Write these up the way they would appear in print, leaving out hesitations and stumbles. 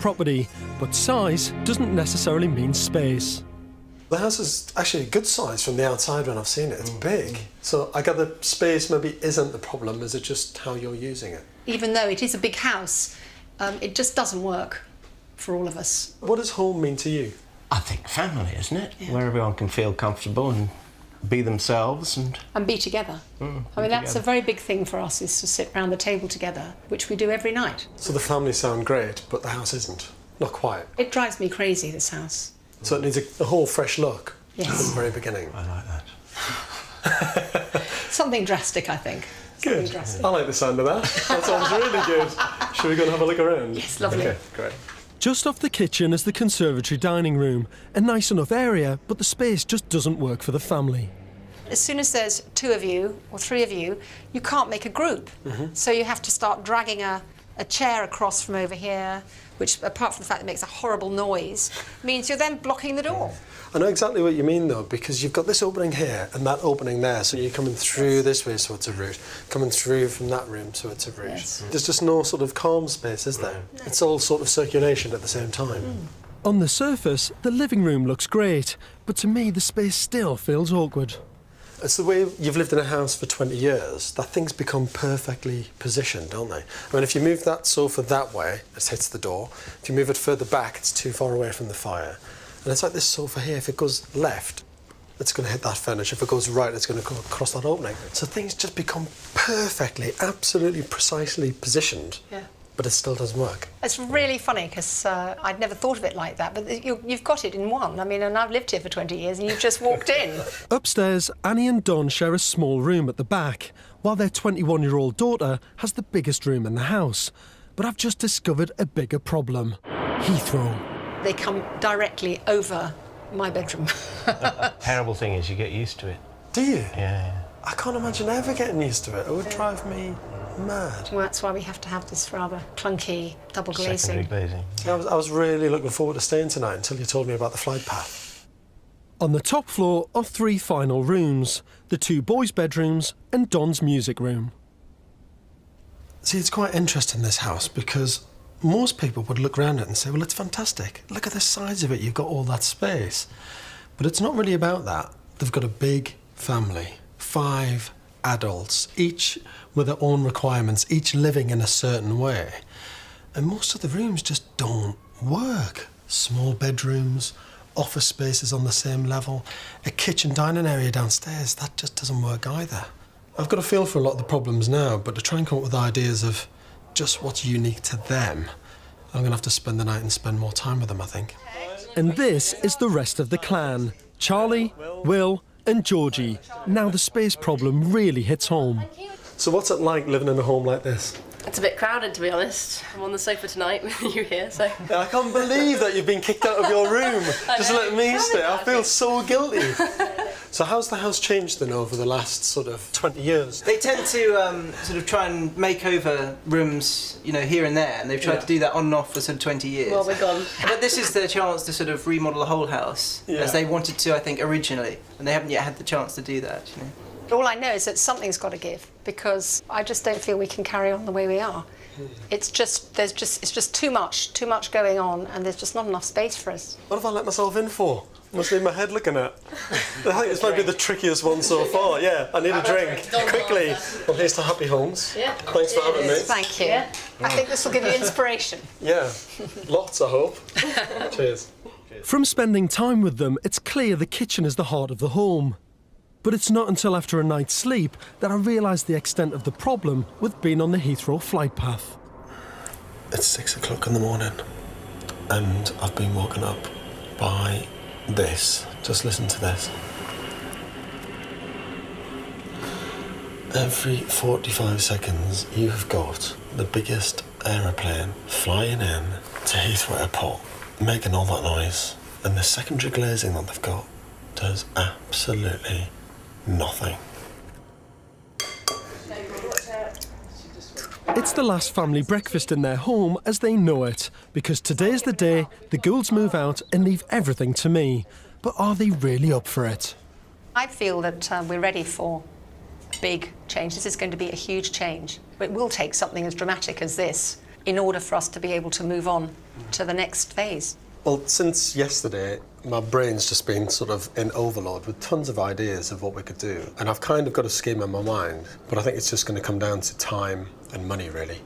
property, but size doesn't necessarily mean space. The house is actually a good size from the outside when I've seen it. It's big. So I gather space maybe isn't the problem, is it just how you're using it? Even though it is a big house, it just doesn't work for all of us. What does home mean to you? I think family, isn't it? Yeah. Where everyone can feel comfortable and be themselves and be together. I mean, that's a very big thing for us, is to sit round the table together, which we do every night. So the family sound great, but the house isn't. Not quite. It drives me crazy, this house. So it needs a whole fresh look Yes. from the very beginning. I like that. Something drastic, I think. Something Good. drastic. I like the sound of that. That sounds really good. Should we go and have a look around? Yes, lovely. Okay, great. Just off the kitchen is the conservatory dining room. A nice enough area, but the space just doesn't work for the family. As soon as there's 2 of you or 3 of you, you can't make a group. So you have to start dragging a chair across from over here, which, apart from the fact that it makes a horrible noise, means you're then blocking the door. I know exactly what you mean, though, because you've got this opening here and that opening there, so you're coming through this way, so it's a route. Coming through from that room, so it's a route. Yes. There's just no sort of calm space, is there? No. It's all sort of circulation at the same time. On the surface, the living room looks great, but to me the space still feels awkward. It's the way you've lived in a house for 20 years, that things become perfectly positioned, don't they? I mean, if you move that sofa that way, it hits the door. If you move it further back, it's too far away from the fire. And it's like this sofa here, if it goes left, it's going to hit that furniture. If it goes right, it's going to go across that opening. So things just become perfectly, absolutely precisely positioned. Yeah. But it still doesn't work. It's really funny, because I'd never thought of it like that, but you've got it in one. I mean, and I've lived here for 20 years, and you've just walked in. Upstairs, Annie and Don share a small room at the back, while their 21-year-old daughter has the biggest room in the house. But I've just discovered a bigger problem. Heathrow. They come directly over my bedroom. The terrible thing is you get used to it. Do you? Yeah. I can't imagine ever getting used to it. It would drive me mad. Well, that's why we have to have this rather clunky double Secondary glazing. glazing. I was really looking forward to staying tonight until you told me about the flight path. On the top floor are 3 final rooms, the 2 boys' bedrooms and Don's music room. See, it's quite interesting, this house, because most people would look around it and say, well, it's fantastic. Look at the size of it, you've got all that space. But it's not really about that. They've got a big family, 5 adults, each with their own requirements, each living in a certain way. And most of the rooms just don't work. Small bedrooms, office spaces on the same level, a kitchen dining area downstairs, that just doesn't work either. I've got a feel for a lot of the problems now, but to try and come up with ideas of just what's unique to them, I'm going to have to spend the night and spend more time with them, I think. And this is the rest of the clan. Charlie, Will and Georgie. Now the space problem really hits home. So what's it like living in a home like this? It's a bit crowded, to be honest. I'm on the sofa tonight with you here, so... I can't believe that you've been kicked out of your room. Just let me stay. I feel so guilty. So how's the house changed then over the last sort of 20 years? They tend to sort of try and make over rooms, you know, here and there, and they've tried to do that on and off for sort of 20 years. Well, we're gone. But this is their chance to sort of remodel the whole house, as they wanted to, I think, originally, and they haven't yet had the chance to do that, you know. All I know is that something's got to give, because I just don't feel we can carry on the way we are. It's just too much going on, and there's just not enough space for us. What have I let myself in for? Must leave my head looking at. I think this might be the trickiest one so far. Yeah, I need a drink. Quickly. Well, here's to Happy Homes. Yeah. Thanks for having me. Thank you. Yeah. I think this will give you inspiration. Yeah, lots, I hope. Cheers. From spending time with them, it's clear the kitchen is the heart of the home. But it's not until after a night's sleep that I realise the extent of the problem with being on the Heathrow flight path. It's 6 o'clock in the morning, and I've been woken up by this. Just listen to this. Every 45 seconds, you have got the biggest aeroplane flying in to Heathrow Airport, making all that noise, and the secondary glazing that they've got does absolutely nothing. It's the last family breakfast in their home as they know it, because today's the day the Goulds move out and leave everything to me. But are they really up for it? I feel that we're ready for a big change. This is going to be a huge change. It will take something as dramatic as this in order for us to be able to move on to the next phase. Well, since yesterday, my brain's just been sort of in overload with tons of ideas of what we could do. And I've kind of got a scheme in my mind, but I think it's just going to come down to time and money, really.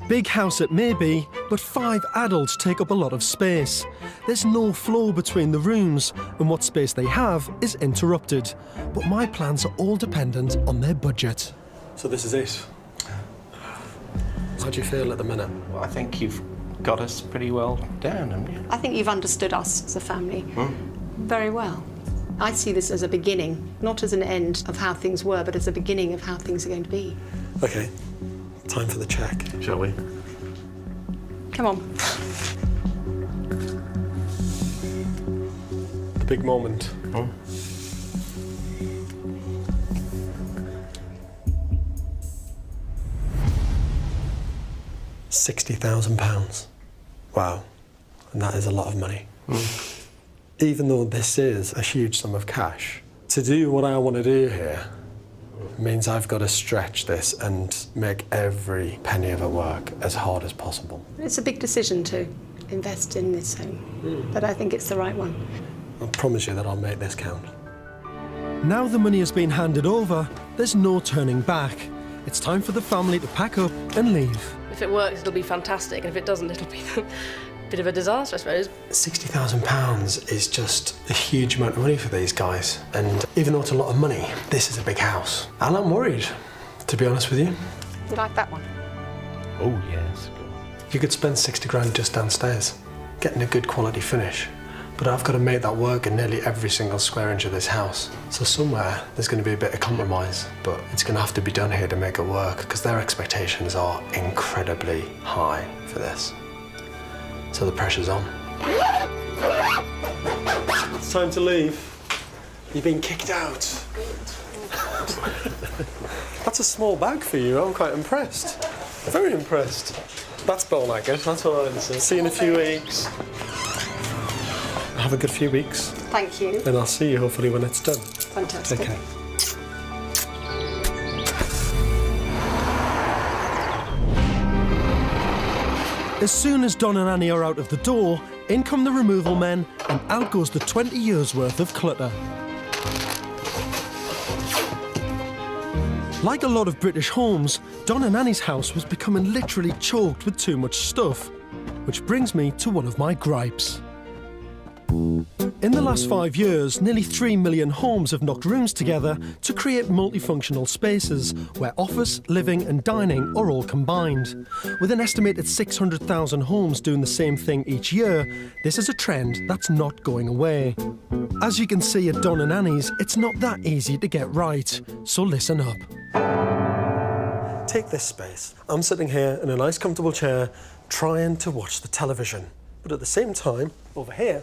Big house it may be, but 5 adults take up a lot of space. There's no flow between the rooms, and what space they have is interrupted. But my plans are all dependent on their budget. So this is it. How do you feel at the minute? Well, I think you've got us pretty well down, haven't you? I think you've understood us as a family very well. I see this as a beginning, not as an end of how things were, but as a beginning of how things are going to be. Okay, time for the check. Shall we? Come on. The big moment. Hmm? £60,000. Wow, and that is a lot of money. Even though this is a huge sum of cash, to do what I want to do here means I've got to stretch this and make every penny of it work as hard as possible. It's a big decision to invest in this home, but I think it's the right one. I promise you that I'll make this count. Now the money has been handed over, there's no turning back. It's time for the family to pack up and leave. If it works, it'll be fantastic, and if it doesn't, it'll be a bit of a disaster, I suppose. £60,000 is just a huge amount of money for these guys. And even though it's a lot of money, this is a big house. And I'm worried, to be honest with you. You like that one? Oh, yes. You could spend 60 grand just downstairs, getting a good quality finish. But I've got to make that work in nearly every single square inch of this house. So somewhere there's going to be a bit of compromise, but it's going to have to be done here to make it work, because their expectations are incredibly high for this. So the pressure's on. It's time to leave. You've been kicked out. That's a small bag for you. I'm quite impressed. Very impressed. That's built like it. That's what I'd say. See you in a few weeks. Have a good few weeks. Thank you. And I'll see you hopefully when it's done. Fantastic. Take care. As soon as Don and Annie are out of the door, in come the removal men, and out goes the 20 years worth of clutter. Like a lot of British homes, Don and Annie's house was becoming literally choked with too much stuff. Which brings me to one of my gripes. In the last 5 years, nearly 3 million homes have knocked rooms together to create multifunctional spaces where office, living and dining are all combined. With an estimated 600,000 homes doing the same thing each year, this is a trend that's not going away. As you can see at Don and Annie's, it's not that easy to get right, so listen up. Take this space. I'm sitting here in a nice comfortable chair trying to watch the television. But at the same time, over here,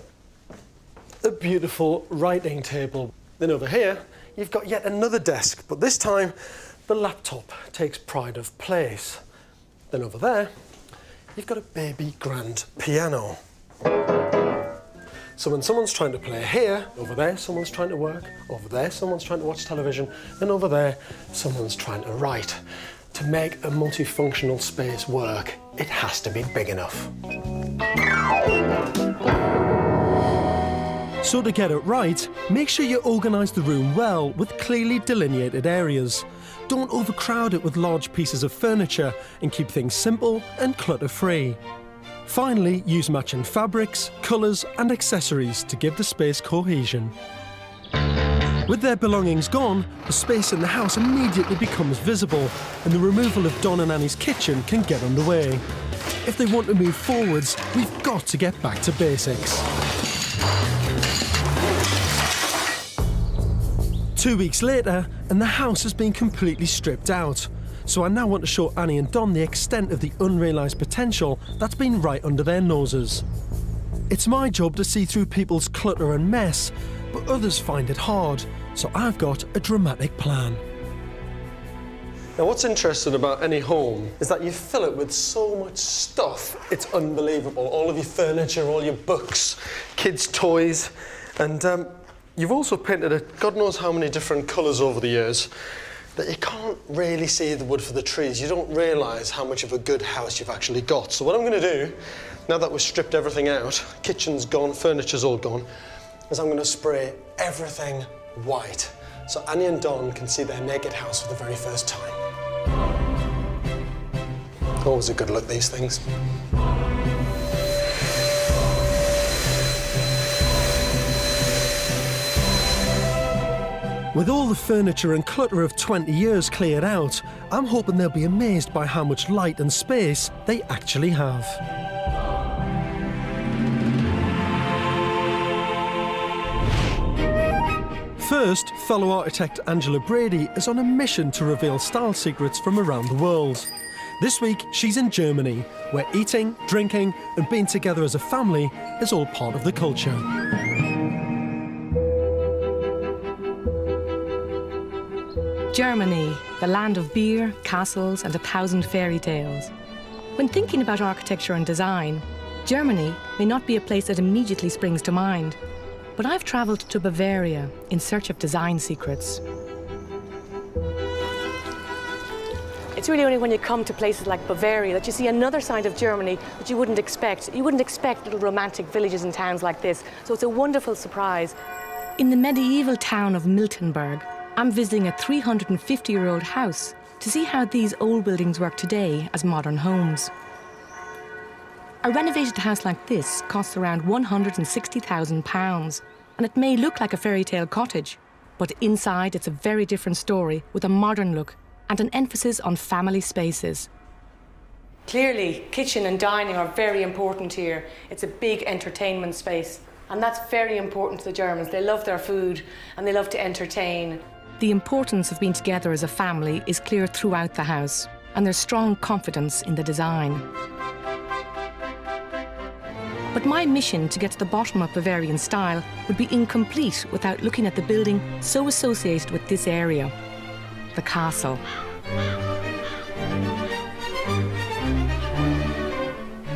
a beautiful writing table. Then over here, you've got yet another desk, but this time the laptop takes pride of place. Then over there, you've got a baby grand piano. So when someone's trying to play here, over there someone's trying to work, over there someone's trying to watch television, and over there someone's trying to write. To make a multifunctional space work, it has to be big enough. So to get it right, make sure you organise the room well with clearly delineated areas. Don't overcrowd it with large pieces of furniture and keep things simple and clutter-free. Finally, use matching fabrics, colours and accessories to give the space cohesion. With their belongings gone, the space in the house immediately becomes visible and the removal of Don and Annie's kitchen can get underway. If they want to move forwards, we've got to get back to basics. 2 weeks later, and the house has been completely stripped out. So I now want to show Annie and Don the extent of the unrealised potential that's been right under their noses. It's my job to see through people's clutter and mess, but others find it hard, so I've got a dramatic plan. Now what's interesting about any home is that you fill it with so much stuff, it's unbelievable. All of your furniture, all your books, kids' toys, and you've also painted it God knows how many different colours over the years that you can't really see the wood for the trees. You don't realise how much of a good house you've actually got. So what I'm going to do now that we've stripped everything out, kitchen's gone, furniture's all gone, is I'm going to spray everything white so Annie and Don can see their naked house for the very first time. Always a good look, these things. With all the furniture and clutter of 20 years cleared out, I'm hoping they'll be amazed by how much light and space they actually have. First, fellow architect Angela Brady is on a mission to reveal style secrets from around the world. This week, she's in Germany, where eating, drinking, and being together as a family is all part of the culture. Germany, the land of beer, castles, and 1,000 fairy tales. When thinking about architecture and design, Germany may not be a place that immediately springs to mind, but I've travelled to Bavaria in search of design secrets. It's really only when you come to places like Bavaria that you see another side of Germany that you wouldn't expect. You wouldn't expect little romantic villages and towns like this, so it's a wonderful surprise. In the medieval town of Miltenberg, I'm visiting a 350-year-old house to see how these old buildings work today as modern homes. A renovated house like this costs around £160,000, and it may look like a fairy tale cottage, but inside it's a very different story with a modern look and an emphasis on family spaces. Clearly, kitchen and dining are very important here. It's a big entertainment space, and that's very important to the Germans. They love their food and they love to entertain. The importance of being together as a family is clear throughout the house, and there's strong confidence in the design. But my mission to get to the bottom of Bavarian style would be incomplete without looking at the building so associated with this area, the castle.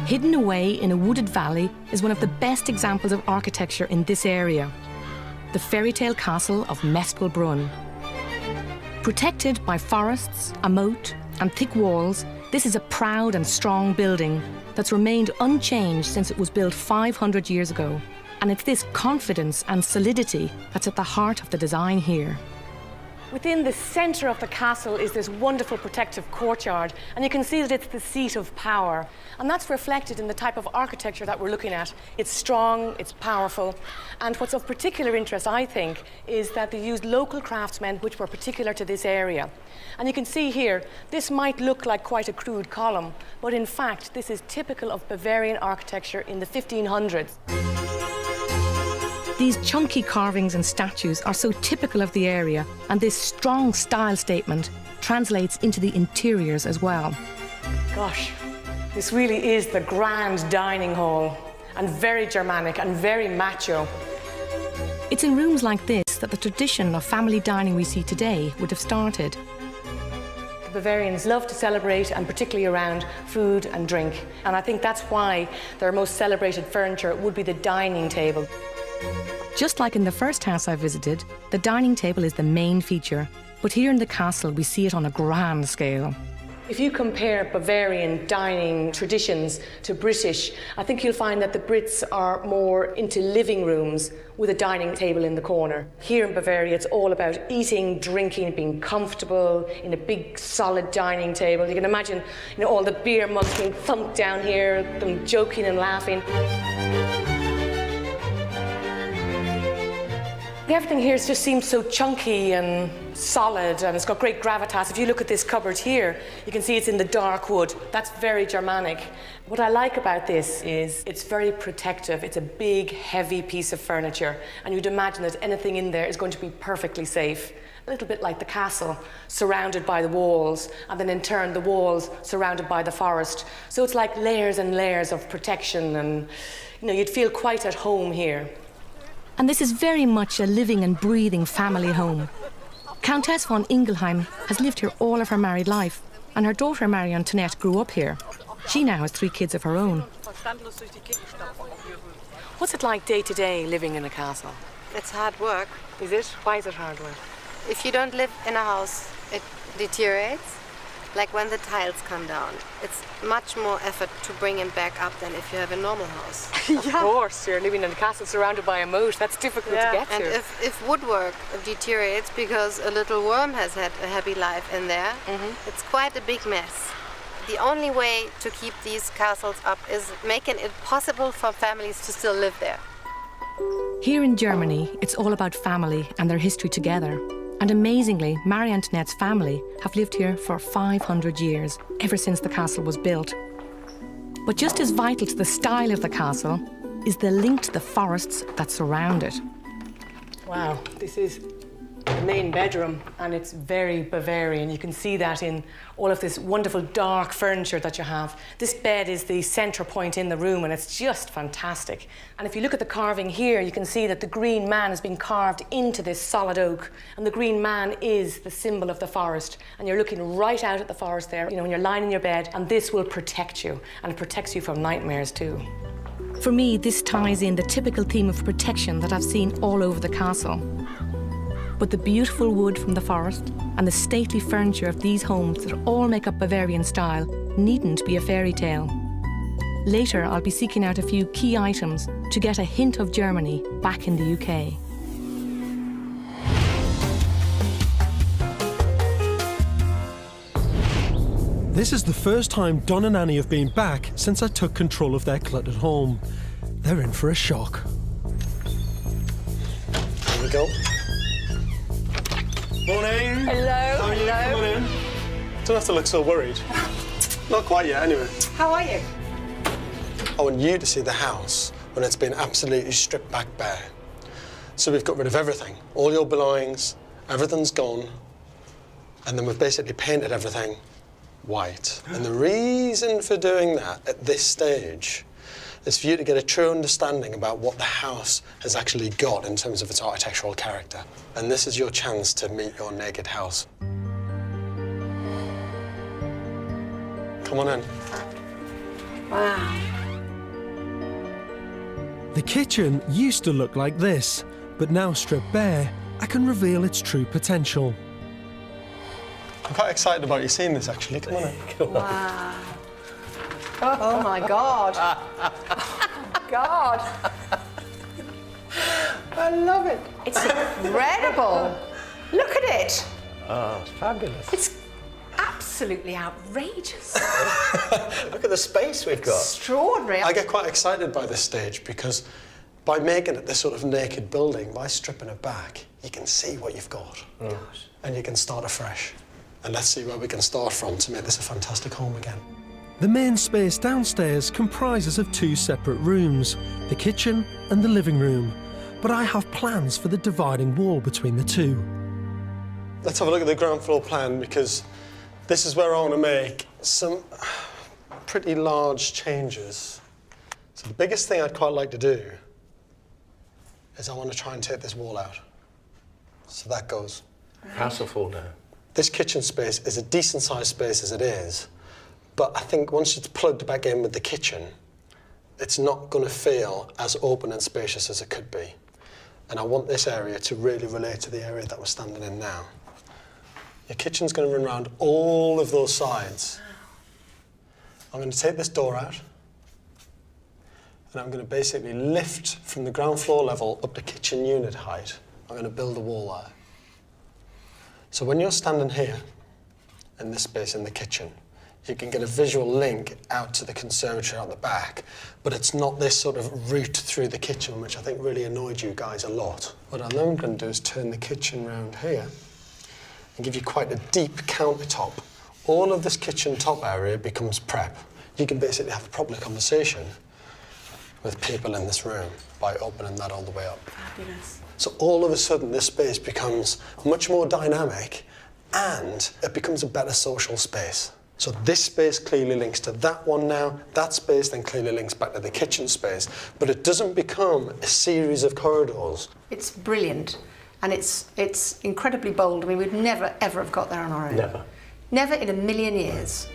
Hidden away in a wooded valley is one of the best examples of architecture in this area, the fairy tale castle of Mespelbrunn. Protected by forests, a moat, and thick walls, this is a proud and strong building that's remained unchanged since it was built 500 years ago. And it's this confidence and solidity that's at the heart of the design here. Within the centre of the castle is this wonderful protective courtyard, and you can see that it's the seat of power. And that's reflected in the type of architecture that we're looking at. It's strong, it's powerful, and what's of particular interest, I think, is that they used local craftsmen which were particular to this area. And you can see here, this might look like quite a crude column, but in fact, this is typical of Bavarian architecture in the 1500s. These chunky carvings and statues are so typical of the area, and this strong style statement translates into the interiors as well. Gosh, this really is the grand dining hall, and very Germanic and very macho. It's in rooms like this that the tradition of family dining we see today would have started. The Bavarians love to celebrate, and particularly around food and drink. And I think that's why their most celebrated furniture would be the dining table. Just like in the first house I visited, the dining table is the main feature, but here in the castle we see it on a grand scale. If you compare Bavarian dining traditions to British, I think you'll find that the Brits are more into living rooms with a dining table in the corner. Here in Bavaria, it's all about eating, drinking, being comfortable in a big, solid dining table. You can imagine, all the beer mugs being thumped down here, them joking and laughing. Everything here just seems so chunky and solid, and it's got great gravitas. If you look at this cupboard here, you can see it's in the dark wood. That's very Germanic. What I like about this is it's very protective. It's a big, heavy piece of furniture, and you'd imagine that anything in there is going to be perfectly safe. A little bit like the castle, surrounded by the walls, and then in turn the walls surrounded by the forest. So it's like layers and layers of protection, and you'd feel quite at home here. And this is very much a living and breathing family home. Countess von Ingelheim has lived here all of her married life, and her daughter Marie Antoinette grew up here. She now has 3 kids of her own. What's it like day to day living in a castle? It's hard work. Is it? Why is it hard work? If you don't live in a house, it deteriorates. Like when the tiles come down, it's much more effort to bring them back up than if you have a normal house. Of course, you're living in a castle surrounded by a moat. That's difficult to get to. And if woodwork deteriorates because a little worm has had a happy life in there, it's quite a big mess. The only way to keep these castles up is making it possible for families to still live there. Here in Germany, it's all about family and their history together. And amazingly, Marie Antoinette's family have lived here for 500 years, ever since the castle was built. But just as vital to the style of the castle is the link to the forests that surround it. Wow, this is the main bedroom, and it's very Bavarian. You can see that in all of this wonderful dark furniture that you have. This bed is the centre point in the room, and it's just fantastic. And if you look at the carving here, you can see that the green man has been carved into this solid oak, and the green man is the symbol of the forest. And you're looking right out at the forest there, you know, when you're lying in your bed, and this will protect you, and it protects you from nightmares too. For me, this ties in the typical theme of protection that I've seen all over the castle. But the beautiful wood from the forest and the stately furniture of these homes that all make up Bavarian style needn't be a fairy tale. Later, I'll be seeking out a few key items to get a hint of Germany back in the UK. This is the first time Don and Annie have been back since I took control of their cluttered home. They're in for a shock. Here we go. Morning. Hello. How are you? Hello. Come on in. Don't have to look so worried. Not quite yet, anyway. How are you? I want you to see the house when it's been absolutely stripped back bare. So we've got rid of everything, all your belongings, everything's gone, and then we've basically painted everything white. And the reason for doing that at this stage is for you to get a true understanding about what the house has actually got in terms of its architectural character. And this is your chance to meet your naked house. Come on in. Wow. The kitchen used to look like this, but now stripped bare, I can reveal its true potential. I'm quite excited about you seeing this, actually. Come on in. Wow. Oh my God. Oh God. I love it. It's incredible. Look at it. Oh, it's fabulous. It's absolutely outrageous. Look at the space we've got. Extraordinary. I get quite excited by this stage because by making it this sort of naked building, by stripping it back, you can see what you've got. And you can start afresh. And let's see where we can start from to make this a fantastic home again. The main space downstairs comprises of two separate rooms, the kitchen and the living room. But I have plans for the dividing wall between the two. Let's have a look at the ground floor plan because this is where I want to make some pretty large changes. So the biggest thing I'd quite like to do is I want to try and take this wall out. So that goes. House will fall down. This kitchen space is a decent sized space as it is, but I think once it's plugged back in with the kitchen, it's not going to feel as open and spacious as it could be. And I want this area to really relate to the area that we're standing in now. Your kitchen's going to run around all of those sides. I'm going to take this door out, and I'm going to basically lift from the ground floor level up to kitchen unit height. I'm going to build a wall there. So when you're standing here, in this space in the kitchen, you can get a visual link out to the conservatory out the back, but it's not this sort of route through the kitchen, which I think really annoyed you guys a lot. What I'm then going to do is turn the kitchen round here and give you quite a deep countertop. All of this kitchen top area becomes prep. You can basically have a proper conversation with people in this room by opening that all the way up. Fabulous. So all of a sudden, this space becomes much more dynamic and it becomes a better social space. So this space clearly links to that one now, that space then clearly links back to the kitchen space, but it doesn't become a series of corridors. It's brilliant, and it's incredibly bold. I mean, we'd never, ever have got there on our own. Never. Never in a million years.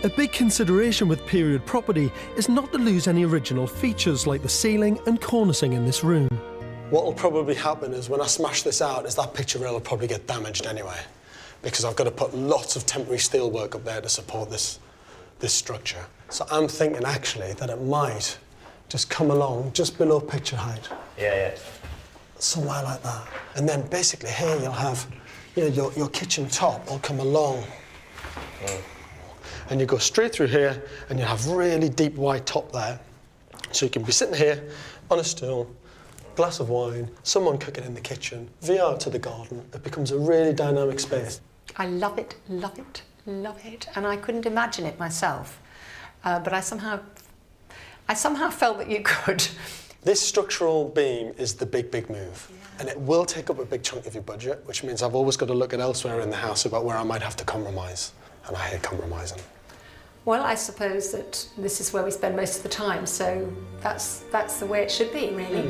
A big consideration with period property is not to lose any original features like the ceiling and cornicing in this room. What will probably happen is when I smash this out is that picture rail will probably get damaged anyway. because I've got to put lots of temporary steelwork up there to support this structure. So I'm thinking actually that it might just come along just below picture height. Yeah. Somewhere like that. And then basically here you'll have, your kitchen top will come along. And you go straight through here and you have really deep white top there. So you can be sitting here on a stool, glass of wine, someone cooking in the kitchen, view out to the garden. It becomes a really dynamic space. I love it, love it, love it. And I couldn't imagine it myself. But I somehow felt that you could. This structural beam is the big move. Yeah. And it will take up a big chunk of your budget, which means I've always got to look at elsewhere in the house about where I might have to compromise. And I hate compromising. Well, I suppose that this is where we spend most of the time, so that's the way it should be, really.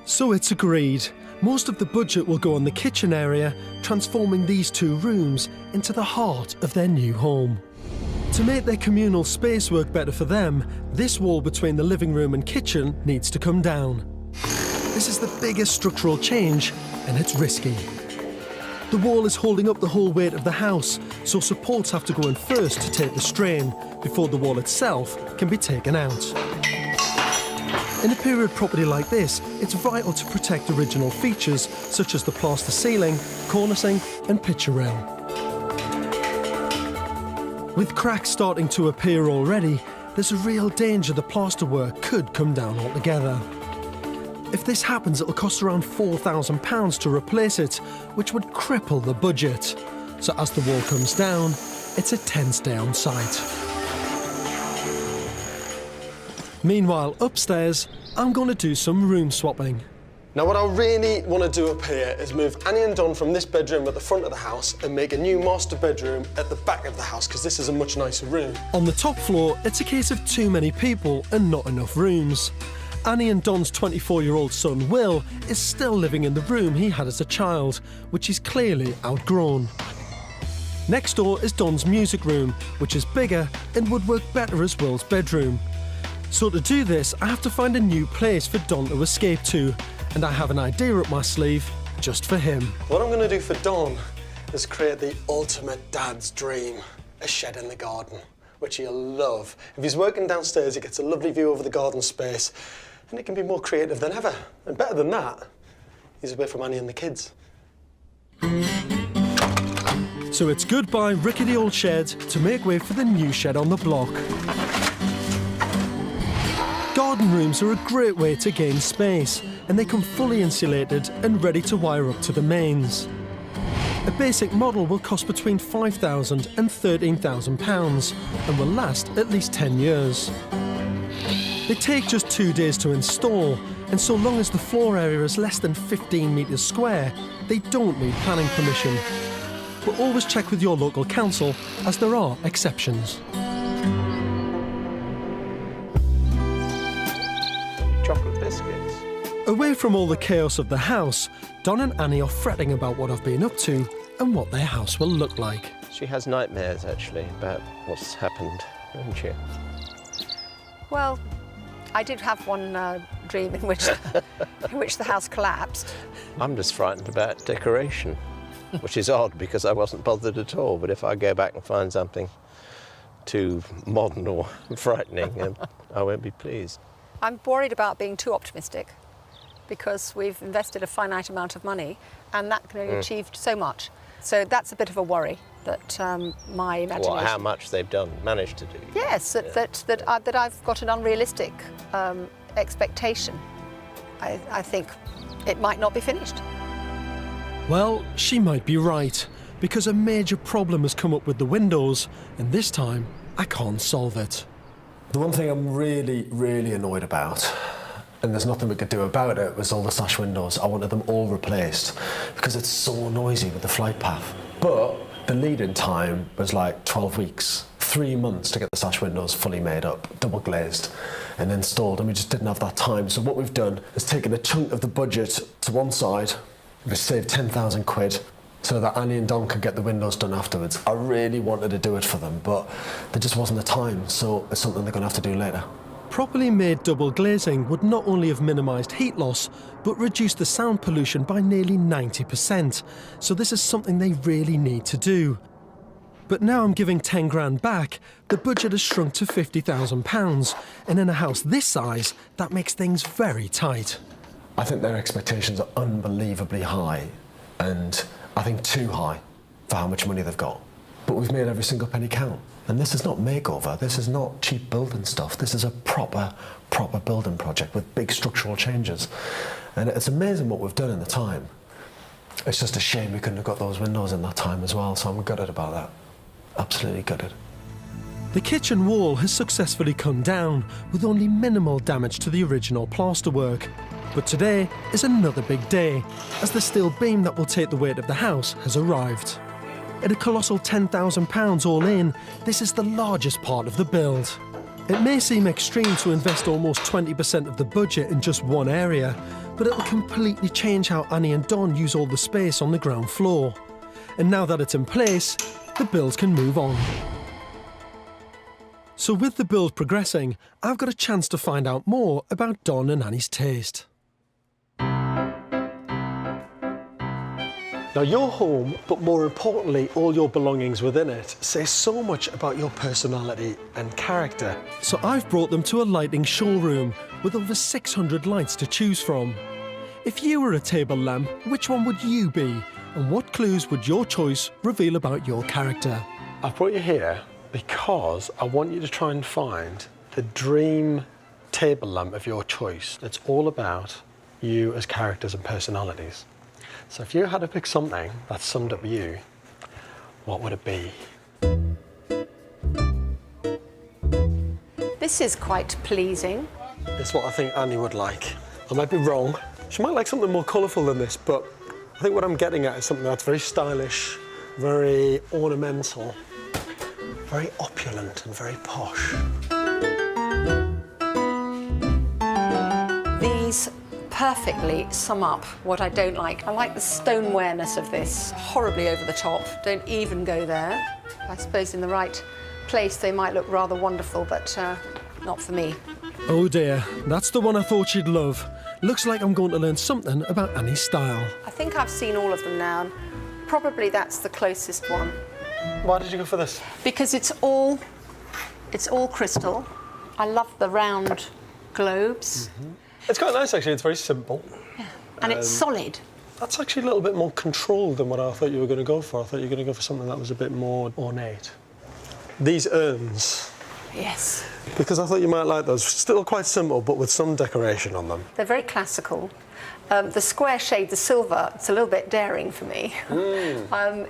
So it's agreed. Most of the budget will go on the kitchen area, transforming these 2 rooms into the heart of their new home. To make their communal space work better for them, this wall between the living room and kitchen needs to come down. This is the biggest structural change, and it's risky. The wall is holding up the whole weight of the house, so supports have to go in first to take the strain, before the wall itself can be taken out. In a period property like this, it's vital to protect original features such as the plaster ceiling, cornicing and picture rail. With cracks starting to appear already, there's a real danger the plasterwork could come down altogether. If this happens, it'll cost around £4,000 to replace it, which would cripple the budget. So as the wall comes down, it's a tense day on site. Meanwhile, upstairs, I'm going to do some room swapping. Now what I really want to do up here is move Annie and Don from this bedroom at the front of the house and make a new master bedroom at the back of the house, because this is a much nicer room. On the top floor, it's a case of too many people and not enough rooms. Annie and Don's 24-year-old son, Will, is still living in the room he had as a child, which he's clearly outgrown. Next door is Don's music room, which is bigger and would work better as Will's bedroom. So to do this, I have to find a new place for Don to escape to, and I have an idea up my sleeve just for him. What I'm going to do for Don is create the ultimate dad's dream, a shed in the garden, which he'll love. If he's working downstairs, he gets a lovely view over the garden space, and it can be more creative than ever. And better than that, he's away from Annie and the kids. So it's goodbye rickety old shed to make way for the new shed on the block. Garden rooms are a great way to gain space, and they come fully insulated and ready to wire up to the mains. A basic model will cost between £5,000 and £13,000 and will last at least 10 years. They take just 2 days to install, and so long as the floor area is less than 15 metres square, they don't need planning permission. But always check with your local council, as there are exceptions. Chocolate biscuits. Away from all the chaos of the house, Don and Annie are fretting about what I've been up to and what their house will look like. She has nightmares, actually, about what's happened, hasn't she? Well, I did have one dream in which the house collapsed. I'm just frightened about decoration, which is odd because I wasn't bothered at all. But if I go back and find something too modern or frightening, I won't be pleased. I'm worried about being too optimistic because we've invested a finite amount of money and that can only achieve so much. So that's a bit of a worry that my imagination... How much they've managed to do. Yes, that I've got an unrealistic expectation. I think it might not be finished. Well, she might be right, because a major problem has come up with the windows, and this time I can't solve it. The one thing I'm really, really annoyed about, and there's nothing we could do about it, was all the sash windows. I wanted them all replaced because it's so noisy with the flight path. But the lead-in time was like 12 weeks, 3 months to get the sash windows fully made up, double glazed and installed, and we just didn't have that time. So what we've done is taken a chunk of the budget to one side. We've saved 10,000 quid so that Annie and Don could get the windows done afterwards. I really wanted to do it for them, but there just wasn't the time, so it's something they're going to have to do later. Properly made double glazing would not only have minimised heat loss, but reduced the sound pollution by nearly 90%. So this is something they really need to do. But now I'm giving 10 grand back, the budget has shrunk to £50,000. And in a house this size, that makes things very tight. I think their expectations are unbelievably high, and I think too high for how much money they've got. But we've made every single penny count. And this is not makeover, this is not cheap building stuff, this is a proper building project with big structural changes. And it's amazing what we've done in the time. It's just a shame we couldn't have got those windows in that time as well, so I'm gutted about that. Absolutely gutted. The kitchen wall has successfully come down, with only minimal damage to the original plasterwork. But today is another big day, as the steel beam that will take the weight of the house has arrived. At a colossal £10,000 all in, this is the largest part of the build. It may seem extreme to invest almost 20% of the budget in just one area, but it'll completely change how Annie and Don use all the space on the ground floor. And now that it's in place, the build can move on. So with the build progressing, I've got a chance to find out more about Don and Annie's taste. Now your home, but more importantly, all your belongings within it, say so much about your personality and character. So I've brought them to a lighting showroom with over 600 lights to choose from. If you were a table lamp, which one would you be? And what clues would your choice reveal about your character? I've brought you here because I want you to try and find the dream table lamp of your choice. It's all about you as characters and personalities. So if you had to pick something that summed up you, what would it be? This is quite pleasing. It's what I think Annie would like. I might be wrong. She might like something more colourful than this, but I think what I'm getting at is something that's very stylish, very ornamental, very opulent and very posh. These perfectly sum up what I don't like. I like the stonewareness of this. Horribly over the top. Don't even go there. I suppose in the right place they might look rather wonderful, but not for me. Oh dear, that's the one I thought she'd love. Looks like I'm going to learn something about Annie's style. I think I've seen all of them now, and probably that's the closest one. Why did you go for this? Because it's all crystal. I love the round globes. Mm-hmm. It's quite nice actually, it's very simple. Yeah. And it's solid. That's actually a little bit more controlled than what I thought you were going to go for. I thought you were going to go for something that was a bit more ornate. These urns. Yes. Because I thought you might like those. Still quite simple, but with some decoration on them. They're very classical. The square shade, the silver, it's a little bit daring for me.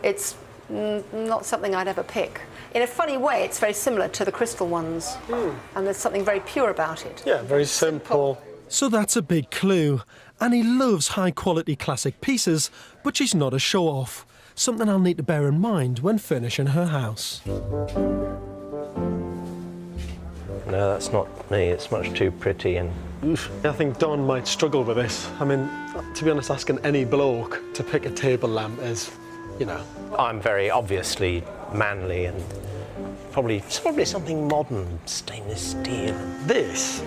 It's not something I'd ever pick. In a funny way, it's very similar to the crystal ones. And there's something very pure about it. Yeah, very simple. So that's a big clue. Annie loves high-quality classic pieces, but she's not a show-off. Something I'll need to bear in mind when furnishing her house. No, that's not me. It's much too pretty and... Oof. I think Don might struggle with this. I mean, to be honest, asking any bloke to pick a table lamp is, you know... I'm very obviously manly and probably something modern, stainless steel. This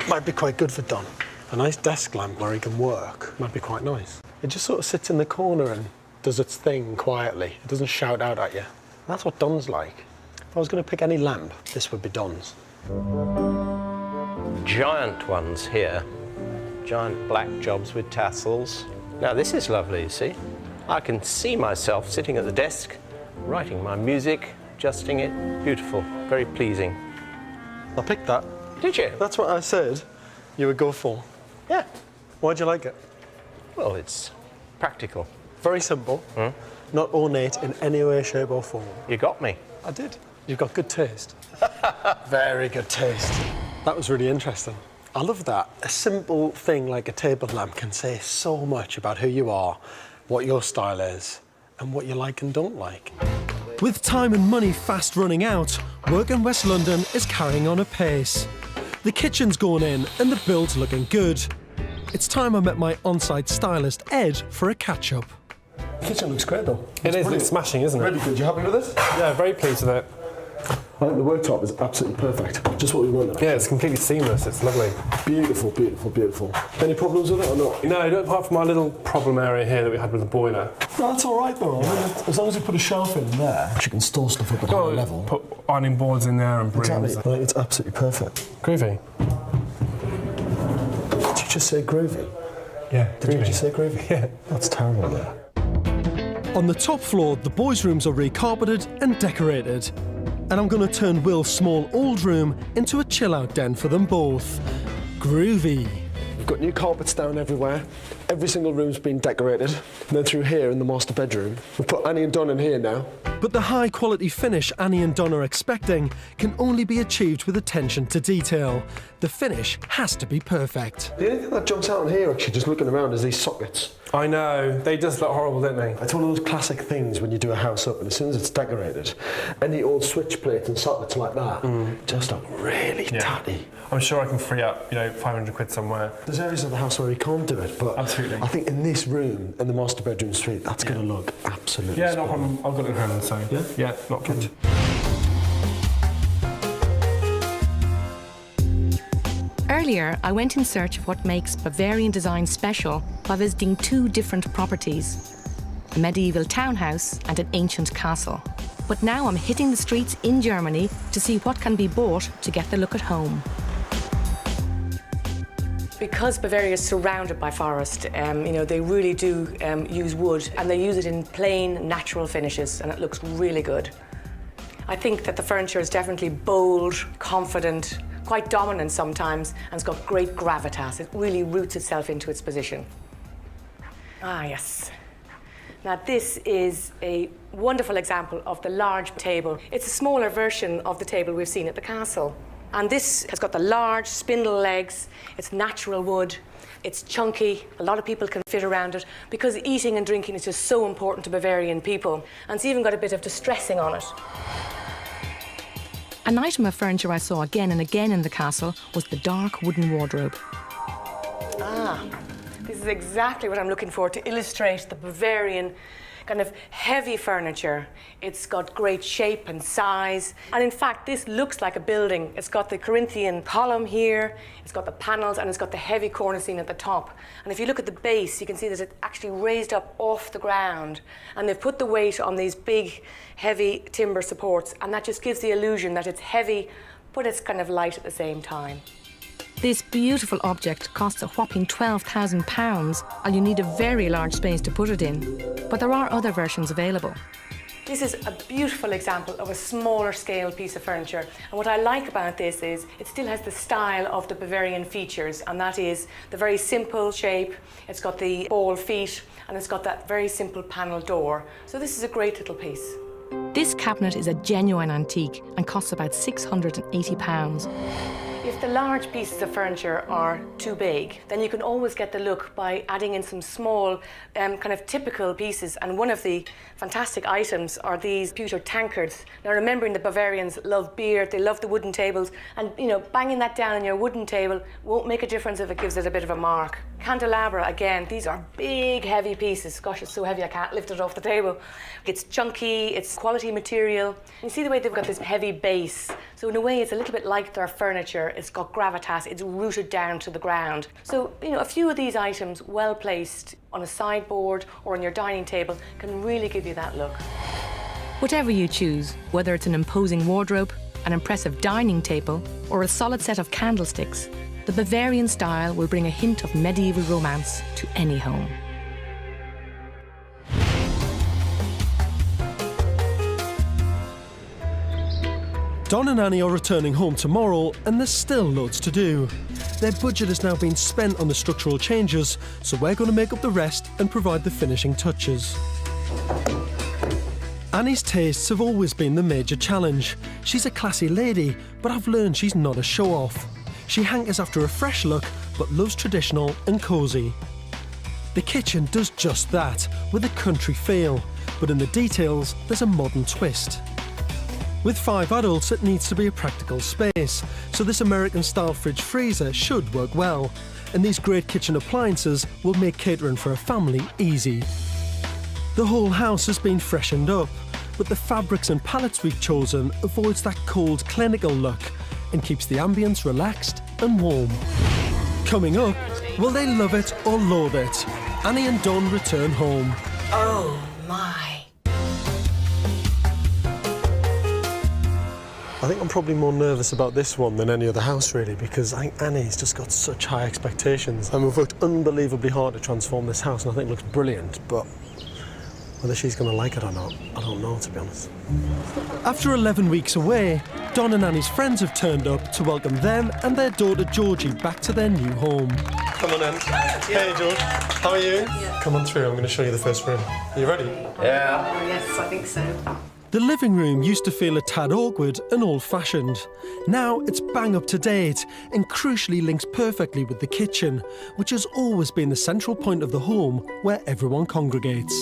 might be quite good for Don. A nice desk lamp where he can work might be quite nice. It just sort of sits in the corner and does its thing quietly. It doesn't shout out at you. That's what Don's like. If I was going to pick any lamp, this would be Don's. Giant ones here. Giant black jobs with tassels. Now this is lovely, you see. I can see myself sitting at the desk, writing my music, adjusting it. Beautiful, very pleasing. I picked that. Did you? That's what I said you would go for. Yeah. Why'd you like it? Well, it's practical. Very simple. Not ornate in any way, shape or form. You got me. I did. You've got good taste. Very good taste. That was really interesting. I love that. A simple thing like a table lamp can say so much about who you are, what your style is, and what you like and don't like. With time and money fast running out, work in West London is carrying on apace. The kitchen's going in and the build's looking good. It's time I met my on-site stylist, Ed, for a catch-up. The kitchen looks great though. It is, it's smashing, isn't it? Really good. You happy with this? Yeah, very pleased with it. I think the worktop is absolutely perfect. Just what we wanted. Yeah, it's completely seamless. It's lovely. Beautiful, beautiful, beautiful. Any problems with it or not? No, apart from our little problem area here that we had with the boiler. No, that's all right though. I mean, as long as you put a shelf in there, you can store stuff up at a higher level. Put ironing boards in there and brooms. Exactly. I think it's absolutely perfect. Groovy. Did you just say groovy? Yeah, Did you just say groovy? Yeah. That's terrible there. On the top floor, the boys' rooms are recarpeted and decorated. And I'm going to turn Will's small old room into a chill-out den for them both. Groovy. We've got new carpets down everywhere. Every single room's been decorated. And then through here in the master bedroom, we've put Annie and Don in here now. But the high-quality finish Annie and Don are expecting can only be achieved with attention to detail. The finish has to be perfect. The only thing that jumps out in here, actually, just looking around, is these sockets. I know, they just look horrible, don't they? It's one of those classic things when you do a house up, and as soon as it's decorated, any old switch plates and sockets like that just look really tatty. I'm sure I can free up, 500 quid somewhere. There's areas of the house where we can't do it, but absolutely. I think in this room, in the master bedroom suite, that's going to look absolutely no problem. I've got it in hand, so yeah, not good. Earlier, I went in search of what makes Bavarian design special by visiting two different properties, a medieval townhouse and an ancient castle. But now I'm hitting the streets in Germany to see what can be bought to get the look at home. Because Bavaria is surrounded by forest, they really do use wood, and they use it in plain, natural finishes, and it looks really good. I think that the furniture is definitely bold, confident, quite dominant sometimes, and it's got great gravitas. It really roots itself into its position. Ah, yes. Now, this is a wonderful example of the large table. It's a smaller version of the table we've seen at the castle. And this has got the large spindle legs, it's natural wood, it's chunky, a lot of people can fit around it because eating and drinking is just so important to Bavarian people. And it's even got a bit of distressing on it. An item of furniture I saw again and again in the castle was the dark wooden wardrobe. Ah, this is exactly what I'm looking for to illustrate the Bavarian kind of heavy furniture. It's got great shape and size. And in fact, this looks like a building. It's got the Corinthian column here, it's got the panels, and it's got the heavy cornicing at the top. And if you look at the base, you can see that it's actually raised up off the ground. And they've put the weight on these big, heavy timber supports, and that just gives the illusion that it's heavy, but it's kind of light at the same time. This beautiful object costs a whopping £12,000, and you need a very large space to put it in. But there are other versions available. This is a beautiful example of a smaller scale piece of furniture. And what I like about this is it still has the style of the Bavarian features, and that is the very simple shape. It's got the ball feet, and it's got that very simple panel door. So this is a great little piece. This cabinet is a genuine antique and costs about £680. If the large pieces of furniture are too big, then you can always get the look by adding in some small, kind of typical pieces. And one of the fantastic items are these pewter tankards. Now, remembering the Bavarians love beer, they love the wooden tables, and banging that down on your wooden table won't make a difference if it gives it a bit of a mark. Candelabra, again, these are big, heavy pieces. Gosh, it's so heavy I can't lift it off the table. It's chunky, it's quality material. You see the way they've got this heavy base. So in a way, it's a little bit like their furniture. It's got gravitas, it's rooted down to the ground. So, a few of these items, well placed on a sideboard or on your dining table, can really give you that look. Whatever you choose, whether it's an imposing wardrobe, an impressive dining table, or a solid set of candlesticks, the Bavarian style will bring a hint of medieval romance to any home. Don and Annie are returning home tomorrow, and there's still loads to do. Their budget has now been spent on the structural changes, so we're going to make up the rest and provide the finishing touches. Annie's tastes have always been the major challenge. She's a classy lady, but I've learned she's not a show-off. She hankers after a fresh look, but loves traditional and cosy. The kitchen does just that, with a country feel, but in the details, there's a modern twist. With 5 adults, it needs to be a practical space, so this American-style fridge freezer should work well, and these great kitchen appliances will make catering for a family easy. The whole house has been freshened up. but the fabrics and palettes we've chosen avoids that cold, clinical look and keeps the ambience relaxed and warm. Coming up, will they love it or loathe it? Annie and Don return home. Oh my. I think I'm probably more nervous about this one than any other house, really, because I think Annie's just got such high expectations. And we've worked unbelievably hard to transform this house, and I think it looks brilliant, but whether she's going to like it or not, I don't know, to be honest. After 11 weeks away, Don and Annie's friends have turned up to welcome them and their daughter Georgie back to their new home. Come on in. Hey, George. How are you? Yeah. Come on through. I'm going to show you the first room. Are you ready? Yeah. Oh, yes, I think so. The living room used to feel a tad awkward and old-fashioned. Now it's bang up to date and crucially links perfectly with the kitchen, which has always been the central point of the home where everyone congregates.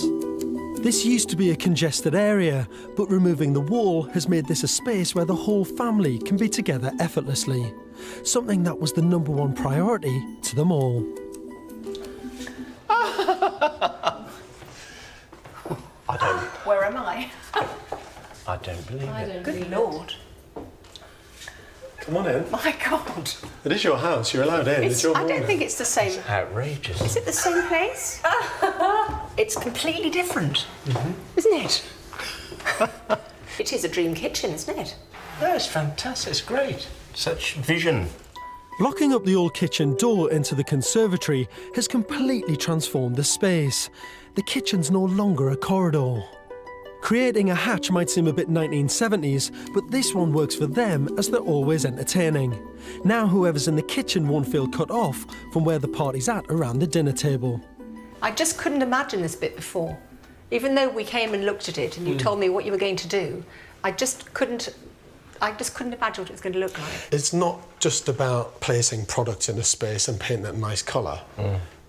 This used to be a congested area, but removing the wall has made this a space where the whole family can be together effortlessly, something that was the #1 priority to them all. I don't. Where am I? I don't believe it. Good Lord. Come on in. My God. It is your house. You're allowed in. It's your I home. don't think it's the same. Outrageous. Is it the same place? It's completely different, isn't it? It is a dream kitchen, isn't it? No, it's fantastic. It's great. Such vision. Blocking up the old kitchen door into the conservatory has completely transformed the space. The kitchen's no longer a corridor. Creating a hatch might seem a bit 1970s, but this one works for them as they're always entertaining. Now whoever's in the kitchen won't feel cut off from where the party's at around the dinner table. I just couldn't imagine this bit before. Even though we came and looked at it and you told me what you were going to do, I just couldn't imagine what it was going to look like. It's not just about placing products in a space and painting it a nice colour.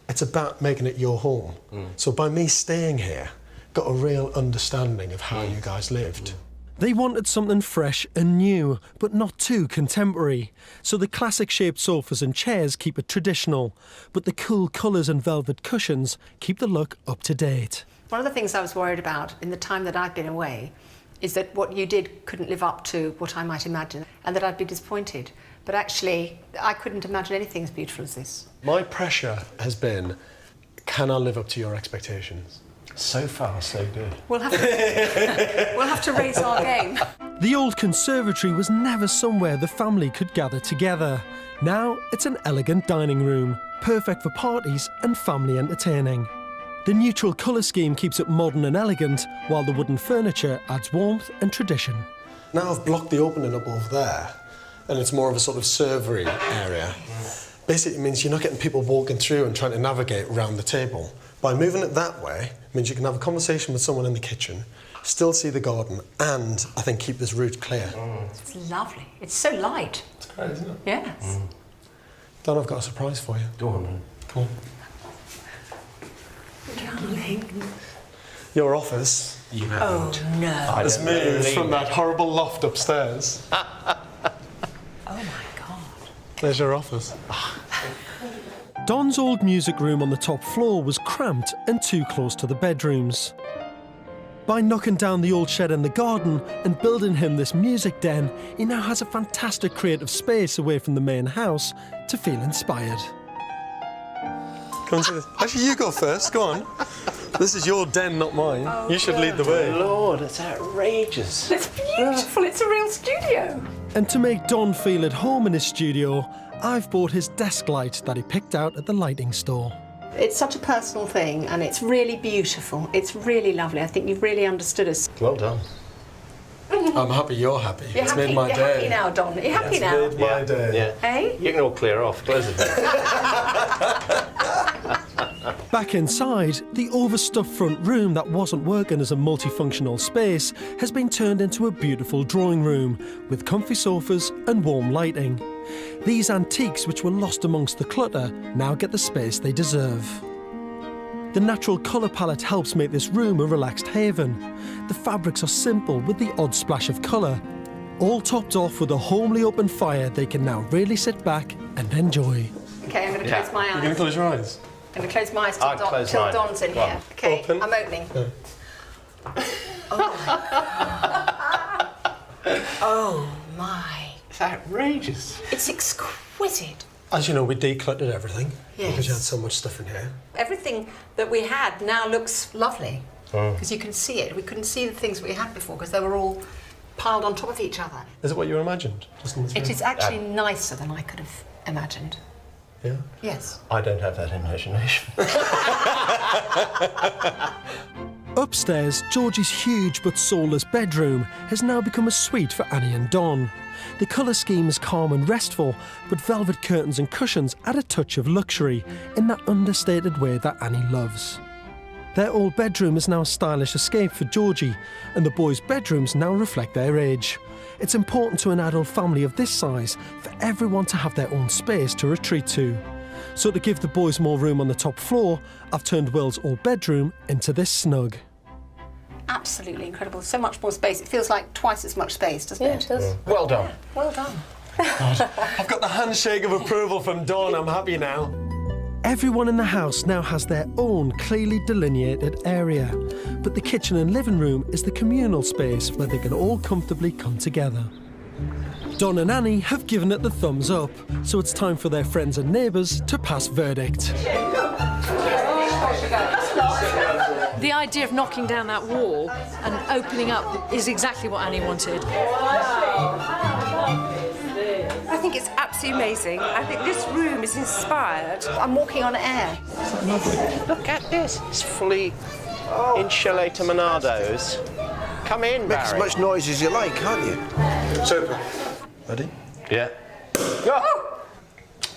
It's about making it your home. So by me staying here, got a real understanding of how you guys lived. They wanted something fresh and new, but not too contemporary. So the classic-shaped sofas and chairs keep it traditional, but the cool colours and velvet cushions keep the look up to date. One of the things I was worried about in the time that I've been away is that what you did couldn't live up to what I might imagine, and that I'd be disappointed. But actually, I couldn't imagine anything as beautiful as this. My pressure has been, can I live up to your expectations? So far, so good. We'll have to raise our game. The old conservatory was never somewhere the family could gather together. Now it's an elegant dining room, perfect for parties and family entertaining. The neutral colour scheme keeps it modern and elegant, while the wooden furniture adds warmth and tradition. Now I've blocked the opening up over there, and it's more of a sort of servery area. Basically, it means you're not getting people walking through and trying to navigate around the table. By moving it that way, it means you can have a conversation with someone in the kitchen, still see the garden, and I think keep this route clear. It's lovely. It's so light. It's great, isn't it? Yes. Don, I've got a surprise for you. Go on, then. Come on. Darling. Your office You haven't. Oh, no. has moved from that horrible loft upstairs. Oh, my God. There's your office. Don's old music room on the top floor was cramped and too close to the bedrooms. By knocking down the old shed in the garden and building him this music den, he now has a fantastic creative space away from the main house to feel inspired. Come and see this. Actually, you go first. Go on. This is your den, not mine. You should lead the way. Lord, it's outrageous. It's beautiful. It's a real studio. And to make Don feel at home in his studio, I've bought his desk light that he picked out at the lighting store. It's such a personal thing, and it's really beautiful. It's really lovely. I think you've really understood us. Well done. I'm happy you're happy. You're It's happy. made my You're day. happy now, Don. You're happy now. It's made my day. Yeah. Hey? You can all clear off. Close it down. Back inside, the overstuffed front room that wasn't working as a multifunctional space has been turned into a beautiful drawing room with comfy sofas and warm lighting. These antiques, which were lost amongst the clutter, now get the space they deserve. The natural colour palette helps make this room a relaxed haven. The fabrics are simple with the odd splash of colour. All topped off with a homely open fire they can now really sit back and enjoy. Okay, I'm going to close my eyes. You're going to close your eyes? I'm going to close my eyes I'll close till mine. Don's in Go on. here. Okay, Open. I'm opening. Yeah. Oh my. It's outrageous. It's exquisite. As you know, we decluttered everything because you had Yes. so much stuff in here. Everything that we had now looks lovely because you can see it. We couldn't see the things we had before because they were all piled on top of each other. Is it what you imagined? Just in this It room? is actually nicer than I could have imagined. Yeah. Yes. I don't have that imagination. Upstairs, Georgie's huge but soulless bedroom has now become a suite for Annie and Don. The colour scheme is calm and restful, but velvet curtains and cushions add a touch of luxury in that understated way that Annie loves. Their old bedroom is now a stylish escape for Georgie, and the boys' bedrooms now reflect their age. It's important to an adult family of this size for everyone to have their own space to retreat to. So to give the boys more room on the top floor, I've turned Will's old bedroom into this snug. Absolutely incredible. So much more space. It feels like twice as much space, doesn't Yeah, it? it does. Well done. Well done. I've got the handshake of approval from Dawn. I'm happy now. Everyone in the house now has their own clearly delineated area, but the kitchen and living room is the communal space where they can all comfortably come together. Don and Annie have given it the thumbs up, so it's time for their friends and neighbours to pass verdict. The idea of knocking down that wall and opening up is exactly what Annie wanted. I think it's absolutely amazing. I think this room is inspired. I'm walking on air. Look at this. It's fully insulator Monados. Come in, Make as Barry. much noise as you like, can't you? Super. Ready? Yeah.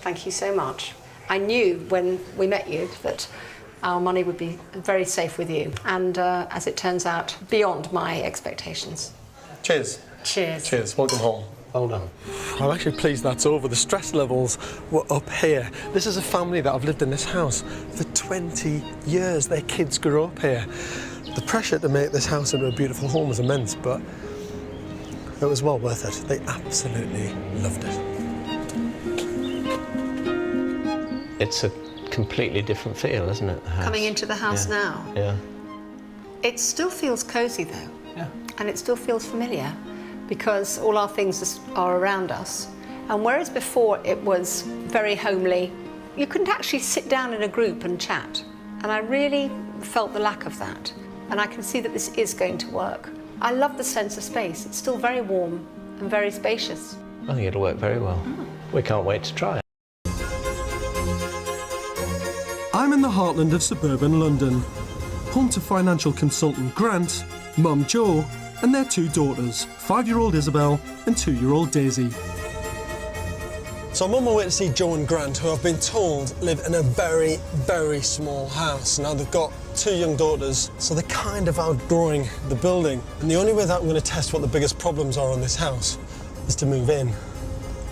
Thank you so much. I knew when we met you that our money would be very safe with you, and as it turns out, beyond my expectations. Cheers. Cheers. Cheers. Welcome home. Well done. I'm actually pleased that's over. The stress levels were up here. This is a family that have lived in this house for 20 years. Their kids grew up here. The pressure to make this house into a beautiful home was immense, but it was well worth it. They absolutely loved it. It's a completely different feel, isn't it? The house? Coming into the house now. Yeah. It still feels cosy though. Yeah. And it still feels familiar because all our things are around us. And whereas before it was very homely, you couldn't actually sit down in a group and chat. And I really felt the lack of that. And I can see that this is going to work. I love the sense of space. It's still very warm and very spacious. I think it'll work very well. We can't wait to try it. I'm in the heartland of suburban London, home to financial consultant Grant, mum Jo, and their two daughters, 5-year-old Isabel and 2-year-old Daisy. So I'm on my way to see Joe and Grant, who I've been told live in a very, very small house. Now they've got 2 young daughters, so they're kind of outgrowing the building. And the only way that I'm going to test what the biggest problems are on this house is to move in.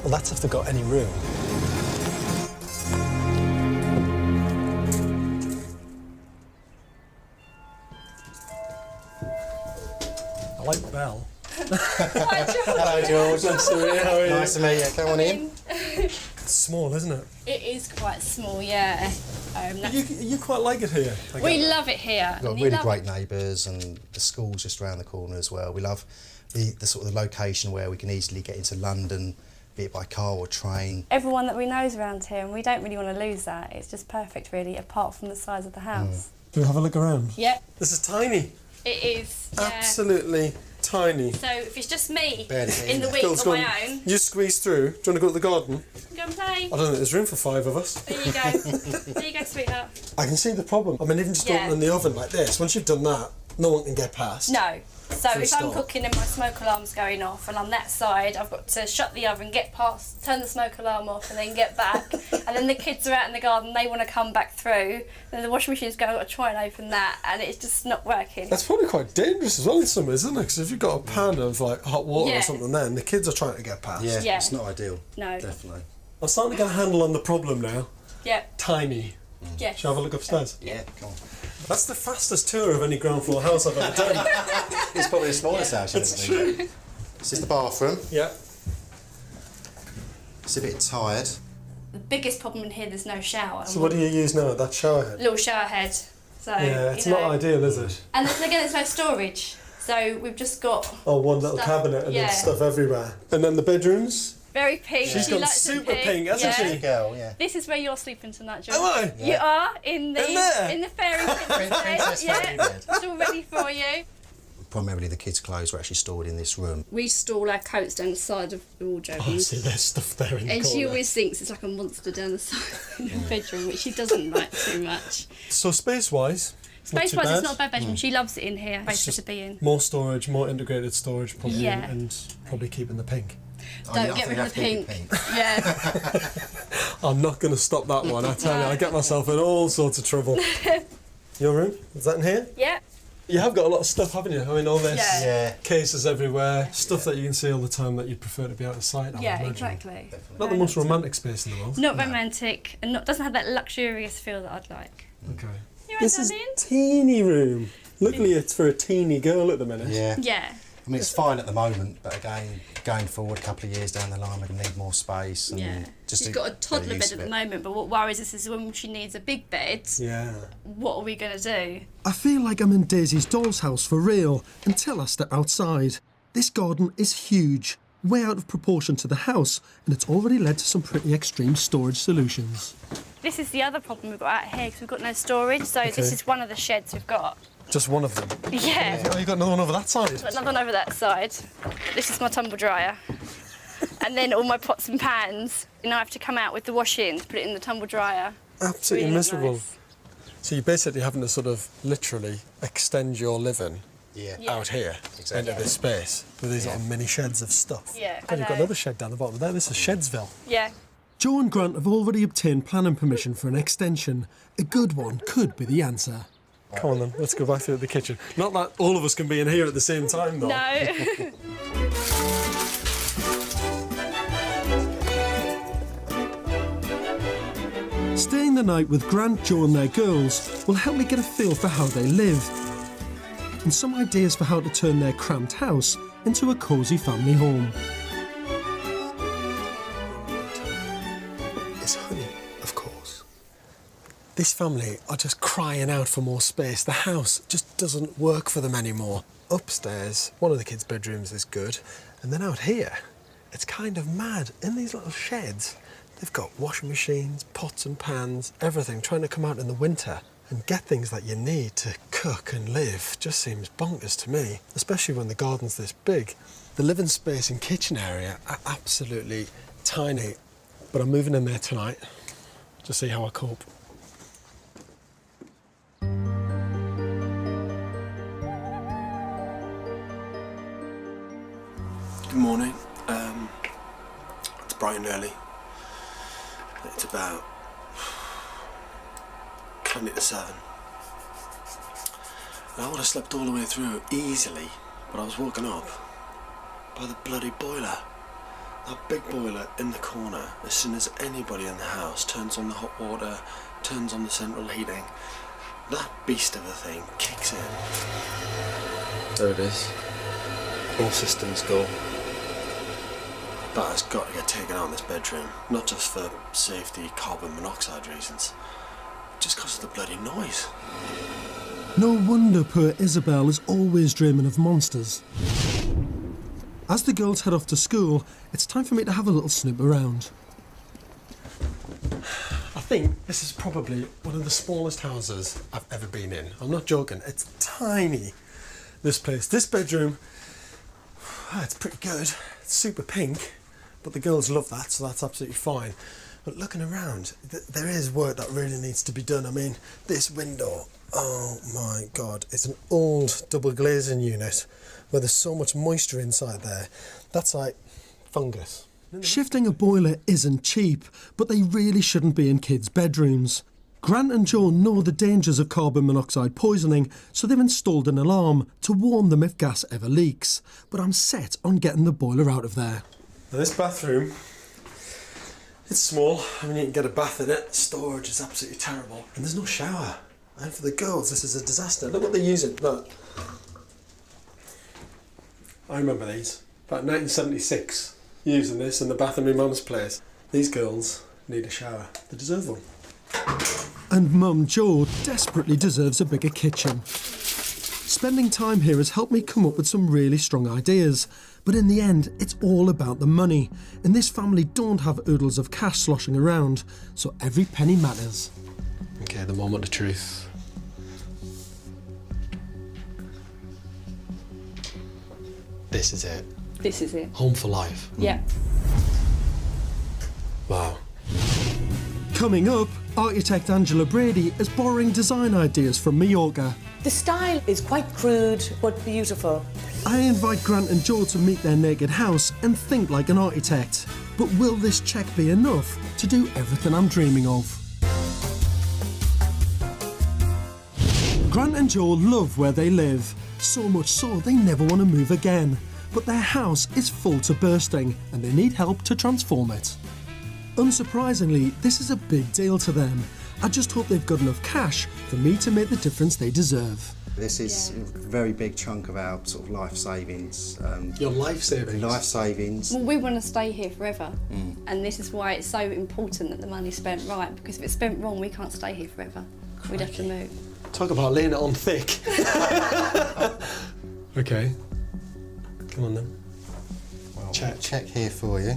Well, that's if they've got any room. I like Belle. Hello, George. Nice to meet you. How are you? Nice to meet you. Come on in. It's small, isn't it? It is quite small, yeah. You quite like it here. We love it here. We've got really great neighbours, and the school's just around the corner as well. We love the sort of the location where we can easily get into London, be it by car or train. Everyone that we know is around here, and we don't really want to lose that. It's just perfect, really, apart from the size of the house. Do we have a look around? Yep. This is tiny. It is. Yeah. Absolutely tiny. So if it's just me Barely in the week Girls, on go my on. own, You squeeze through. Do you want to go to the garden? go and play. I don't think there's room for 5 of us. There you go. There you go, sweetheart. I can see the problem. I mean, even just Yeah. opening the oven like this, once you've done that, no one can get past. No. So Full if I'm stop. cooking and my smoke alarm's going off and I'm that side, I've got to shut the oven, get past, turn the smoke alarm off and then get back. And then the kids are out in the garden, they want to come back through. Then the washing machine's going, I've got to try and open that, and it's just not working. That's probably quite dangerous as well in summer, isn't it? Because if you've got a pan of like hot water Yeah. or something there, and the kids are trying to get past. Yeah, Yeah. it's not ideal. No. Definitely. I'm starting to get a handle on the problem now. Yeah. Tiny. Yes. Shall I have a look upstairs? Yeah, come on. That's the fastest tour of any ground floor house I've ever done. It's probably the smallest house you've It's ever been. true. This is the bathroom. Yeah. It's a bit tired. The biggest problem in here, there's no shower. So what do you use now? That shower head? Little shower head. So, Yeah, it's you know. not ideal, is it? And then again, there's no storage. So we've just got... Oh, one little stuff, cabinet and then stuff everywhere. And then the bedrooms? Very pink. She's gone super pink, hasn't she? Girl, yeah. This is where you're sleeping tonight, John. Am I? You are in the fairy Princess bed. bed. It's all ready for you. Primarily the kids' clothes were actually stored in this room. We store our coats down the side of the wardrobe. Oh, see, there's stuff there in the and corner. she always thinks it's like a monster down the side of the bedroom, which she doesn't like too much. So space-wise? Space-wise, it's not a bad bedroom. She loves it in here. Space to be in. More storage, more integrated storage, probably, Yeah. and probably keeping the pink. Don't get rid of the pink. Yeah. I'm not going to stop that one, I tell you. I get myself in all sorts of trouble. Your room? Is that in here? Yeah. You have got a lot of stuff, haven't you? I mean, all this Yeah. cases everywhere, stuff that you can see all the time that you'd prefer to be out of sight. Yeah, exactly. Not the most romantic space in the world. Not romantic, and doesn't have that luxurious feel that I'd like. Okay. You This is teeny room. Luckily, it's for a teeny girl at the minute. Yeah. Yeah. I mean, it's fine at the moment, but again, going forward a couple of years down the line, we're going to need more space. And Yeah. just She's to got a get toddler used bed to at the it. moment, but what worries us is when she needs a big bed, Yeah. what are we going to do? I feel like I'm in Daisy's doll's house for real until I step outside. This garden is huge, way out of proportion to the house, and it's already led to some pretty extreme storage solutions. This is the other problem we've got out here, because we've got no storage, so this Okay. is one of the sheds we've got. Just one of them? Yeah. Oh, you got another one over that side? Got another one over that side. This is my tumble dryer. And then all my pots and pans. You know, I have to come out with the washing, put it in the tumble dryer. Absolutely Really miserable. nice. So you're basically having to sort of literally extend your living Yeah. out here Exactly. into this space with these little mini sheds of stuff. Yeah, God, you've got I know. another shed down the bottom there. This is Shedsville. Yeah. Joe and Grant have already obtained planning permission for an extension. A good one could be the answer. Come on then, let's go back to the kitchen. Not that all of us can be in here at the same time though. No. Staying the night with Grant, Joe and their girls will help me get a feel for how they live and some ideas for how to turn their cramped house into a cosy family home. It's honey, of course. This family are just crying out for more space. The house just doesn't work for them anymore. Upstairs, one of the kids' bedrooms is good. And then out here, it's kind of mad. In these little sheds, they've got washing machines, pots and pans, everything, trying to come out in the winter and get things that you need to cook and live. Just seems bonkers to me, especially when the garden's this big. The living space and kitchen area are absolutely tiny, but I'm moving in there tonight to see how I cope. Good morning. It's bright and early. It's about 20 to 7. And I would have slept all the way through easily, but I was woken up by the bloody boiler. That big boiler in the corner. As soon as anybody in the house turns on the hot water, turns on the central heating, that beast of a thing kicks in. There it is. All systems go. That has got to get taken out in this bedroom, not just for safety, carbon monoxide reasons, just because of the bloody noise. No wonder poor Isabel is always dreaming of monsters. As the girls head off to school, it's time for me to have a little snoop around. I think this is probably one of the smallest houses I've ever been in. I'm not joking, it's tiny, this place. This bedroom, it's pretty good. It's super pink, but the girls love that, so that's absolutely fine. But looking around, there is work that really needs to be done. I mean, this window, oh my God, it's an old double glazing unit where there's so much moisture inside there. That's like fungus. Shifting a boiler isn't cheap, but they really shouldn't be in kids' bedrooms. Grant and Joe know the dangers of carbon monoxide poisoning, so they've installed an alarm to warn them if gas ever leaks. But I'm set on getting the boiler out of there. Now this bathroom, it's small. I mean, you can get a bath in it. Storage is absolutely terrible. And there's no shower. And for the girls, this is a disaster. Look what they're using. Look. I remember these. About 1976, using this in the bath in my mum's place. These girls need a shower. They deserve one. And Mum Jo desperately deserves a bigger kitchen. Spending time here has helped me come up with some really strong ideas. But in the end, it's all about the money. And this family don't have oodles of cash sloshing around, so every penny matters. Okay, the moment of truth. This is it. This is it. Home for life. Yeah. Wow. Coming up, architect Angela Brady is borrowing design ideas from Mallorca. The style is quite crude but beautiful. I invite Grant and Joe to meet their naked house and think like an architect. But will this cheque be enough to do everything I'm dreaming of? Grant and Joe love where they live, so much so they never want to move again. But their house is full to bursting and they need help to transform it. Unsurprisingly, this is a big deal to them. I just hope they've got enough cash for me to make the difference they deserve. This is a very big chunk of our sort of life savings. Your life savings? Life savings. Well, we want to stay here forever, and this is why it's so important that the money's spent right, because if it's spent wrong, we can't stay here forever. We'd have to move. Talk about laying it on thick. Okay. Come on then. Well, check. Check here for you.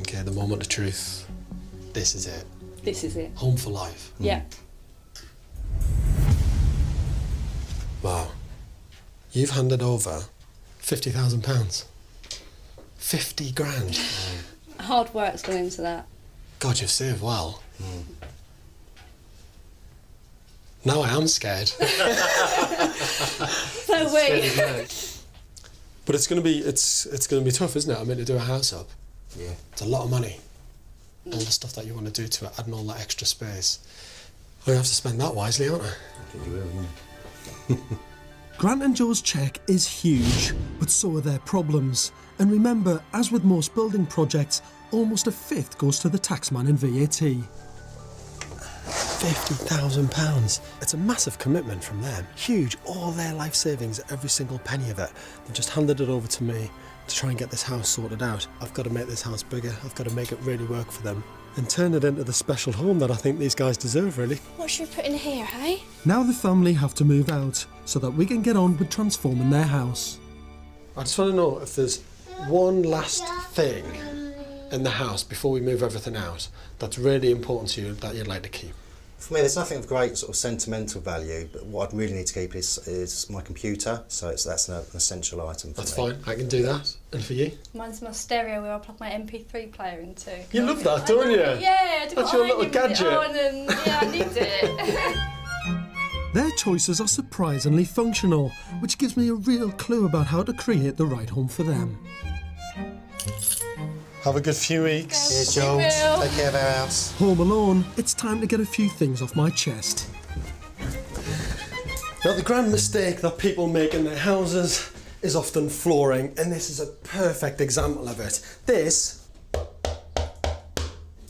Okay, the moment of truth. This is it. This is it. Home for life. Yeah. Wow. You've handed over £50,000. 50 grand. Hard work's gone into that. God, you've saved well. Now I am scared. So we. But it's gonna be tough, isn't it? I mean, to do a house up. Yeah. It's a lot of money. All the stuff that you want to do to it, adding all that extra space. I have to spend that wisely, aren't I? I think you will, yeah. Grant and Joe's cheque is huge, but so are their problems. And remember, as with most building projects, almost a fifth goes to the taxman in VAT. £50,000. It's a massive commitment from them. Huge. All their life savings, every single penny of it. They've just handed it over to me to try and get this house sorted out. I've got to make this house bigger. I've got to make it really work for them and turn it into the special home that I think these guys deserve, really. What should we put in here, hey? Now the family have to move out so that we can get on with transforming their house. I just want to know if there's one last thing in the house before we move everything out that's really important to you that you'd like to keep. For me, there's nothing of great sort of sentimental value, but what I'd really need to keep is my computer, so that's an essential item for me. That's fine, I can do that. And for you? Mine's my stereo where I plug my MP3 player into. You love that, don't you? Yeah, That's your little gadget. Yeah, I need it. Their choices are surprisingly functional, which gives me a real clue about how to create the right home for them. Have a good few weeks. Cheers, George. Take care of our house. Home alone, it's time to get a few things off my chest. Now, the grand mistake that people make in their houses is often flooring, and this is a perfect example of it. This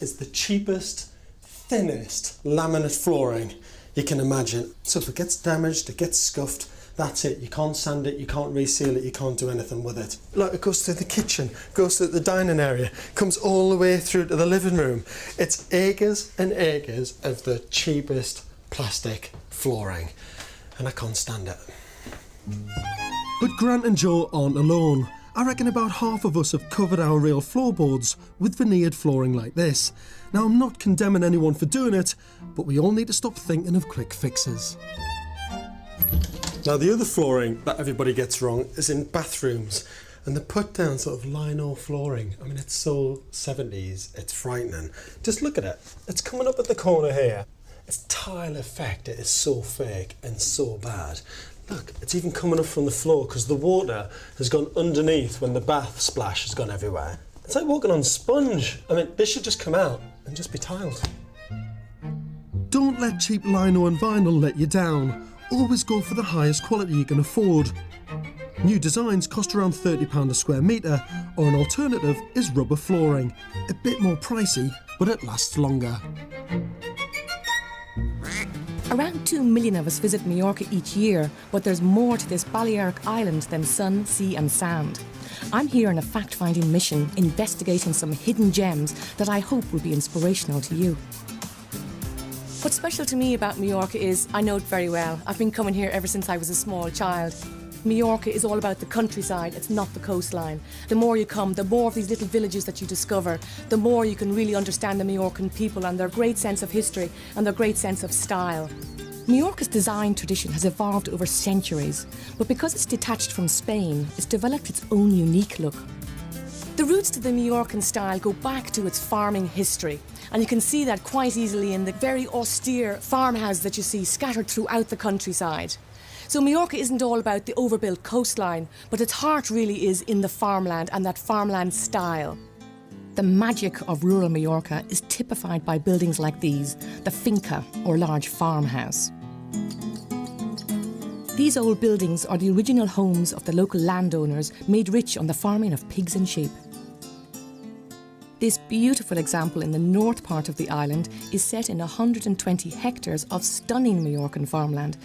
is the cheapest, thinnest laminate flooring you can imagine. So if it gets damaged, it gets scuffed, that's it. You can't sand it, you can't reseal it, you can't do anything with it. Look, it goes to the kitchen, goes to the dining area, comes all the way through to the living room. It's acres and acres of the cheapest plastic flooring, and I can't stand it. But Grant and Joe aren't alone. I reckon about half of us have covered our real floorboards with veneered flooring like this. Now, I'm not condemning anyone for doing it, but we all need to stop thinking of quick fixes. Now, the other flooring that everybody gets wrong is in bathrooms, and the put down sort of lino flooring. I mean, it's so 70s, it's frightening. Just look at it. It's coming up at the corner here. It's tile effect. It is so fake and so bad. Look, it's even coming up from the floor because the water has gone underneath when the bath splash has gone everywhere. It's like walking on sponge. I mean, this should just come out and just be tiled. Don't let cheap lino and vinyl let you down. Always go for the highest quality you can afford. New designs cost around £30 a square metre, or an alternative is rubber flooring. A bit more pricey, but it lasts longer. Around 2 million of us visit Mallorca each year, but there's more to this Balearic island than sun, sea and sand. I'm here on a fact-finding mission, investigating some hidden gems that I hope will be inspirational to you. What's special to me about Mallorca is I know it very well. I've been coming here ever since I was a small child. Mallorca is all about the countryside, it's not the coastline. The more you come, the more of these little villages that you discover, the more you can really understand the Mallorcan people and their great sense of history and their great sense of style. Mallorca's design tradition has evolved over centuries, but because it's detached from Spain, it's developed its own unique look. The roots to the Mallorcan style go back to its farming history, and you can see that quite easily in the very austere farmhouses that you see scattered throughout the countryside. So Mallorca isn't all about the overbuilt coastline, but its heart really is in the farmland and that farmland style. The magic of rural Mallorca is typified by buildings like these, the finca, or large farmhouse. These old buildings are the original homes of the local landowners made rich on the farming of pigs and sheep. This beautiful example in the north part of the island is set in 120 hectares of stunning Mallorcan farmland.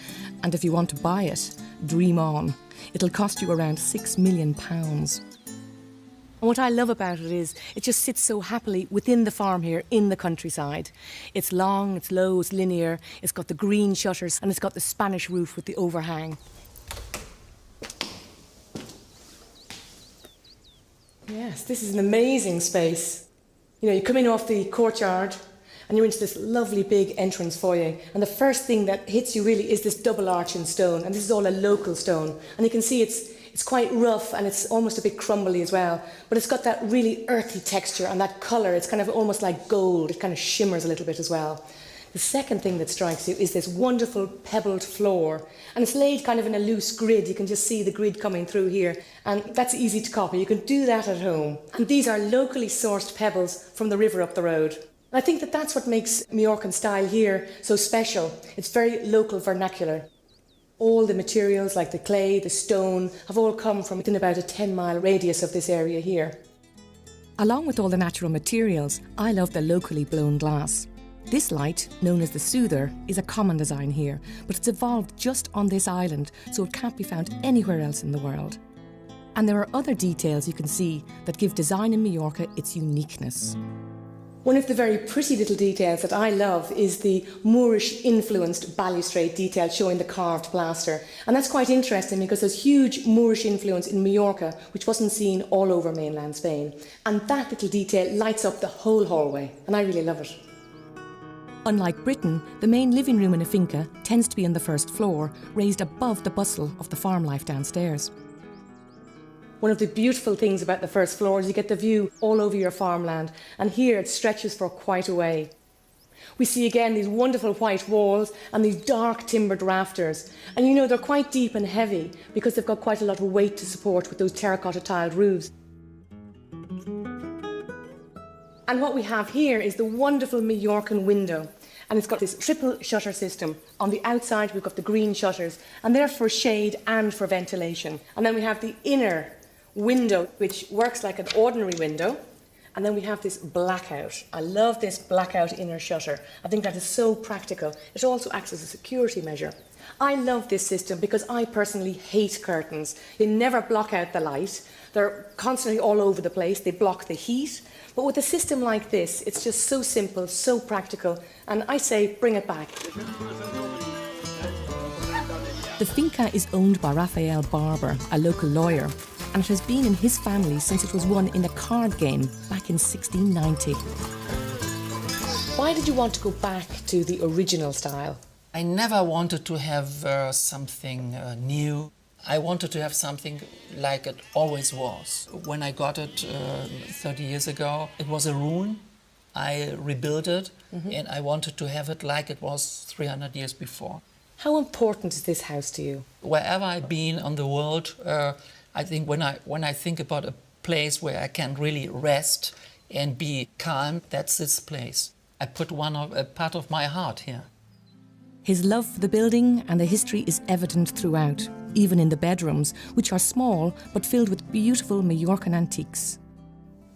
And if you want to buy it, dream on. It'll cost you around £6 million. And what I love about it is it just sits so happily within the farm here in the countryside. It's long, it's low, it's linear, it's got the green shutters and it's got the Spanish roof with the overhang. Yes, this is an amazing space. You know, you come in off the courtyard and you're into this lovely big entrance foyer, and the first thing that hits you really is this double arch in stone, and this is all a local stone. And you can see it's quite rough and it's almost a bit crumbly as well, but it's got that really earthy texture and that colour. It's kind of almost like gold. It kind of shimmers a little bit as well. The second thing that strikes you is this wonderful pebbled floor, and it's laid kind of in a loose grid. You can just see the grid coming through here, and that's easy to copy. You can do that at home. And these are locally sourced pebbles from the river up the road. And I think that that's what makes Mallorcan style here so special. It's very local vernacular. All the materials like the clay, the stone, have all come from within about a 10-mile radius of this area here. Along with all the natural materials, I love the locally blown glass. This light, known as the soother, is a common design here, but it's evolved just on this island, so it can't be found anywhere else in the world. And there are other details you can see that give design in Mallorca its uniqueness. One of the very pretty little details that I love is the Moorish-influenced balustrade detail showing the carved plaster. And that's quite interesting because there's huge Moorish influence in Mallorca, which wasn't seen all over mainland Spain. And that little detail lights up the whole hallway, and I really love it. Unlike Britain, the main living room in a finca tends to be on the first floor, raised above the bustle of the farm life downstairs. One of the beautiful things about the first floor is you get the view all over your farmland, and here it stretches for quite a way. We see again these wonderful white walls and these dark timbered rafters, and you know they're quite deep and heavy because they've got quite a lot of weight to support with those terracotta tiled roofs. And what we have here is the wonderful Mallorcan window. And it's got this triple shutter system. On the outside, we've got the green shutters, and they're for shade and for ventilation. And then we have the inner window, which works like an ordinary window. And then we have this blackout. I love this blackout inner shutter. I think that is so practical. It also acts as a security measure. I love this system because I personally hate curtains. They never block out the light. They're constantly all over the place. They block the heat. But with a system like this, it's just so simple, so practical, and I say bring it back. The finca is owned by Rafael Barber, a local lawyer, and it has been in his family since it was won in a card game back in 1690. Why did you want to go back to the original style? I never wanted to have something new. I wanted to have something like it always was. When I got it 30 years ago, it was a ruin. I rebuilt it, and I wanted to have it like it was 300 years before. How important is this house to you? Wherever I've been on the world, I think when I think about a place where I can really rest and be calm, that's this place. I put a part of my heart here. His love for the building and the history is evident throughout, even in the bedrooms, which are small but filled with beautiful Mallorcan antiques.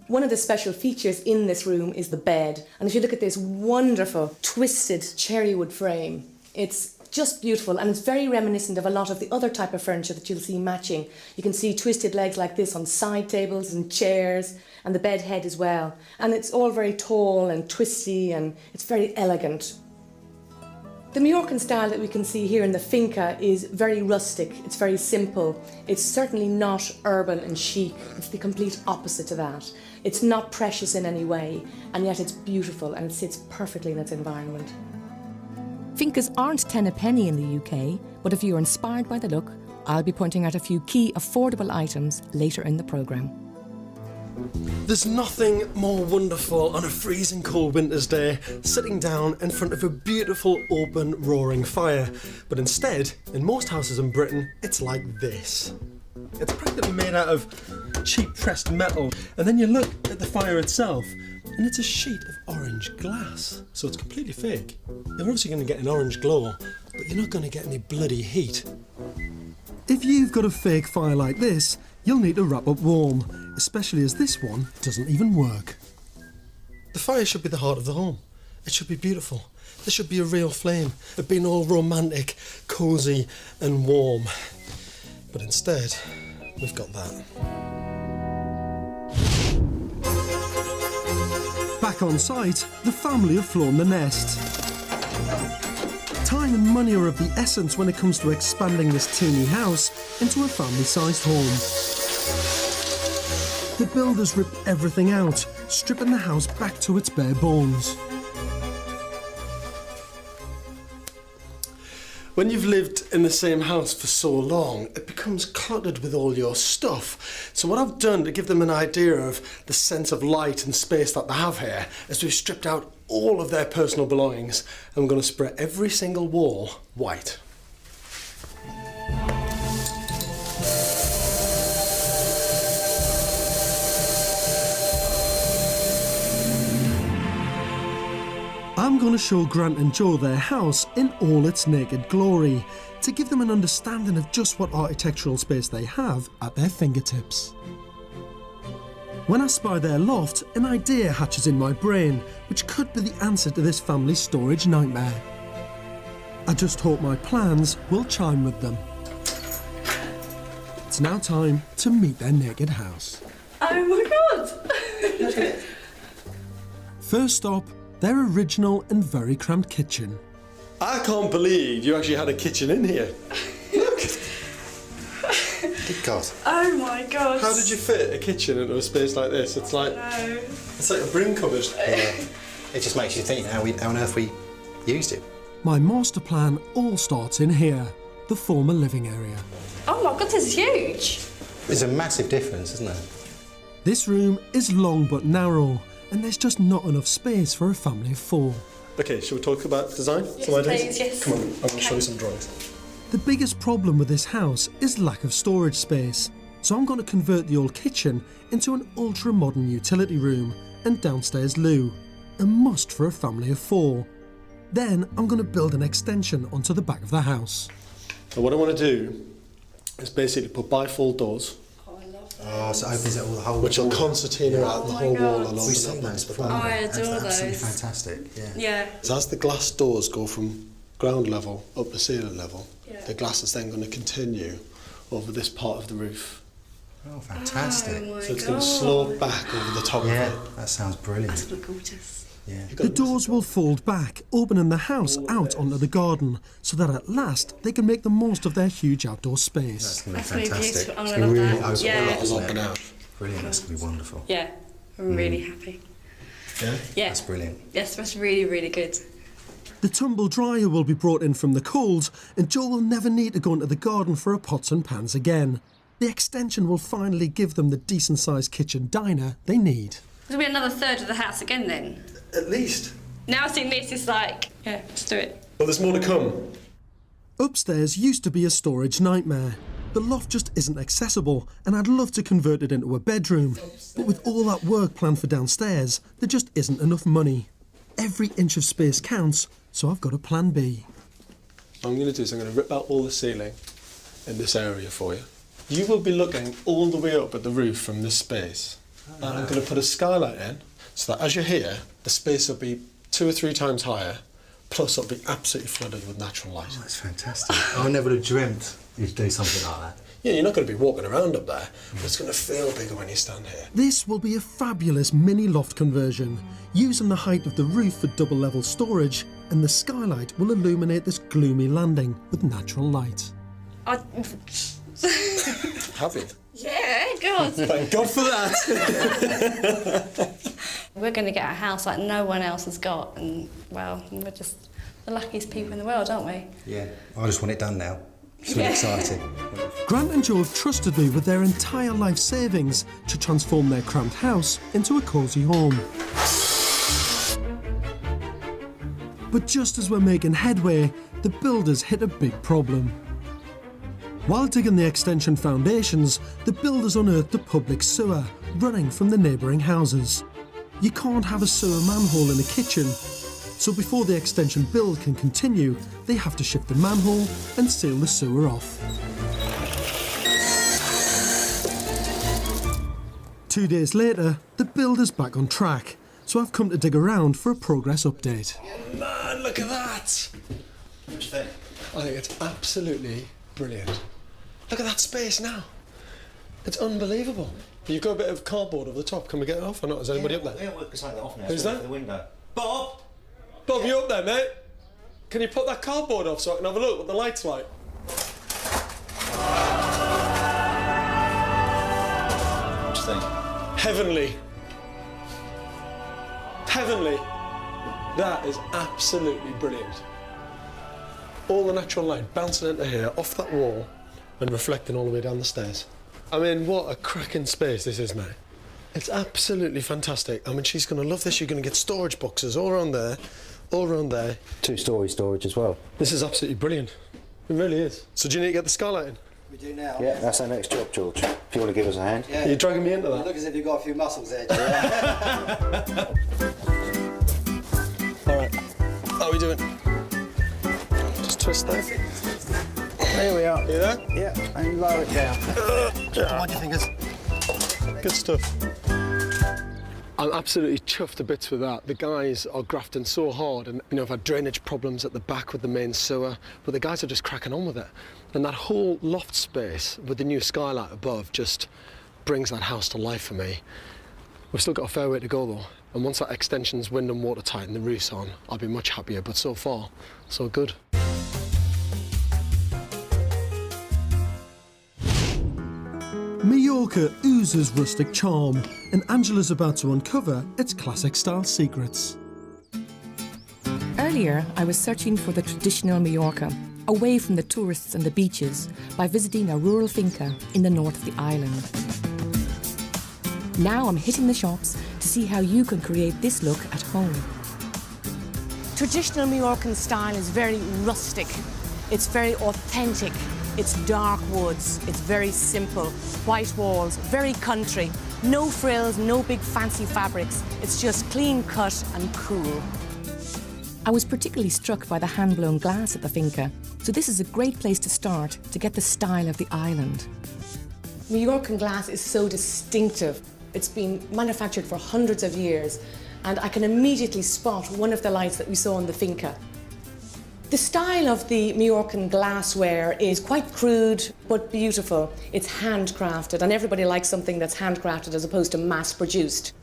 One of the special features in this room is the bed. And if you look at this wonderful twisted cherry wood frame, it's just beautiful, and it's very reminiscent of a lot of the other type of furniture that you'll see matching. You can see twisted legs like this on side tables and chairs, and the bed head as well. And it's all very tall and twisty, and it's very elegant. The Majorcan style that we can see here in the finca is very rustic, it's very simple. It's certainly not urban and chic, it's the complete opposite to that. It's not precious in any way, and yet it's beautiful and it sits perfectly in its environment. Fincas aren't 10 a penny in the UK, but if you're inspired by the look, I'll be pointing out a few key affordable items later in the programme. There's nothing more wonderful on a freezing cold winter's day sitting down in front of a beautiful open roaring fire. But instead, in most houses in Britain, it's like this. It's practically made out of cheap pressed metal, and then you look at the fire itself and it's a sheet of orange glass, so it's completely fake. You're obviously going to get an orange glow, but you're not going to get any bloody heat. If you've got a fake fire like this, you'll need to wrap up warm, especially as this one doesn't even work. The fire should be the heart of the home. It should be beautiful. There should be a real flame. It being all romantic, cosy and warm. But instead, we've got that. Back on site, the family have flown the nest. Time and money are of the essence when it comes to expanding this teeny house into a family-sized home. The builders ripped everything out, stripping the house back to its bare bones. When you've lived in the same house for so long, it becomes cluttered with all your stuff. So what I've done to give them an idea of the sense of light and space that they have here is we've stripped out all of their personal belongings and we're going to spray every single wall white. I'm going to show Grant and Joe their house in all its naked glory, to give them an understanding of just what architectural space they have at their fingertips. When I spy their loft, an idea hatches in my brain, which could be the answer to this family's storage nightmare. I just hope my plans will chime with them. It's now time to meet their naked house. Oh my god! First stop, their original and very cramped kitchen. I can't believe you actually had a kitchen in here. Look! Good God. Oh my god! How did you fit a kitchen into a space like this? It's like it's like a broom cupboard. Yeah. It just makes you think how on earth we used it. My master plan all starts in here, the former living area. Oh my god, this is huge! There's a massive difference, isn't there? This room is long but narrow, and there's just not enough space for a family of 4. Okay, shall we talk about design? Yes, please, yes. Come on, I'm going to show you some drawings. The biggest problem with this house is lack of storage space, so I'm going to convert the old kitchen into an ultra-modern utility room and downstairs loo, a must for a family of 4. Then I'm going to build an extension onto the back of the house. So what I want to do is basically put bifold doors. Oh, so it opens it all the whole which will concertina out the whole wall along We've seen those before. Oh, I adore That's absolutely those. fantastic, yeah. Yeah. So as the glass doors go from ground level up to ceiling level, the glass is then going to continue over this part of the roof. Oh, fantastic. Oh my So it's going to slope back over the top of it. Yeah, that sounds brilliant. That's look gorgeous. Yeah. The doors will fold back, opening the house out onto the garden, so that at last they can make the most of their huge outdoor space. That's going to That's be gonna be fantastic. beautiful. I'm It's gonna going to love really that. open Yeah. a lot, isn't Open it? out. Brilliant, that's going to be wonderful. Yeah, I'm really happy. Yeah? Yeah. That's brilliant. Yes, that's really, really good. The tumble dryer will be brought in from the cold, and Joe will never need to go into the garden for her pots and pans again. The extension will finally give them the decent-sized kitchen diner they need. There'll be another third of the house again then. At least. Now seeing this is like, yeah, let's do it. Well, there's more to come. Upstairs used to be a storage nightmare. The loft just isn't accessible, and I'd love to convert it into a bedroom. But with all that work planned for downstairs, there just isn't enough money. Every inch of space counts, so I've got a plan B. What I'm going to do is I'm going to rip out all the ceiling in this area for you. You will be looking all the way up at the roof from this space. And I'm going to put a skylight in, so that as you're here, the space will be 2 or 3 times higher, Plus, it'll be absolutely flooded with natural light. Oh, that's fantastic. I never would have dreamt you'd do something like that. Yeah, you're not going to be walking around up there, but it's going to feel bigger when you stand here. This will be a fabulous mini loft conversion, using the height of the roof for double level storage, and the skylight will illuminate this gloomy landing with natural light. Happy? Yeah, God. Thank God for that. We're going to get a house like no one else has got, and, well, we're just the luckiest people in the world, aren't we? Yeah, I just want it done now. It's really exciting. Grant and Joe have trusted me with their entire life savings to transform their cramped house into a cosy home. But just as we're making headway, the builders hit a big problem. While digging the extension foundations, the builders unearthed a public sewer running from the neighbouring houses. You can't have a sewer manhole in a kitchen, so before the extension build can continue, they have to shift the manhole and seal the sewer off. 2 days later, the build is back on track, so I've come to dig around for a progress update. Oh man, look at that! What do you think? I think it's absolutely brilliant. Look at that space now. It's unbelievable. You've got a bit of cardboard over the top. Can we get it off or not? Is anybody up there? Yeah, we'll take that off now. Who's that? The window. Bob! Bob, you up there, mate? Can you put that cardboard off so I can have a look what the light's like? What do you think? Heavenly. Heavenly. That is absolutely brilliant. All the natural light bouncing into here, off that wall, and reflecting all the way down the stairs. I mean, what a cracking space this is, mate. It's absolutely fantastic. I mean, she's going to love this. You're going to get storage boxes all around there, all around there. 2-storey storage as well. This is absolutely brilliant. It really is. So do you need to get the skylight in? We do now. Yeah, that's our next job, George. If you want to give us a hand. Yeah. You're dragging me into that. You look as if you've got a few muscles there, Joe. All right. How are we doing? Just twist there. There we are. You there? Yeah, and lower it down. What do you think is? Good stuff. I'm absolutely chuffed to bits with that. The guys are grafting so hard, and I've had drainage problems at the back with the main sewer, but the guys are just cracking on with it. And that whole loft space with the new skylight above just brings that house to life for me. We've still got a fair way to go though, and once that extension's wind and watertight and the roof's on, I'll be much happier, but so far, so good. Mallorca oozes rustic charm, and Angela's about to uncover its classic style secrets. Earlier, I was searching for the traditional Mallorca, away from the tourists and the beaches, by visiting a rural finca in the north of the island. Now I'm hitting the shops to see how you can create this look at home. Traditional Mallorcan style is very rustic. It's very authentic. It's dark woods. It's very simple. White walls, very country. No frills, no big fancy fabrics. It's just clean cut and cool. I was particularly struck by the hand-blown glass at the finca, so this is a great place to start to get the style of the island. Mallorcan glass is so distinctive. It's been manufactured for hundreds of years, and I can immediately spot one of the lights that we saw in the finca. The style of the Mallorcan glassware is quite crude but beautiful. It's handcrafted, and everybody likes something that's handcrafted as opposed to mass-produced.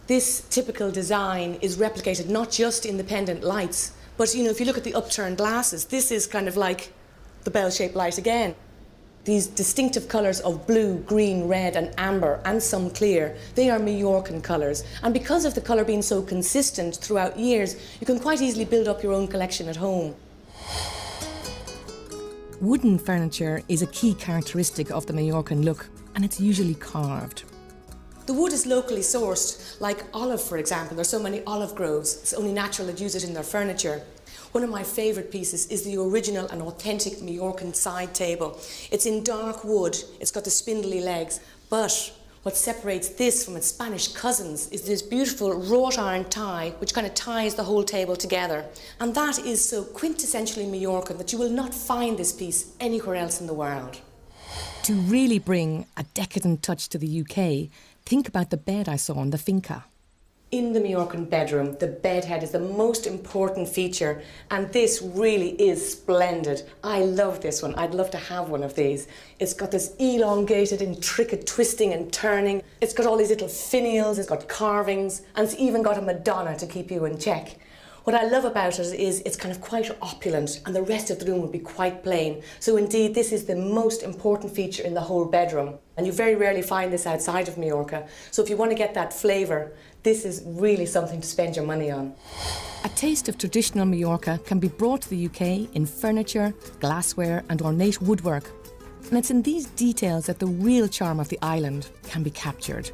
This typical design is replicated not just in the pendant lights, but if you look at the upturned glasses, this is kind of like the bell-shaped light again. These distinctive colours of blue, green, red and amber, and some clear, they are Mallorcan colours. And because of the colour being so consistent throughout years, you can quite easily build up your own collection at home. Wooden furniture is a key characteristic of the Mallorcan look, and it's usually carved. The wood is locally sourced, like olive, for example. There's so many olive groves, it's only natural to use it in their furniture. One of my favourite pieces is the original and authentic Mallorcan side table. It's in dark wood, it's got the spindly legs, but what separates this from its Spanish cousins is this beautiful wrought iron tie, which kind of ties the whole table together. And that is so quintessentially Mallorcan that you will not find this piece anywhere else in the world. To really bring a decadent touch to the UK, think about the bed I saw in the finca. In the Majorcan bedroom, the bed head is the most important feature, and this really is splendid. I love this one. I'd love to have one of these. It's got this elongated, intricate twisting and turning. It's got all these little finials, it's got carvings, and it's even got a Madonna to keep you in check. What I love about it is it's kind of quite opulent, and the rest of the room would be quite plain. So indeed, this is the most important feature in the whole bedroom. And you very rarely find this outside of Majorca. So if you want to get that flavour, this is really something to spend your money on. A taste of traditional Majorca can be brought to the UK in furniture, glassware and ornate woodwork. And it's in these details that the real charm of the island can be captured.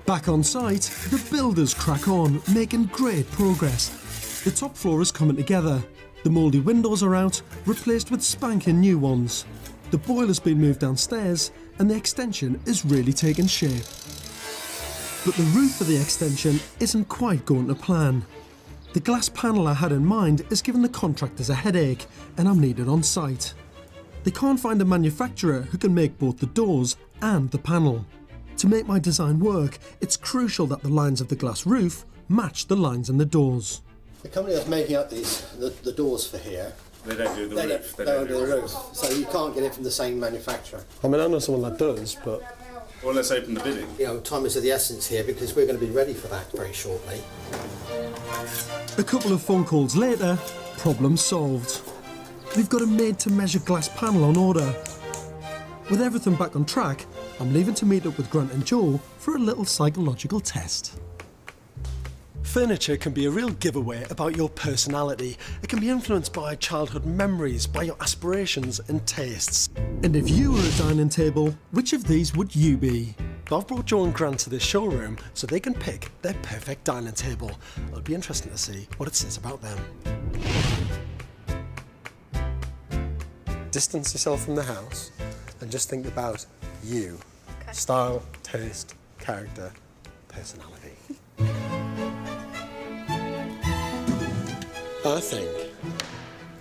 Back on site, the builders crack on, making great progress. The top floor is coming together. The mouldy windows are out, replaced with spanking new ones. The boiler's been moved downstairs, and the extension is really taking shape. But the roof of the extension isn't quite going to plan. The glass panel I had in mind is giving the contractors a headache, and I'm needed on site. They can't find a manufacturer who can make both the doors and the panel. To make my design work, it's crucial that the lines of the glass roof match the lines in the doors. The company that's making up the doors for here, they don't do the roof. They don't do the roof, so you can't get it from the same manufacturer. I mean, I know someone that does, but... Well, let's open the bidding. You know, time is of the essence here because we're going to be ready for that very shortly. A couple of phone calls later, problem solved. We've got a made-to-measure glass panel on order. With everything back on track, I'm leaving to meet up with Grant and Joe for a little psychological test. Furniture can be a real giveaway about your personality. It can be influenced by childhood memories, by your aspirations and tastes. And if you were a dining table, which of these would you be? I've brought Joe and Grant to this showroom so they can pick their perfect dining table. It'll be interesting to see what it says about them. Distance yourself from the house and just think about you. Okay. Style, taste, character, personality. I think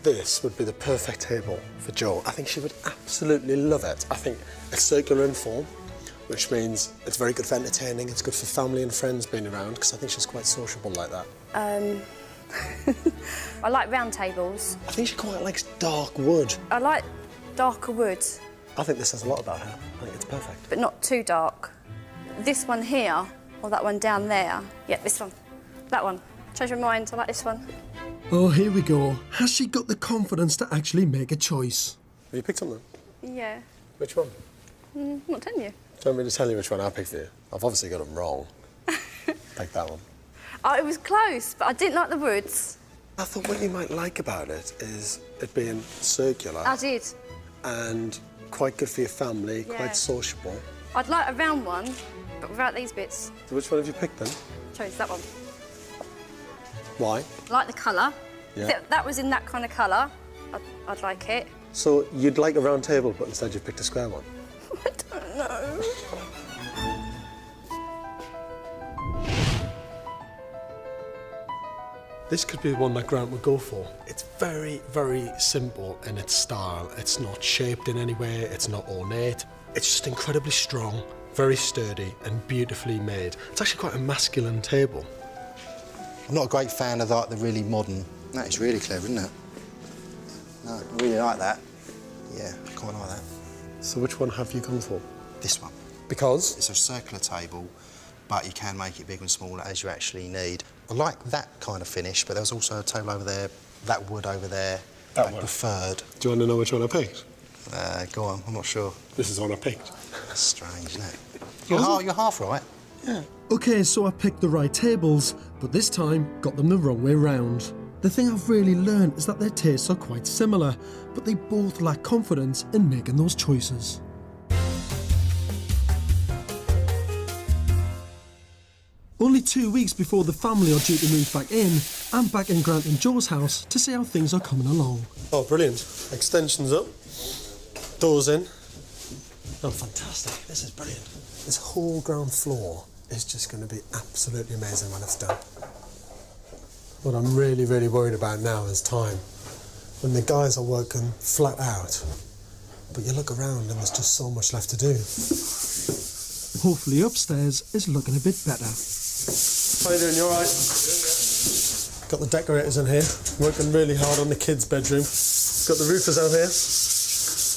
this would be the perfect table for Jo. I think she would absolutely love it. I think it's circular in form, which means it's very good for entertaining, it's good for family and friends being around, because I think she's quite sociable like that. I like round tables. I think she quite likes dark wood. I like darker wood. I think this says a lot about her. I think it's perfect. But not too dark. This one here, or that one down there. Yeah, this one. That one. Change my mind, I like this one. Oh, here we go. Has she got the confidence to actually make a choice? Have you picked something? Yeah. Which one? I'm not telling you. Do you want me to tell you which one I picked for you? I've obviously got them wrong. Take that one. Oh, it was close, but I didn't like the woods. I thought what you might like about it is it being circular. I did. And quite good for your family, Yeah. quite sociable. I'd like a round one, but without these bits. So which one have you picked then? Chose that one. Why? I like the colour. Yeah. If that was in that kind of colour, I'd like it. So you'd like a round table, but instead you've picked a square one? I don't know. This could be one that Grant would go for. It's very, very simple in its style. It's not shaped in any way, it's not ornate. It's just incredibly strong, very sturdy and beautifully made. It's actually quite a masculine table. I'm not a great fan of like the really modern. That is really clever, isn't it? No, I really like that. Yeah, I quite like that. So which one have you gone for? This one. Because? It's a circular table, but you can make it bigger and smaller as you actually need. I like that kind of finish, but there was also a table over there, that wood over there, that I one. preferred. Do you want to know which one I picked? Go on, I'm not sure. This is the one I picked. That's strange, isn't it? You're half right. Yeah. OK, so I picked the right tables, but this time got them the wrong way round. The thing I've really learned is that their tastes are quite similar, but they both lack confidence in making those choices. Only 2 weeks before the family are due to move back in, I'm back in Grant and Joe's house to see how things are coming along. Oh, brilliant. Extensions up, doors in. Oh, fantastic. This is brilliant. This whole ground floor is just going to be absolutely amazing when it's done. What I'm really, really worried about now is time. when the guys are working flat out. But you look around and there's just so much left to do. Hopefully upstairs is looking a bit better. How you doing, you alright? Got the decorators in here, working really hard on the kids' bedroom. Got the roofers out here.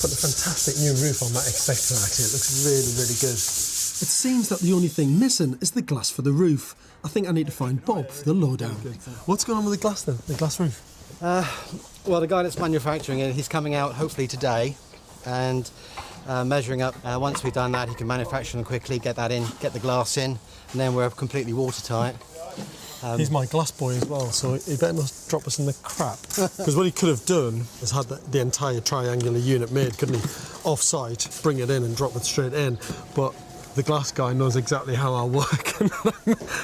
Put a fantastic new roof on that extension actually, it looks really, really good. It seems that the only thing missing is the glass for the roof. I think I need to find Bob for the lowdown. What's going on with the glass then, the glass roof? Well, the guy that's manufacturing it, he's coming out hopefully today and measuring up. Once we've done that, he can manufacture them quickly, get that in, get the glass in, and then we're completely watertight. He's my glass boy as well, so he better not drop us in the crap. Because what he could have done is had the entire triangular unit made, couldn't he? Off-site, bring it in and drop it straight in. But the glass guy knows exactly how I work, and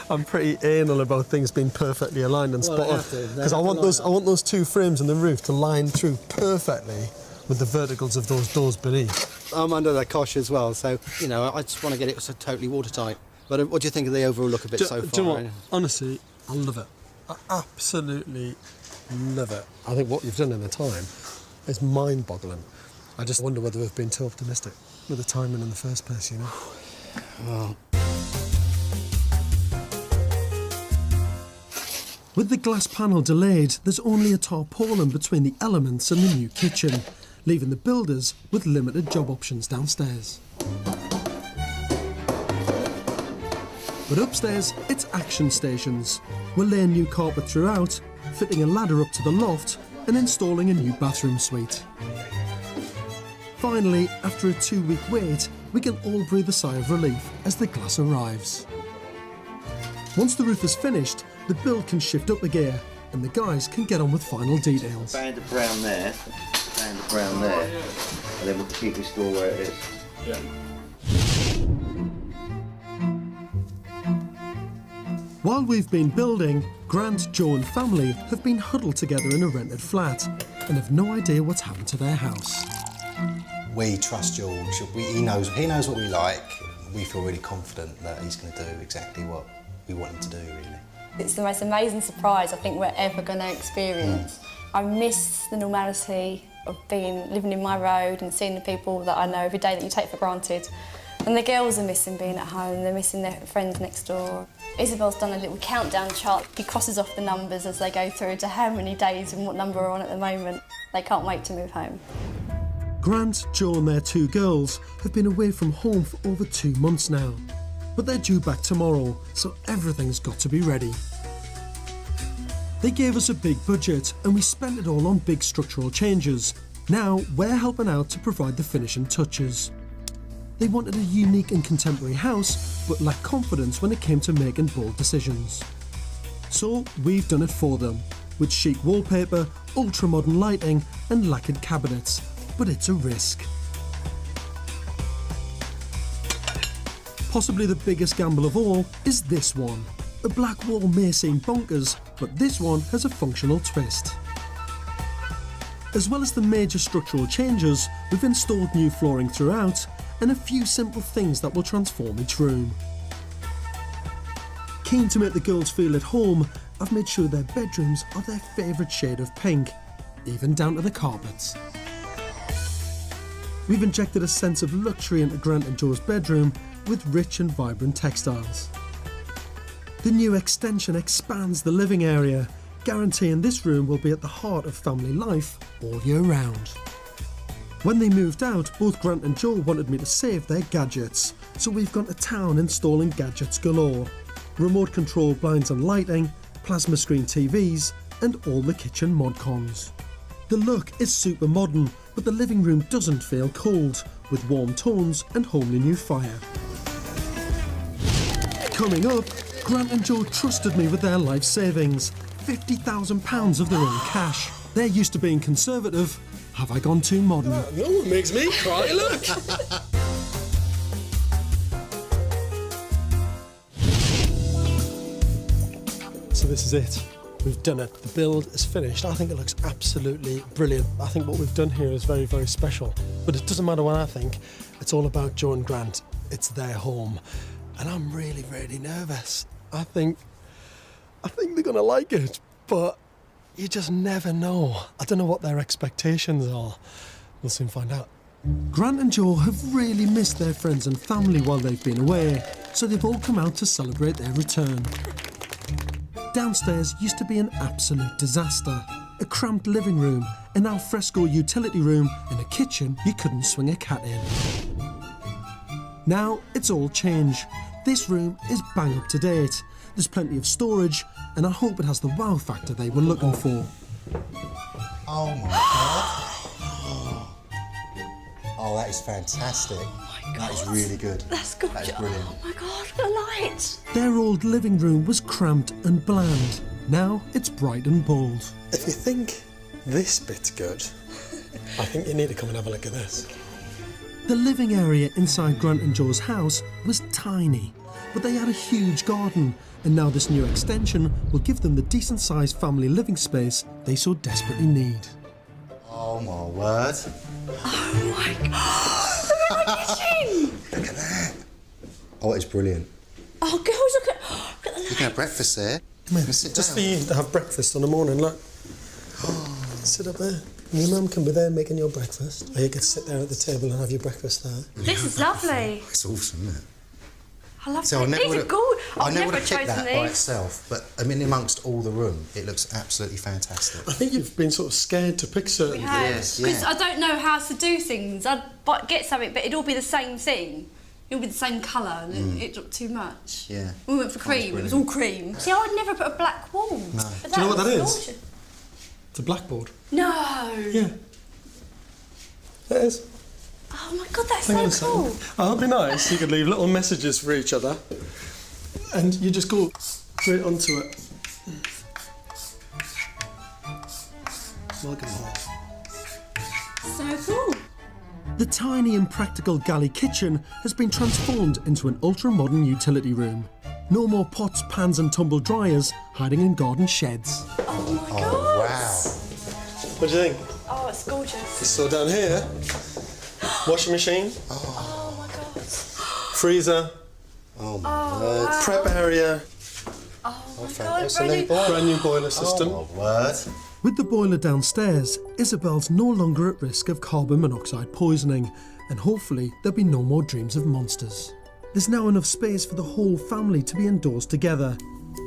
I'm pretty anal about things being perfectly aligned and spot on. Because I want those two frames in the roof to line through perfectly with the verticals of those doors beneath. I'm under the cosh as well, so, you know, I just want to get it so totally watertight. But what do you think of the overall look of it so far? Do you know what? Honestly, I love it. I absolutely love it. I think what you've done in the time is mind-boggling. I just wonder whether we've been too optimistic with the timing in the first place, you know? Well. With the glass panel delayed, there's only a tarpaulin between the elements and the new kitchen, leaving the builders with limited job options downstairs. But upstairs, it's action stations. We're laying new carpet throughout, fitting a ladder up to the loft, and installing a new bathroom suite. Finally, after a 2-week wait, we can all breathe a sigh of relief as the glass arrives. Once the roof is finished, the build can shift up a gear, and the guys can get on with final details. Band of brown there, band of brown there, and then we'll keep this door where it is. Yeah. While we've been building, Grant, Joe and family have been huddled together in a rented flat and have no idea what's happened to their house. We trust George. He knows what we like. We feel really confident that he's going to do exactly what we want him to do, really. It's the most amazing surprise I think we're ever going to experience. I miss the normality of living in my road and seeing the people that I know every day that you take for granted. And the girls are missing being at home, they're missing their friends next door. Isabel's done a little countdown chart. She crosses off the numbers as they go through to how many days and what number we're on at the moment. They can't wait to move home. Grant, Joe and their 2 girls have been away from home for over 2 months now. But they're due back tomorrow, so everything's got to be ready. They gave us a big budget and we spent it all on big structural changes. Now we're helping out to provide the finishing touches. They wanted a unique and contemporary house, but lacked confidence when it came to making bold decisions. So we've done it for them, with chic wallpaper, ultra-modern lighting and lacquered cabinets, but it's a risk. Possibly the biggest gamble of all is this one. A black wall may seem bonkers, but this one has a functional twist. As well as the major structural changes, we've installed new flooring throughout, and a few simple things that will transform each room. Keen to make the girls feel at home, I've made sure their bedrooms are their favourite shade of pink, even down to the carpets. We've injected a sense of luxury into Grant and Joe's bedroom with rich and vibrant textiles. The new extension expands the living area, guaranteeing this room will be at the heart of family life all year round. When they moved out, both Grant and Joe wanted me to save their gadgets, so we've gone to town installing gadgets galore. Remote control blinds and lighting, plasma screen TVs, and all the kitchen mod-cons. The look is super modern, but the living room doesn't feel cold, with warm tones and homely new fire. Coming up, Grant and Joe trusted me with their life savings, £50,000 of their own cash. They're used to being conservative. Have I gone too modern? No one makes me cry, look! So this is it. We've done it. The build is finished. I think it looks absolutely brilliant. I think what we've done here is very, very special. But it doesn't matter what I think. It's all about Joe and Grant. It's their home. And I'm really, really nervous. I think they're going to like it. But You just never know. I don't know what their expectations are. We'll soon find out. Grant and Joe have really missed their friends and family while they've been away, so they've all come out to celebrate their return. Downstairs used to be an absolute disaster. A cramped living room, an alfresco utility room, and a kitchen you couldn't swing a cat in. Now it's all changed. This room is bang up to date. There's plenty of storage, and I hope it has the wow factor they were looking for. Oh my God. Oh, that is fantastic. Oh my God. That is really good. That's gorgeous. That is brilliant. Oh my God, the lights. Their old living room was cramped and bland. Now it's bright and bold. If you think this bit's good, I think you need to come and have a look at this. The living area inside Grant and Joe's house was tiny, but they had a huge garden, and now this new extension will give them the decent-sized family living space they so desperately need. Oh my word. Oh my God. Look at the kitchen. Look at that. Oh, it's brilliant. Oh, girls, look at the lights. You can have breakfast there. Come here. Sit Just down. for you to have breakfast in the morning, look. Sit up there. Your mum can be there making your breakfast. Or you could sit there at the table and have your breakfast there. This is lovely. It's awesome, isn't it? I love So these. These are good. I never would have chosen picked that these. by itself, but I mean, amongst all the room, it looks absolutely fantastic. I think you've been sort of scared to pick certain things. Yes, Because yeah. I don't know how to do things. I'd get something, but it'd all be the same thing. It'd all be the same colour, and then it'd look too much. Yeah. We went for cream. It was all cream. See, I would never put a black wall. No. But Do you know what that is? gorgeous. It's a blackboard. No. Yeah. It is. Oh my God, that's Hang on a so cool. second. Oh, that'd be nice. You could leave little messages for each other, and you just go straight onto it. Welcome home. So cool. The tiny and practical galley kitchen has been transformed into an ultra-modern utility room. No more pots, pans and tumble dryers hiding in garden sheds. Oh my God. Oh, wow. What do you think? Oh, it's gorgeous. So down here, washing machine, Oh my God. freezer, Oh my Oh, word. wow. prep area, Oh my Thank God, you. really? brand new boiler system. Oh my word. With the boiler downstairs, Isabel's no longer at risk of carbon monoxide poisoning, and hopefully there'll be no more dreams of monsters. There's now enough space for the whole family to be indoors together,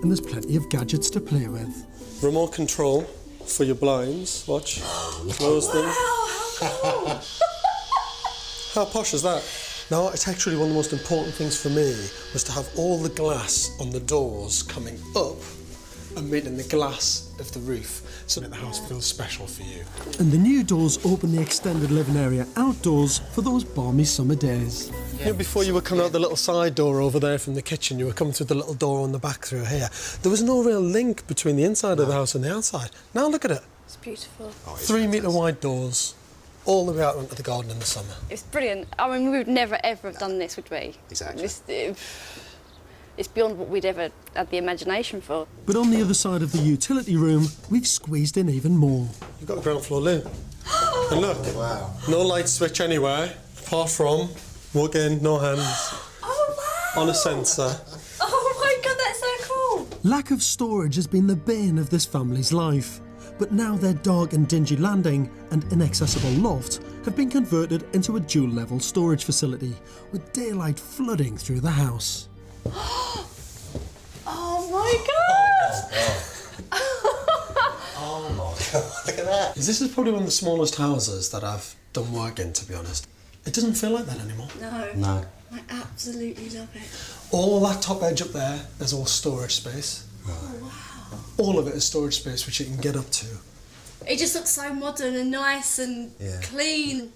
and there's plenty of gadgets to play with. Remote control for your blinds. Watch. Close them. How posh is that? Now, it's actually one of the most important things for me was to have all the glass on the doors coming up and meeting the glass of the roof, so that the house feels special for you. And the new doors open the extended living area outdoors for those balmy summer days. You know, before you were coming out the little side door over there from the kitchen, you were coming through the little door on the back through here. There was no real link between the inside of the house and the outside. Now look at it. It's beautiful. 3 metre wide doors, all the way out into the garden in the summer. It's brilliant. I mean, we would never ever have done this, would we? Exactly. It's beyond what we'd ever had the imagination for. But on the other side of the utility room, we've squeezed in even more. You've got a ground floor loo. And look, no light switch anywhere, apart from walk in, no hands, Oh wow! on a sensor. Oh my God, that's so cool. Lack of storage has been the bane of this family's life. But now their dark and dingy landing and inaccessible loft have been converted into a dual-level storage facility with daylight flooding through the house. Oh my God! Oh my God. Look at that. This is probably one of the smallest houses that I've done work in, to be honest. It doesn't feel like that anymore. No. No. I absolutely love it. All that top edge up there is all storage space. Oh wow. All of it is storage space which you can get up to. It just looks so modern and nice and clean.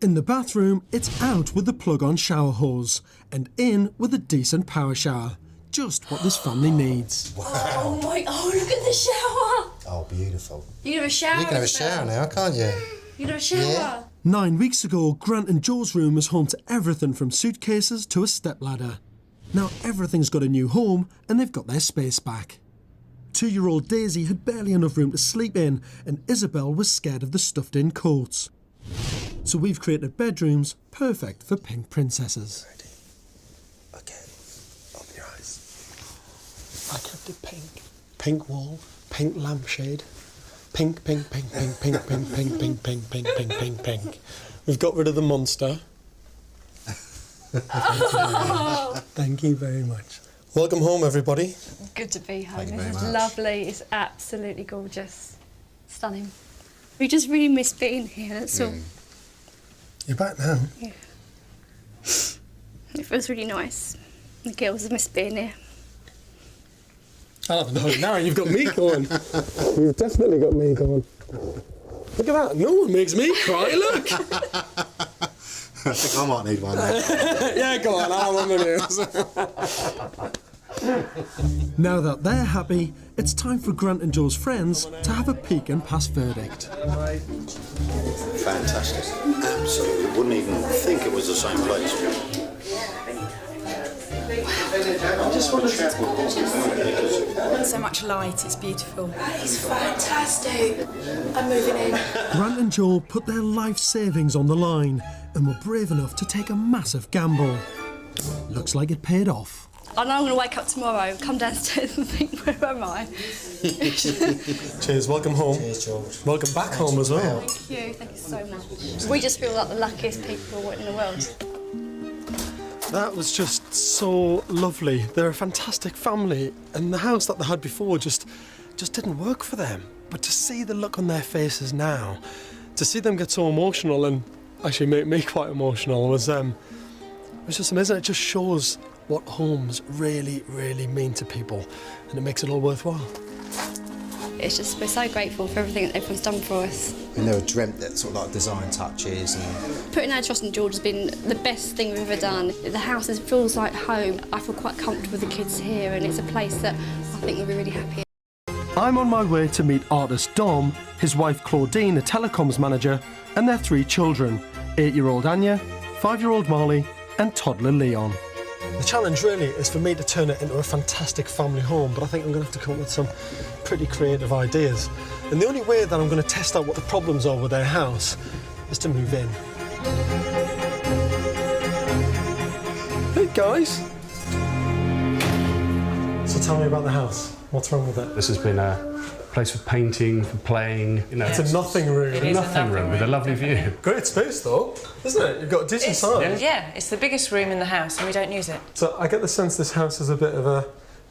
In the bathroom, it's out with the plug-on shower hose and in with a decent power shower. Just what this family needs. Wow. Oh my, oh look at the shower. Oh, beautiful. You can have a shower. You can have a shower now, can't you? You can have a shower. Yeah. 9 weeks ago, Grant and Joe's room was home to everything from suitcases to a stepladder. Now everything's got a new home and they've got their space back. 2-year-old Daisy had barely enough room to sleep in, and Isabel was scared of the stuffed-in coats. So we've created bedrooms perfect for pink princesses. Ready? Okay. Open your eyes. I kept it pink. Pink wall, pink lampshade. Pink, pink, pink, pink, pink, pink, pink, pink, pink, pink, pink, pink, pink. We've got rid of the monster. Thank you very much. Welcome home, everybody. Good to be home. Thank you This very is much. lovely. It's absolutely gorgeous. Stunning. We just really miss being here, that's all. You're back now. Yeah. It feels really nice. The girls miss being here. I'll have a now you've got me going. You've definitely got me going. Look at that. No one makes me cry. Look. I think I might need one then. Yeah, go on. I'll run the news. Now that they're happy, it's time for Grant and Joe's friends to have a peek and pass verdict. Fantastic. Absolutely. Wouldn't even think it was the same place. I just want so much light, it's beautiful. It's fantastic. I'm moving in. Grant and Joe put their life savings on the line and were brave enough to take a massive gamble. Looks like it paid off. I know I'm going to wake up tomorrow, come downstairs and think, where am I? Cheers. Welcome home. Cheers, George. Welcome back home as well. Thank you so much. We just feel like the luckiest people in the world. That was just so lovely. They're a fantastic family, and the house that they had before just didn't work for them. But to see the look on their faces now, to see them get so emotional and actually make me quite emotional was just amazing. It just shows what homes really, really mean to people, and it makes it all worthwhile. It's just, we're so grateful for everything that everyone's done for us. And they were dreamt that sort of like design touches and... Putting our trust in George has been the best thing we've ever done. The house feels like home. I feel quite comfortable with the kids here, and it's a place that I think we'll be really happy in. I'm on my way to meet artist Dom, his wife Claudine, a telecoms manager, and their 3 children, 8-year-old Anya, 5-year-old Marley, and toddler Leon. The challenge really is for me to turn it into a fantastic family home, but I think I'm going to have to come up with some pretty creative ideas. And the only way that I'm going to test out what the problems are with their house is to move in. Hey guys! So tell me about the house. What's wrong with it? This has been a place for painting, for playing. You know, It's a nothing room. It is a nothing room with a lovely view. Great space though, isn't it? You've got a decent size. Yeah, it's the biggest room in the house and we don't use it. So I get the sense this house is a bit of a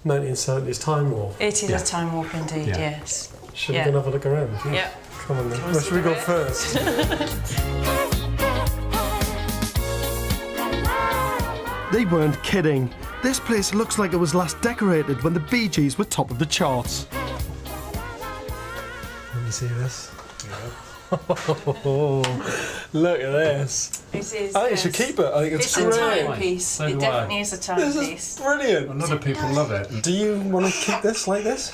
1970s time warp. It is a time warp indeed, yes. Should we go and have a look around? Yeah. Come on then. Where should we go first? They weren't kidding. This place looks like it was last decorated when the Bee Gees were top of the charts. Let me see this. Look at this. It is. I think you should keep it. I think it's a great. timepiece. So It do definitely is a This timepiece. is brilliant. A lot of people love it. Do you want to keep this like this?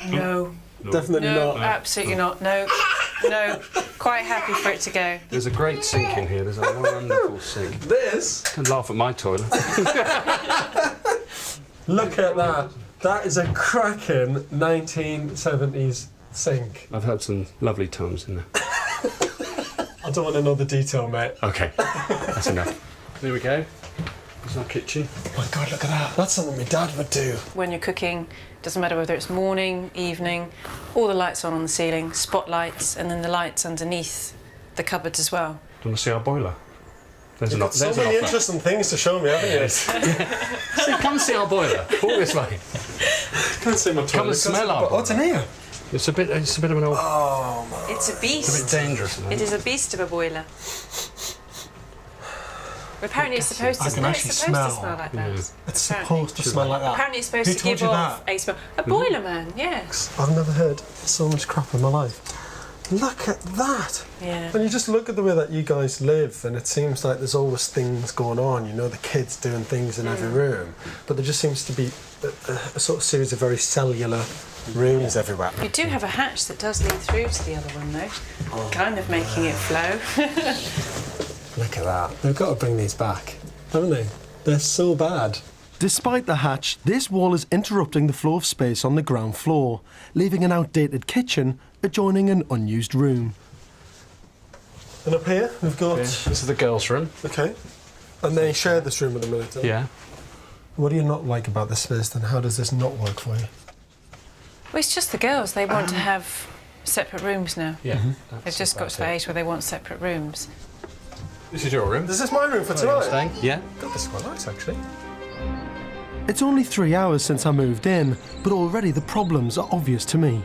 No. Definitely No, not. absolutely not. No. No. Quite happy for it to go. There's a great sink in here. There's a wonderful sink. This? Don't laugh at my toilet. Look at that. That is a cracking 1970s sink. I've had some lovely times in there. I don't want to know the detail, mate. Okay, that's enough. There we go. There's our kitchen. Oh my God, look at that. That's something my dad would do. When you're cooking, doesn't matter whether it's morning, evening, all the lights on the ceiling, spotlights, and then the lights underneath the cupboards as well. Do you want to see our boiler? There's You've an got so there's many an offer. interesting things to show me, haven't you? See, come and see our boiler. All this way. Come and see my toilet. Come and smell our What's in here? It's a bit of an old... Oh, man. It's a beast. It's a bit dangerous. Isn't It is a beast of a boiler. Apparently it's supposed to, I can no, actually it's supposed to smell. smell like that. It's supposed to smell like that. Apparently it's supposed Who to told give you off a smell. A boiler man, yes. I've never heard so much crap in my life. Look at that! Yeah. When you just look at the way that you guys live, and it seems like there's always things going on. You know, the kids doing things in every room, but there just seems to be a sort of series of very cellular rooms everywhere. You do have a hatch that does lead through to the other one though, kind of making it flow. Look at that. They've got to bring these back, haven't they? They're so bad. Despite the hatch, this wall is interrupting the flow of space on the ground floor, leaving an outdated kitchen adjoining an unused room. And up here, we've got... This is the girls' room. Okay. And they share this room at the minute, Yeah. What do you not like about this space, then? How does this not work for you? Well, it's just the girls. They want to have separate rooms now. Yeah. They've just got to the age where they want separate rooms. This is your room. This is my room for tonight. Yeah. God, this is quite nice, actually. It's only 3 hours since I moved in, but already the problems are obvious to me.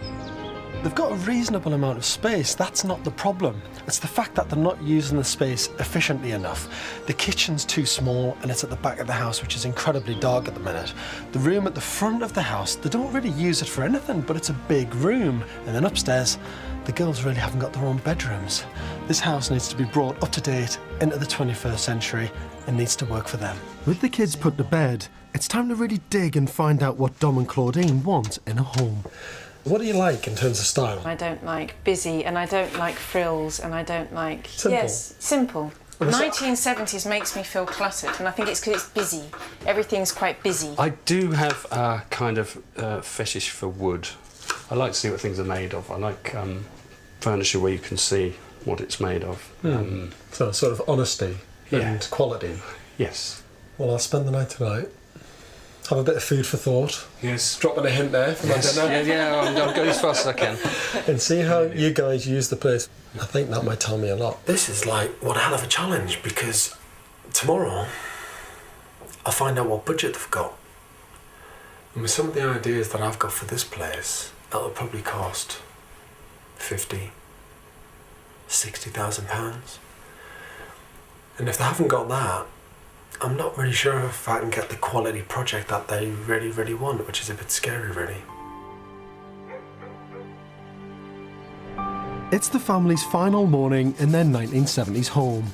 They've got a reasonable amount of space. That's not the problem. It's the fact that they're not using the space efficiently enough. The kitchen's too small and it's at the back of the house, which is incredibly dark at the minute. The room at the front of the house, they don't really use it for anything, but it's a big room. And then upstairs, the girls really haven't got their own bedrooms. This house needs to be brought up to date into the 21st century and needs to work for them. With the kids put to bed, it's time to really dig and find out what Dom and Claudine want in a home. What do you like in terms of style? I don't like busy, and I don't like frills, and I don't like... Simple? Yes, simple. 1970s makes me feel cluttered, and I think it's because it's busy. Everything's quite busy. I do have a kind of fetish for wood. I like to see what things are made of. I like furniture where you can see what it's made of. So sort of honesty and quality. Yes. Well, I'll spend the night tonight. Have a bit of food for thought. Yes. Dropping a hint there for my dinner. I'll go as fast as I can. And see how you guys use the place. I think that might tell me a lot. This is like one hell of a challenge, because tomorrow I'll find out what budget they've got. And with some of the ideas that I've got for this place, that'll probably cost £50,000–60,000. And if they haven't got that, I'm not really sure if I can get the quality project that they really, really want, which is a bit scary, really. It's the family's final morning in their 1970s home.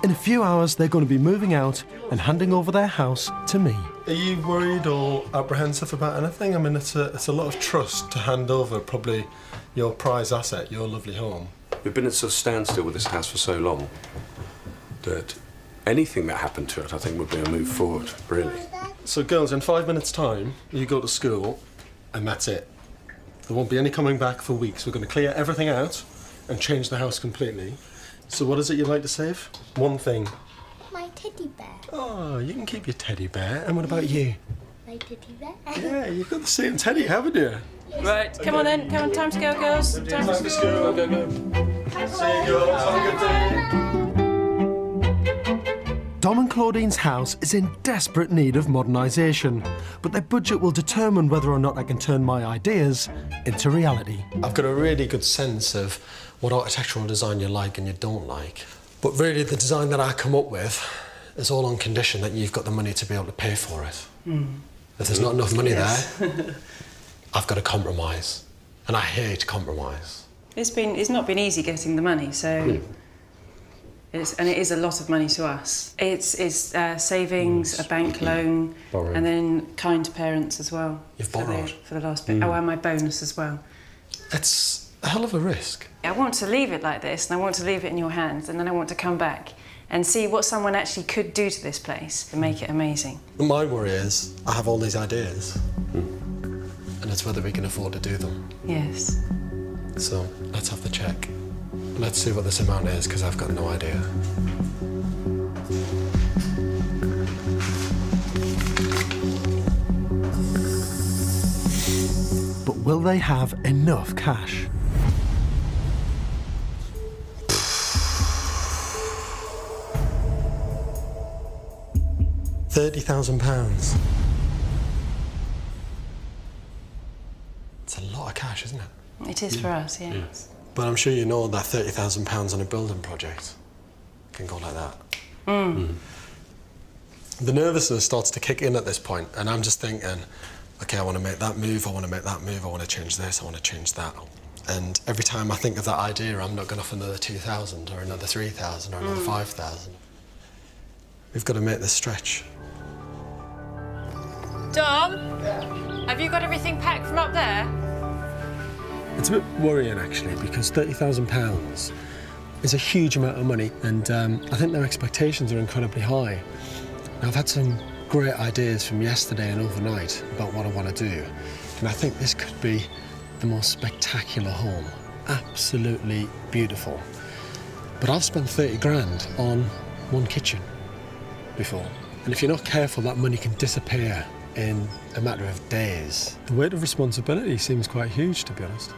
In a few hours, they're going to be moving out and handing over their house to me. Are you worried or apprehensive about anything? I mean, it's a lot of trust to hand over probably your prize asset, your lovely home. We've been at a standstill with this house for so long that anything that happened to it, I think, would be a move forward, really. So, girls, in 5 minutes' time, you go to school, and that's it. There won't be any coming back for weeks. We're going to clear everything out and change the house completely. So what is it you'd like to save? One thing. My teddy bear. Oh, you can keep your teddy bear. And what about you? My teddy bear. Yeah, you've got the same teddy, haven't you? Right, come on then. Come on, time to go, girls. Time to school. Go, go. See you, girls. Have a good day. Dom and Claudine's house is in desperate need of modernisation, but their budget will determine whether or not I can turn my ideas into reality. I've got a really good sense of what architectural design you like and you don't like. But really, the design that I come up with is all on condition that you've got the money to be able to pay for it. If there's not enough money there, I've got to compromise. And I hate compromise. It's not been easy getting the money, so... And it is a lot of money to us. It's savings, a bank loan, and then kind parents as well. You've borrowed? For the last bit. Oh, and my bonus as well. It's a hell of a risk. I want to leave it like this, and I want to leave it in your hands, and then I want to come back and see what someone actually could do to this place to make it amazing. My worry is I have all these ideas, and it's whether we can afford to do them. Yes. So let's have the check. Let's see what this amount is, because I've got no idea. But will they have enough cash? £30,000. It's a lot of cash, isn't it? It is for us, yes. But I'm sure you know that £30,000 on a building project can go like that. The nervousness starts to kick in at this point, and I'm just thinking, okay, I want to make that move, I want to make that move, I want to change this, I want to change that. And every time I think of that idea, I'm knocking off another 2,000 or another 3,000 or another 5,000. We've got to make this stretch. Dom, have you got everything packed from up there? It's a bit worrying, actually, because £30,000 is a huge amount of money, and I think their expectations are incredibly high. Now, I've had some great ideas from yesterday and overnight about what I want to do, and I think this could be the most spectacular home. Absolutely beautiful. But I've spent 30 grand on one kitchen before, and if you're not careful, that money can disappear in a matter of days. The weight of responsibility seems quite huge, to be honest.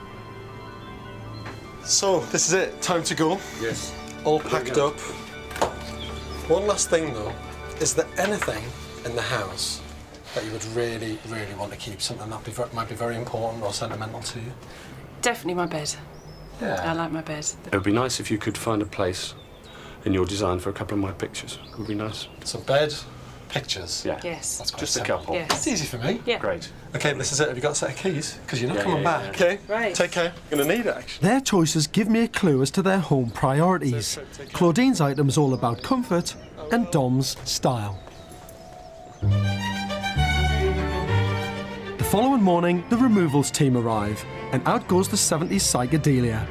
So, this is it. Time to go. Yes. All packed up. One last thing, though. Is there anything in the house that you would really, really want to keep? Something that might be very important or sentimental to you? Definitely my bed. Yeah. I like my bed. It would be nice if you could find a place in your design for a couple of my pictures. It would be nice. So bed, pictures. Yeah. Yes. That's quite Just simple. a couple. Yes. It's easy for me. Yeah. Great. Okay, this is it. Have you got a set of keys? Because you're not Yeah, coming yeah, back. yeah. Okay. Right. Take care. You're gonna need it, actually. Their choices give me a clue as to their home priorities. Claudine's item is all about comfort and Dom's style. The following morning, the removals team arrive, and out goes the 70s psychedelia.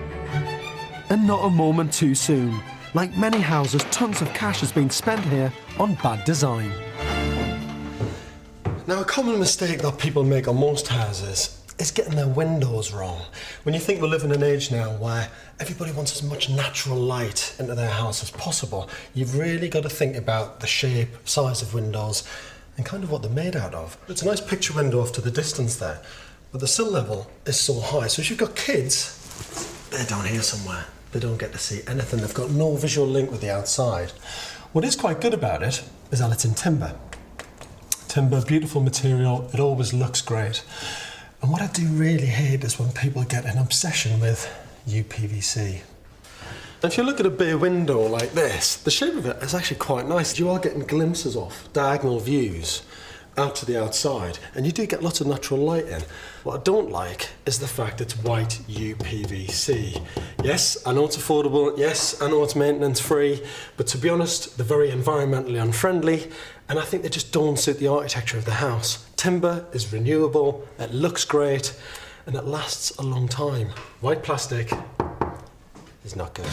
And not a moment too soon. Like many houses, tons of cash has been spent here on bad design. Now, a common mistake that people make on most houses is getting their windows wrong. When you think we live in an age now where everybody wants as much natural light into their house as possible, you've really got to think about the shape, size of windows, and kind of what they're made out of. It's a nice picture window off to the distance there, but the sill level is so high. So if you've got kids, they're down here somewhere. They don't get to see anything. They've got no visual link with the outside. What is quite good about it is that it's in timber. Timber, beautiful material, it always looks great. And what I do really hate is when people get an obsession with UPVC. If you look at a bay window like this, the shape of it is actually quite nice. You are getting glimpses of diagonal views out to the outside, and you do get lots of natural light in. What I don't like is the fact it's white UPVC. Yes, I know it's affordable, yes, I know it's maintenance free, but to be honest, they're very environmentally unfriendly, and I think they just don't suit the architecture of the house. Timber is renewable, it looks great, and it lasts a long time. White plastic is not good.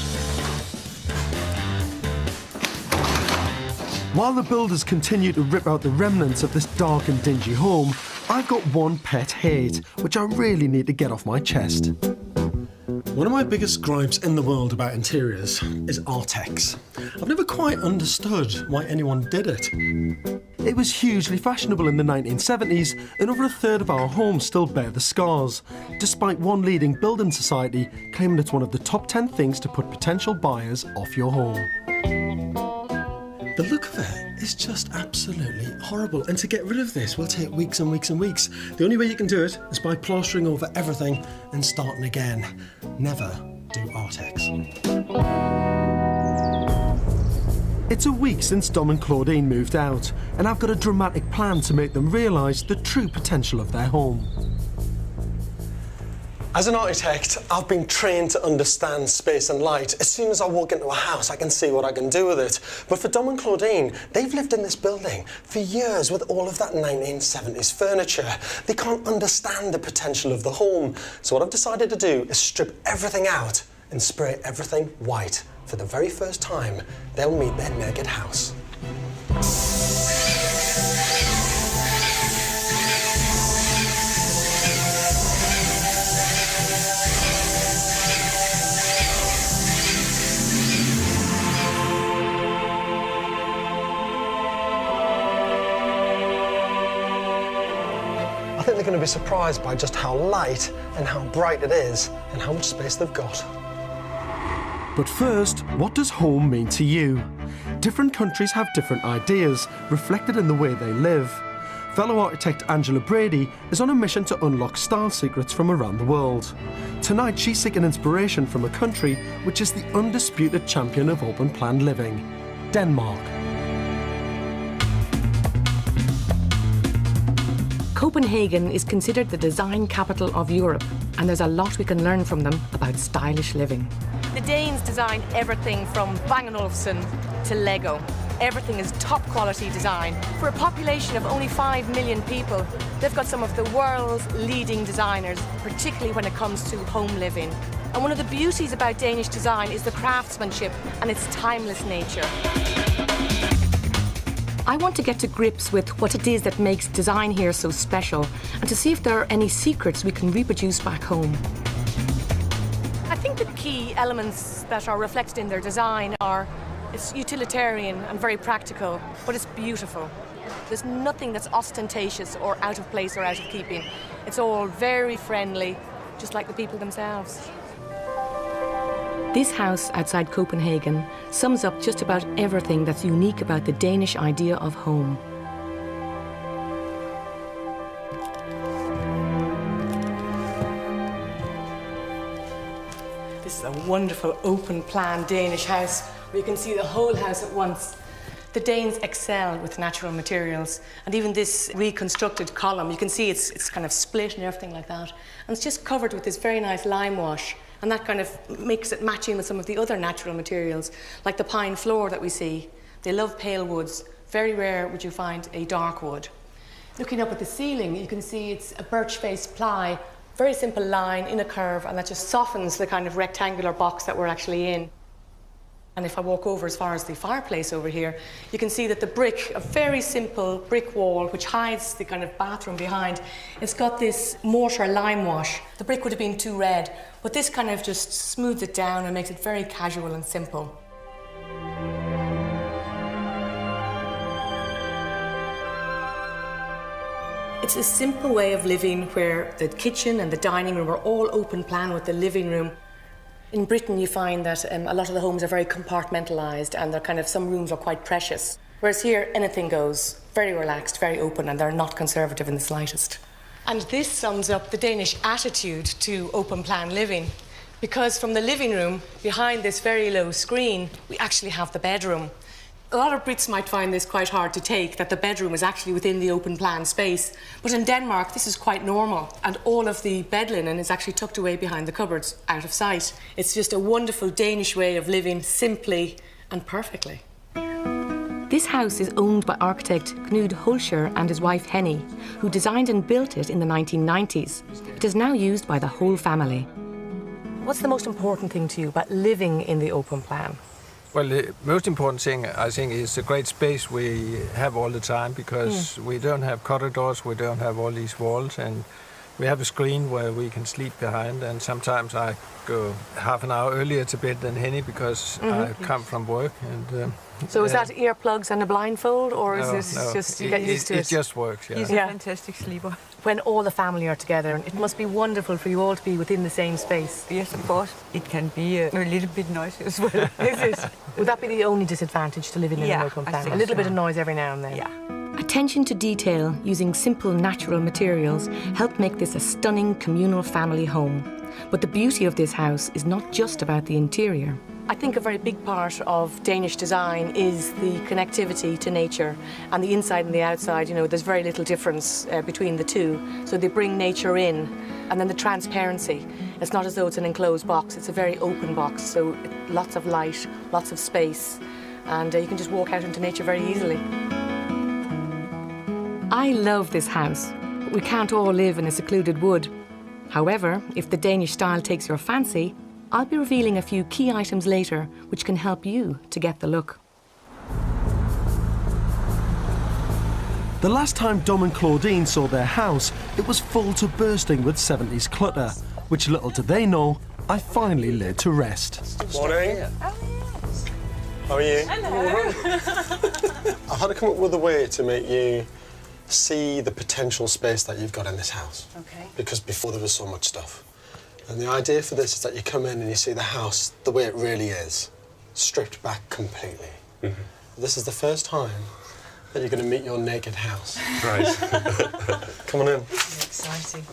While the builders continue to rip out the remnants of this dark and dingy home, I've got one pet hate, which I really need to get off my chest. One of my biggest gripes in the world about interiors is Artex. I've never quite understood why anyone did it. It was hugely fashionable in the 1970s, and over a third of our homes still bear the scars, despite one leading building society claiming it's one of the top 10 things to put potential buyers off your home. The look of it is just absolutely horrible, and to get rid of this will take weeks and weeks and weeks. The only way you can do it is by plastering over everything and starting again. Never do Artex. It's a week since Dom and Claudine moved out, and I've got a dramatic plan to make them realise the true potential of their home. As an architect, I've been trained to understand space and light. As soon as I walk into a house, I can see what I can do with it. But for Dom and Claudine, they've lived in this building for years with all of that 1970s furniture. They can't understand the potential of the home. So what I've decided to do is strip everything out and spray everything white. For the very first time, they'll meet their naked house. I think they're going to be surprised by just how light and how bright it is and how much space they've got. But first, what does home mean to you? Different countries have different ideas, reflected in the way they live. Fellow architect Angela Brady is on a mission to unlock style secrets from around the world. Tonight, she's seeking inspiration from a country which is the undisputed champion of open-plan living, Denmark. Copenhagen is considered the design capital of Europe, and there's a lot we can learn from them about stylish living. The Danes design everything from Bang & Olufsen to Lego. Everything is top quality design. For a population of only 5 million people, they've got some of the world's leading designers, particularly when it comes to home living. And one of the beauties about Danish design is the craftsmanship and its timeless nature. I want to get to grips with what it is that makes design here so special, and to see if there are any secrets we can reproduce back home. I think the key elements that are reflected in their design are it's utilitarian and very practical, but it's beautiful. There's nothing that's ostentatious or out of place or out of keeping. It's all very friendly, just like the people themselves. This house outside Copenhagen sums up just about everything that's unique about the Danish idea of home. This is a wonderful open-plan Danish house where you can see the whole house at once. The Danes excel with natural materials, and even this reconstructed column, you can see it's kind of split and everything like that. And it's just covered with this very nice lime wash, and that kind of makes it matching with some of the other natural materials, like the pine floor that we see. They love pale woods. Very rare would you find a dark wood. Looking up at the ceiling, you can see it's a birch-faced ply, very simple line in a curve, and that just softens the kind of rectangular box that we're actually in. And if I walk over as far as the fireplace over here, you can see that the brick, a very simple brick wall, which hides the kind of bathroom behind, it's got this mortar lime wash. The brick would have been too red, but this kind of just smooths it down and makes it very casual and simple. It's a simple way of living where the kitchen and the dining room are all open plan with the living room. In Britain, you find that a lot of the homes are very compartmentalised, and some rooms are quite precious. Whereas here, anything goes, very relaxed, very open, and they're not conservative in the slightest. And this sums up the Danish attitude to open plan living, because from the living room, behind this very low screen, we actually have the bedroom. A lot of Brits might find this quite hard to take, that the bedroom is actually within the open plan space. But in Denmark, this is quite normal, and all of the bed linen is actually tucked away behind the cupboards, out of sight. It's just a wonderful Danish way of living simply and perfectly. This house is owned by architect Knud Holscher and his wife Henny, who designed and built it in the 1990s. It is now used by the whole family. What's the most important thing to you about living in the open plan? Well, the most important thing, I think, is the great space we have all the time, because we don't have corridors, we don't have all these walls, and we have a screen where we can sleep behind, and sometimes I go half an hour earlier to bed than Henny because I come from work. And so is that earplugs and a blindfold, or is this just you get used to it? It just works, yeah. He's a fantastic sleeper. When all the family are together, it must be wonderful for you all to be within the same space. Yes, of course. It can be a little bit noisy as well. Would that be the only disadvantage to living in an open plan? A little bit of noise every now and then? Yeah. Attention to detail using simple natural materials help make this a stunning communal family home. But the beauty of this house is not just about the interior. I think a very big part of Danish design is the connectivity to nature, and the inside and the outside, there's very little difference between the two. So they bring nature in, and then the transparency. It's not as though it's an enclosed box, it's a very open box, so lots of light, lots of space, and you can just walk out into nature very easily. I love this house, but we can't all live in a secluded wood. However, if the Danish style takes your fancy, I'll be revealing a few key items later which can help you to get the look. The last time Dom and Claudine saw their house, it was full to bursting with 70s clutter, which little did they know, I finally laid to rest. Morning. How are you? Hello. I've had to come up with a way to make you see the potential space that you've got in this house. Okay. Because before there was so much stuff. And the idea for this is that you come in and you see the house the way it really is, stripped back completely. This is the first time that you're going to meet your naked house. Right. Come on in. Exciting.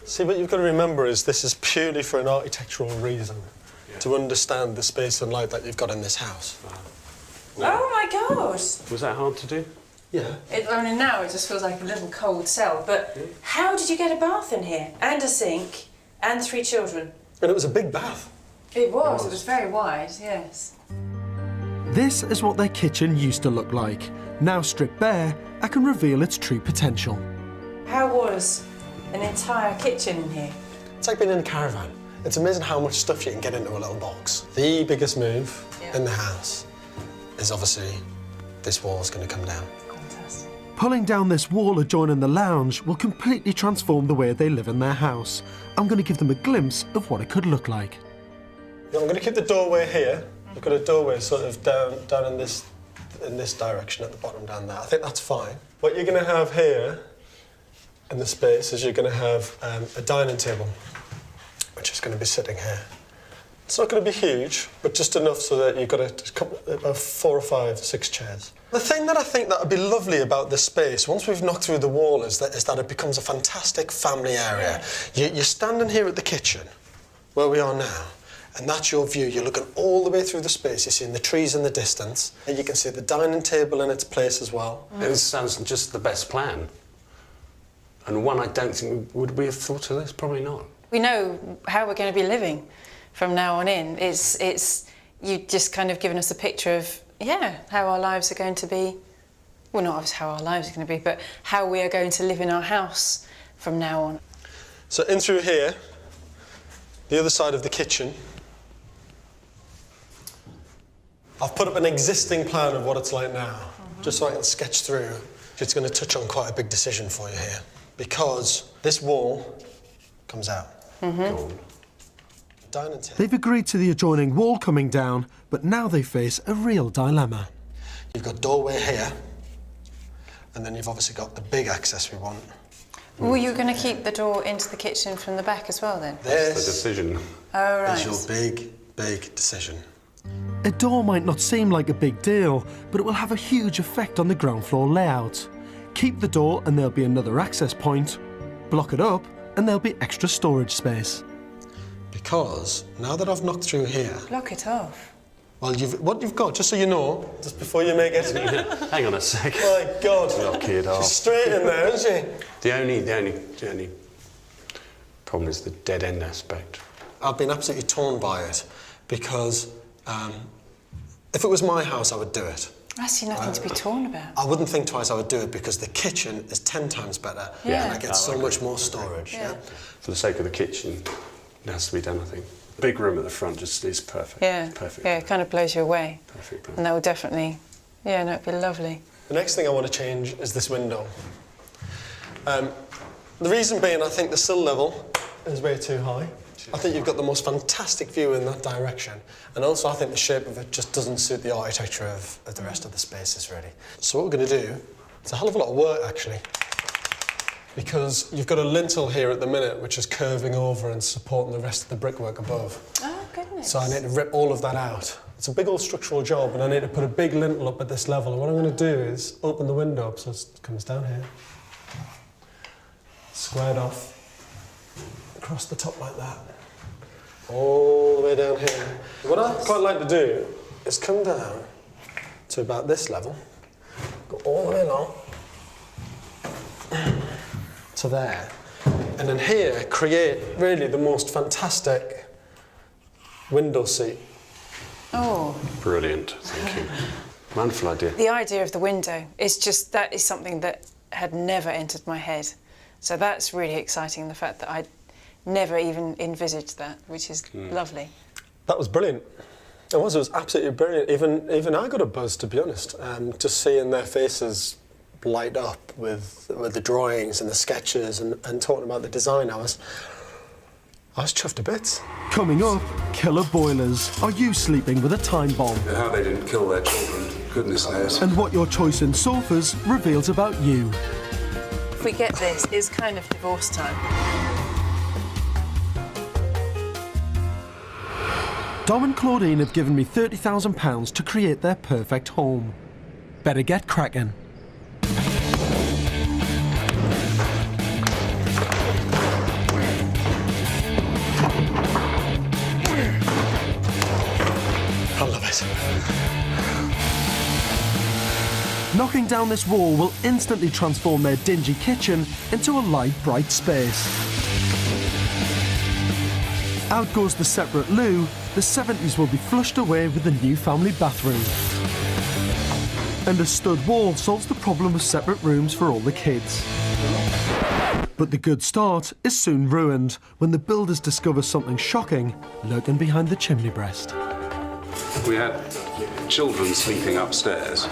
See, what you've got to remember is this is purely for an architectural reason, to understand the space and light that you've got in this house. Oh my God! Was that hard to do? Yeah. Only now it just feels like a little cold cell, but how did you get a bath in here? And a sink, and 3 children? And it was a big bath. It was very wide, yes. This is what their kitchen used to look like. Now stripped bare, I can reveal its true potential. How was an entire kitchen in here? It's like being in a caravan. It's amazing how much stuff you can get into a little box. The biggest move in the house is obviously this wall's going to come down. Pulling down this wall adjoining the lounge will completely transform the way they live in their house. I'm going to give them a glimpse of what it could look like. Yeah, I'm going to keep the doorway here. I've got a doorway sort of down in this in this direction at the bottom down there. I think that's fine. What you're going to have here in the space is you're going to have a dining table, which is going to be sitting here. It's not going to be huge, but just enough so that you've got about 4 or 5, 6 chairs. The thing that I think that would be lovely about this space, once we've knocked through the wall, is that it becomes a fantastic family area. You're standing here at the kitchen, where we are now, and that's your view. You're looking all the way through the space. You're seeing the trees in the distance, and you can see the dining table in its place as well. It sounds just the best plan. And one I don't think, would we have thought of this? Probably not. We know how we're going to be living from now on in. It's you just kind of given us a picture of, how our lives are going to be. Well, not obviously how our lives are going to be, but how we are going to live in our house from now on. So in through here, the other side of the kitchen, I've put up an existing plan of what it's like now, just so I can sketch through. It's going to touch on quite a big decision for you here, because this wall comes out. Dining table. They've agreed to the adjoining wall coming down, but now they face a real dilemma. You've got doorway here, and then you've obviously got the big access we want. Were you going to keep the door into the kitchen from the back as well, then? That's the decision. Oh, right. Is your big, big decision. A door might not seem like a big deal, but it will have a huge effect on the ground floor layout. Keep the door and there'll be another access point. Block it up and there'll be extra storage space. Because now that I've knocked through here... Block it off. Well, what you've got, just so you know, just before you make it... Hang on a sec. My God. Knock it off. She's straight in there, isn't she? The only problem is the dead end aspect. I've been absolutely torn by it, because if it was my house, I would do it. I see nothing to be torn about. I wouldn't think twice I would do it, because the kitchen is 10 times better, and I get so much more storage. For the sake of the kitchen, it has to be done, I think. The big room at the front just is perfect. Perfect. Yeah, it kind of blows you away. Perfect plan. And that will definitely, it'd be lovely. The next thing I want to change is this window. The reason being, I think the sill level is way too high. I think you've got the most fantastic view in that direction. And also I think the shape of it just doesn't suit the architecture of the rest of the spaces, really. So what we're going to do, it's a hell of a lot of work, actually. Because you've got a lintel here at the minute, which is curving over and supporting the rest of the brickwork above. Oh, goodness. So I need to rip all of that out. It's a big old structural job, and I need to put a big lintel up at this level. And what I'm going to do is open the window up so it comes down here. Squared off. Across the top like that. All the way down here. What I quite like to do is come down to about this level, go all the way along to there, and then here create really the most fantastic window seat. Oh. Brilliant, thank you. Wonderful idea. The idea of the window is just, that is something that had never entered my head. So that's really exciting, the fact that I'd never even envisaged that, which is lovely. That was brilliant. It was absolutely brilliant. Even I got a buzz, to be honest, just seeing their faces light up with the drawings and the sketches and talking about the design. I was chuffed to bits. Coming up, killer boilers. Are you sleeping with a time bomb? How they didn't kill their children, goodness knows. And what your choice in sofas reveals about you. If we get this, it's kind of divorce time. Dom and Claudine have given me £30,000 to create their perfect home. Better get cracking. I love it. Knocking down this wall will instantly transform their dingy kitchen into a light, bright space. Out goes the separate loo. The 70s will be flushed away with the new family bathroom. And a stud wall solves the problem of separate rooms for all the kids. But the good start is soon ruined when the builders discover something shocking lurking behind the chimney breast. We had children sleeping upstairs,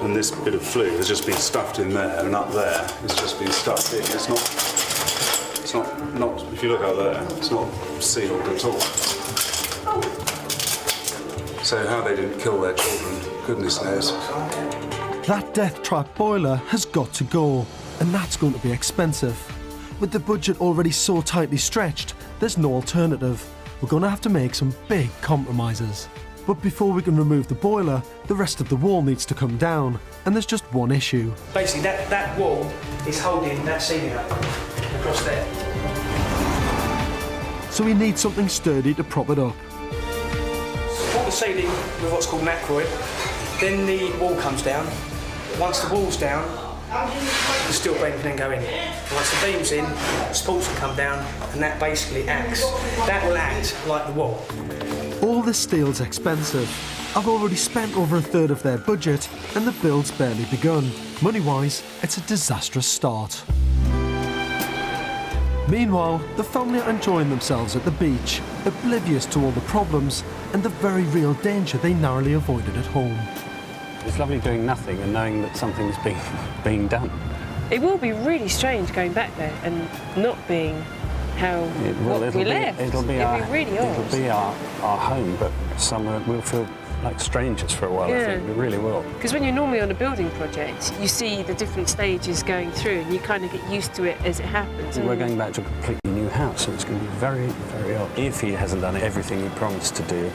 and this bit of flue has just been stuffed in there, and up there it's just been stuffed in. It's not, if you look out there, it's not sealed at all. So how they didn't kill their children, goodness knows. That death trap boiler has got to go, and that's going to be expensive. With the budget already so tightly stretched, there's no alternative. We're going to have to make some big compromises. But before we can remove the boiler, the rest of the wall needs to come down, and there's just one issue. Basically, that wall is holding that ceiling up across there. So we need something sturdy to prop it up. Support the ceiling with what's called an acroid, then the wall comes down. Once the wall's down, the steel beam can then go in. Once the beam's in, the supports can come down, and that basically acts. That will act like the wall. All this steel's expensive. I've already spent over 1/3 of their budget, and the build's barely begun. Money-wise, it's a disastrous start. Meanwhile, the family are enjoying themselves at the beach, oblivious to all the problems and the very real danger they narrowly avoided at home. It's lovely doing nothing and knowing that something's being done. It will be really strange going back there and not being how we left. It'll be our home, but we'll feel like strangers for a while. I think we really will. Because when you're normally on a building project, you see the different stages going through, and you kind of get used to it as it happens. We're going back to a completely new house, so it's going to be very, very odd. If he hasn't done everything he promised to do,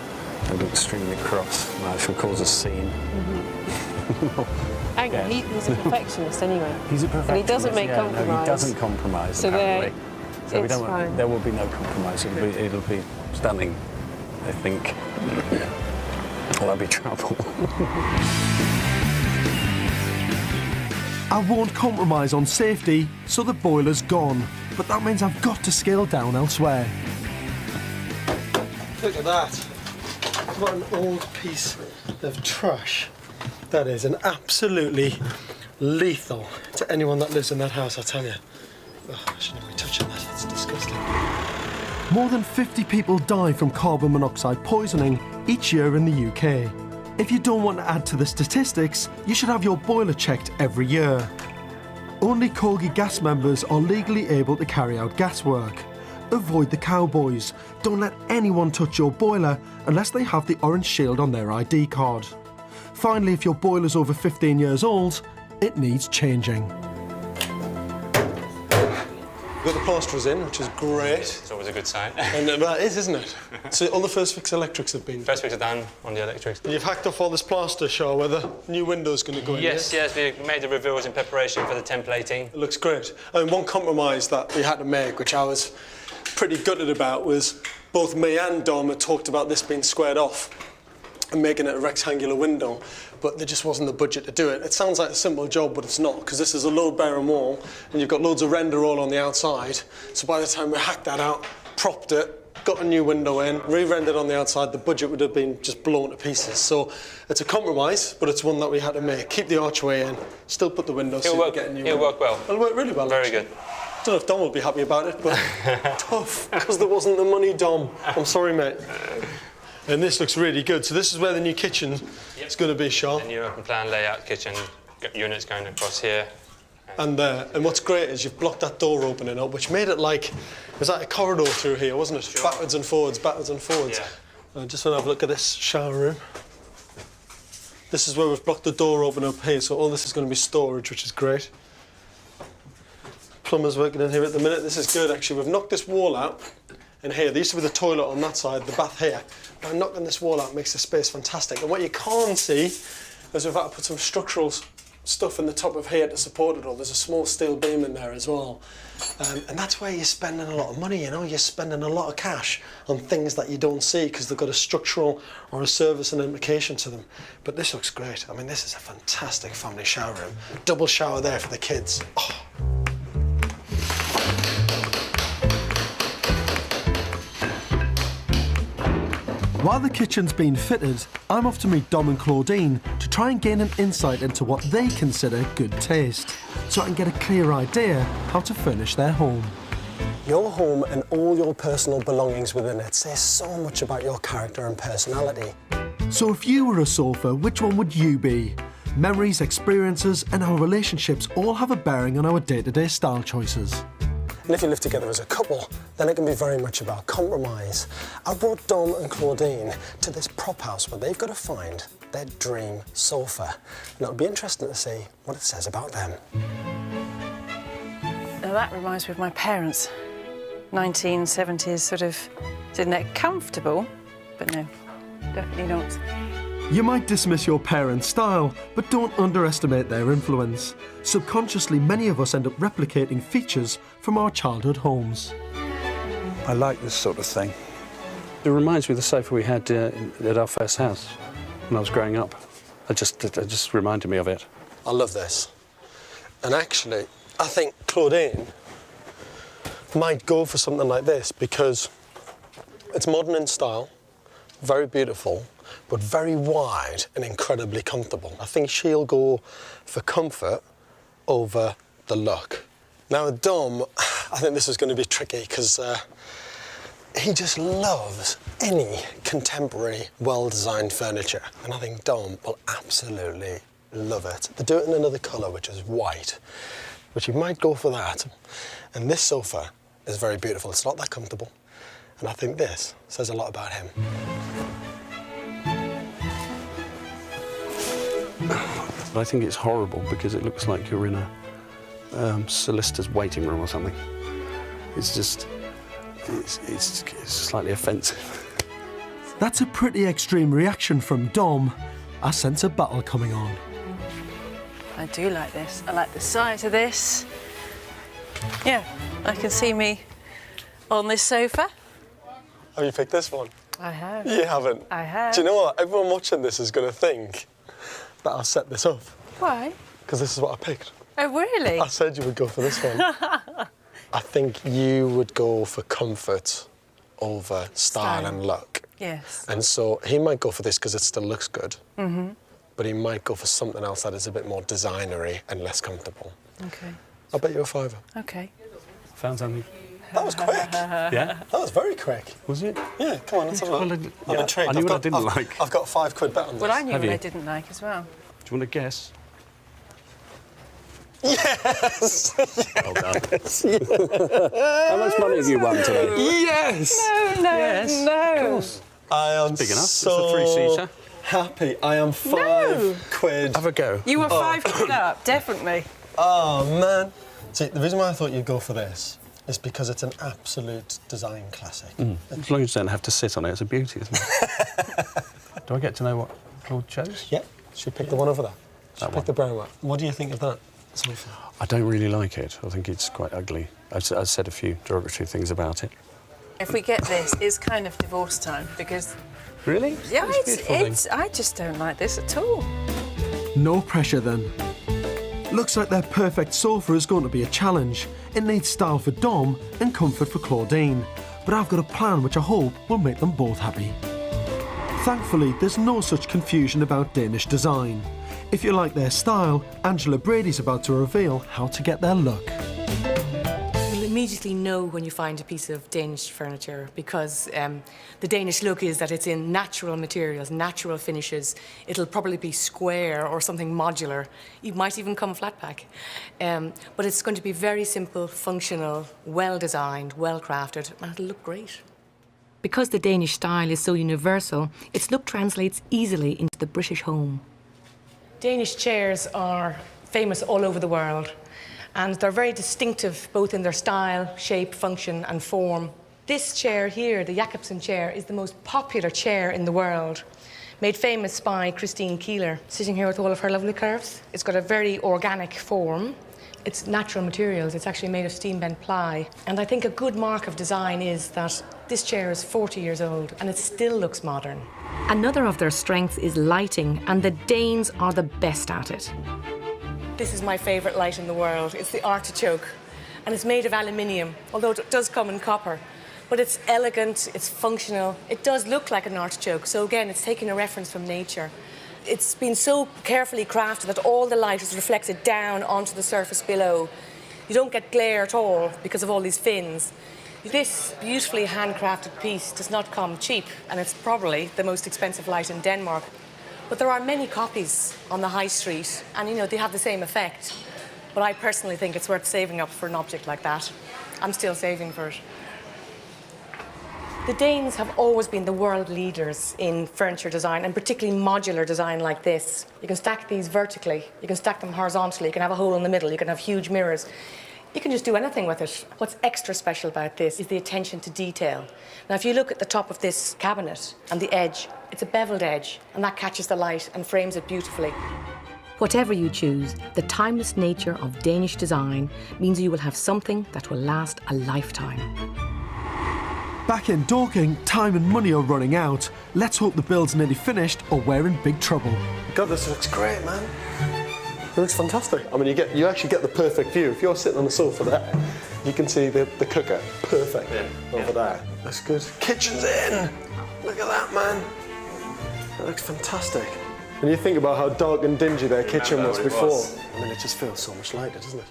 I'll be extremely cross. It will cause a scene. He's a perfectionist anyway. He's a perfectionist. And he doesn't make compromise. No, he doesn't compromise. So there will be no compromise. It'll be stunning, I think. Well, that'll be trouble. I won't compromise on safety, so the boiler's gone. But that means I've got to scale down elsewhere. Look at that. What an old piece of trash. That is, and absolutely lethal to anyone that lives in that house, I tell you. Oh, I shouldn't be touching that, that's disgusting. More than 50 people die from carbon monoxide poisoning each year in the UK. If you don't want to add to the statistics, you should have your boiler checked every year. Only Corgi gas members are legally able to carry out gas work. Avoid the cowboys. Don't let anyone touch your boiler unless they have the orange shield on their ID card. Finally, if your boiler's over 15 years old, it needs changing. We've got the plasterers in, which is great. It's always a good sign. And that is, isn't it? So all the first fix electrics have been... First fix are done on the electrics. And you've hacked off all this plaster, Shaw, where the new window's going to go in. Yes, we made the reveals in preparation for the templating. It looks great. And one compromise that we had to make, which I was pretty gutted about, was both me and Dom had talked about this being squared off and making it a rectangular window, but there just wasn't the budget to do it. It sounds like a simple job, but it's not, because this is a load-bearing wall, and you've got loads of render all on the outside. So by the time we hacked that out, propped it, got a new window in, re-rendered on the outside, the budget would have been just blown to pieces. So it's a compromise, but it's one that we had to make. Keep the archway in, still put the windows in, get a new It'll work well. It'll work really well, Very actually. good. I don't know if Dom will be happy about it, but tough, because there wasn't the money, Dom. I'm sorry, mate. And this looks really good. So this is where the new kitchen is going to be, Shaw. The new open plan layout kitchen units going across here. And there. And what's great is you've blocked that door opening up, which made it like, it was like a corridor through here, wasn't it? Sure. Backwards and forwards, backwards and forwards. Yeah. Just want to have a look at this shower room. This is where we've blocked the door open up here, so all this is going to be storage, which is great. Plumber's working in here at the minute. This is good, actually. We've knocked this wall out. And here, there used to be the toilet on that side, the bath here. By knocking this wall out makes the space fantastic. And what you can't see is we've had to put some structural stuff in the top of here to support it all. There's a small steel beam in there as well. And that's where you're spending a lot of money, you know. You're spending a lot of cash on things that you don't see because they've got a structural or a service and implication to them. But this looks great. I mean, this is a fantastic family shower room. Double shower there for the kids. Oh. While the kitchen's been fitted, I'm off to meet Dom and Claudine to try and gain an insight into what they consider good taste, so I can get a clear idea how to furnish their home. Your home and all your personal belongings within it say so much about your character and personality. So if you were a sofa, which one would you be? Memories, experiences and our relationships all have a bearing on our day-to-day style choices. And if you live together as a couple, then it can be very much about compromise. I brought Dom and Claudine to this prop house where they've got to find their dream sofa. And it'll be interesting to see what it says about them. Now that reminds me of my parents. 1970s sort of, isn't it comfortable? But no, definitely not. You might dismiss your parents' style, but don't underestimate their influence. Subconsciously, many of us end up replicating features from our childhood homes. I like this sort of thing. It reminds me of the sofa we had at our first house when I was growing up. It just reminded me of it. I love this. And actually, I think Claudine might go for something like this because it's modern in style, very beautiful, but very wide and incredibly comfortable. I think she'll go for comfort over the look. Now with Dom, I think this is going to be tricky because he just loves any contemporary, well-designed furniture. And I think Dom will absolutely love it. They do it in another colour, which is white, which he might go for that. And this sofa is very beautiful. It's not that comfortable. And I think this says a lot about him. But I think it's horrible because it looks like you're in a solicitor's waiting room or something. It's just, it's slightly offensive. That's a pretty extreme reaction from Dom. I sense a battle coming on. I do like this. I like the size of this. Yeah, I can see me on this sofa. Have you picked this one? I have. You haven't? I have. Do you know what? Everyone watching this is going to think that I've set this up. Why? Because this is what I picked. Oh, really? I said you would go for this one. I think you would go for comfort over style and look. Yes. And so he might go for this because it still looks good. Mm-hmm. But he might go for something else that is a bit more designery and less comfortable. Okay. I'll bet you a £5. Okay. Found something. That was quick. Yeah? That was very quick. Was it? Yeah, come on, let's have a look. Well, I'm intrigued. I knew what I didn't like. I've got £5 bet on this. Well, I knew Have what you? I didn't like as well. Do you want to guess? Yes! Well done. How much money have you won today? Yes! No, Yes, no. of course. I am Big enough. so It's a three-seater. happy. I am £5. Have a go. You were £5 up, definitely. Oh, man. See, the reason why I thought you'd go for this is because it's an absolute design classic. As long as you don't have to sit on it, it's a beauty, isn't it? Do I get to know what Claude chose? Yeah, she picked the one over there. She That picked one. the brown one. What do you think of that sofa? I don't really like it. I think it's quite ugly. I've said a few derogatory things about it. If we get this, it's kind of divorce time because... Really? Yeah, It's beautiful it's I just don't like this at all. No pressure then. Looks like their perfect sofa is going to be a challenge. It needs style for Dom and comfort for Claudine. But I've got a plan which I hope will make them both happy. Thankfully, there's no such confusion about Danish design. If you like their style, Angela Brady's about to reveal how to get their look. You'll immediately know when you find a piece of Danish furniture because the Danish look is that it's in natural materials, natural finishes. It'll probably be square or something modular. It might even come flat pack. But it's going to be very simple, functional, well-designed, well-crafted, and it'll look great. Because the Danish style is so universal, its look translates easily into the British home. Danish chairs are famous all over the world, and they're very distinctive both in their style, shape, function and form. This chair here, the Jacobsen chair, is the most popular chair in the world, made famous by Christine Keeler, sitting here with all of her lovely curves. It's got a very organic form. It's natural materials. It's actually made of steam bent ply. And I think a good mark of design is that this chair is 40 years old and it still looks modern. Another of their strengths is lighting, and the Danes are the best at it. This is my favourite light in the world. It's the artichoke, and it's made of aluminium, although it does come in copper. But it's elegant, it's functional. It does look like an artichoke, so again, it's taking a reference from nature. It's been so carefully crafted that all the light is reflected down onto the surface below. You don't get glare at all because of all these fins. This beautifully handcrafted piece does not come cheap, and it's probably the most expensive light in Denmark. But there are many copies on the high street, and you know, they have the same effect. But I personally think it's worth saving up for an object like that. I'm still saving for it. The Danes have always been the world leaders in furniture design, and particularly modular design like this. You can stack these vertically, you can stack them horizontally, you can have a hole in the middle, you can have huge mirrors. You can just do anything with it. What's extra special about this is the attention to detail. Now, if you look at the top of this cabinet and the edge, it's a beveled edge, and that catches the light and frames it beautifully. Whatever you choose, the timeless nature of Danish design means you will have something that will last a lifetime. Back in Dorking, time and money are running out. Let's hope the build's nearly finished or we're in big trouble. God, this looks great, man. It looks fantastic. I mean, you actually get the perfect view. If you're sitting on the sofa there, you can see the cooker perfect over there. That's good. Kitchen's in. Look at that, man. That looks fantastic. When you think about how dark and dingy their kitchen was before, I mean, it just feels so much lighter, doesn't it?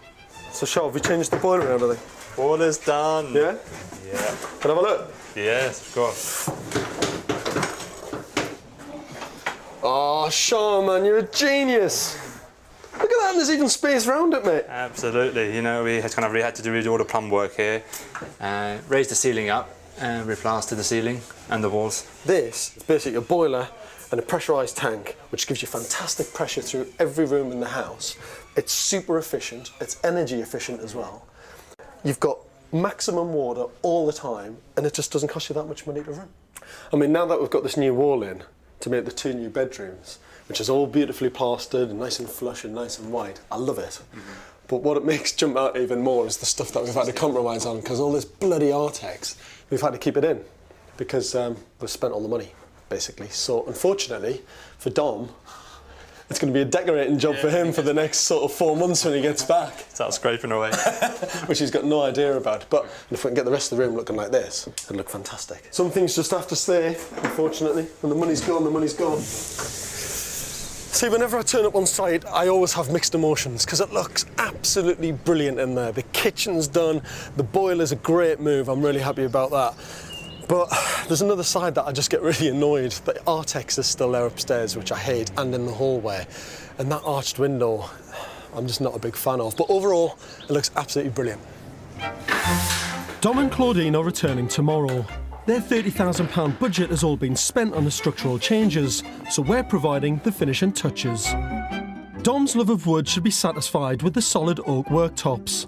So, Sean, have we changed the boiler and everything? Boiler's done. Yeah? Yeah. Can I have a look? Yes, of course. Oh, Sean, man, you're a genius. Look at that, and there's even space around it, mate. Absolutely. You know, we had to do all the plumb work here, raise the ceiling up, and replaster the ceiling and the walls. This is basically a boiler and a pressurised tank, which gives you fantastic pressure through every room in the house. It's super efficient, it's energy efficient as well. You've got maximum water all the time, and it just doesn't cost you that much money to run. I mean, now that we've got this new wall in to make the 2 new bedrooms, which is all beautifully plastered and nice and flush and nice and white, I love it. But what it makes jump out even more is the stuff that we've had to compromise on, because all this bloody Artex, we've had to keep it in because we've spent all the money, basically. So unfortunately for Dom, it's going to be a decorating job for him for the next sort of 4 months when he gets back. Start scraping away. Which he's got no idea about. But if we can get the rest of the room looking like this, it'll look fantastic. Some things just have to stay, unfortunately. When the money's gone, the money's gone. See, whenever I turn up on site, I always have mixed emotions because it looks absolutely brilliant in there. The kitchen's done, the boiler's a great move, I'm really happy about that. But there's another side that I just get really annoyed. The Artex is still there upstairs, which I hate, and in the hallway. And that arched window, I'm just not a big fan of. But overall, it looks absolutely brilliant. Dom and Claudine are returning tomorrow. Their £30,000 budget has all been spent on the structural changes, so we're providing the finishing touches. Dom's love of wood should be satisfied with the solid oak worktops.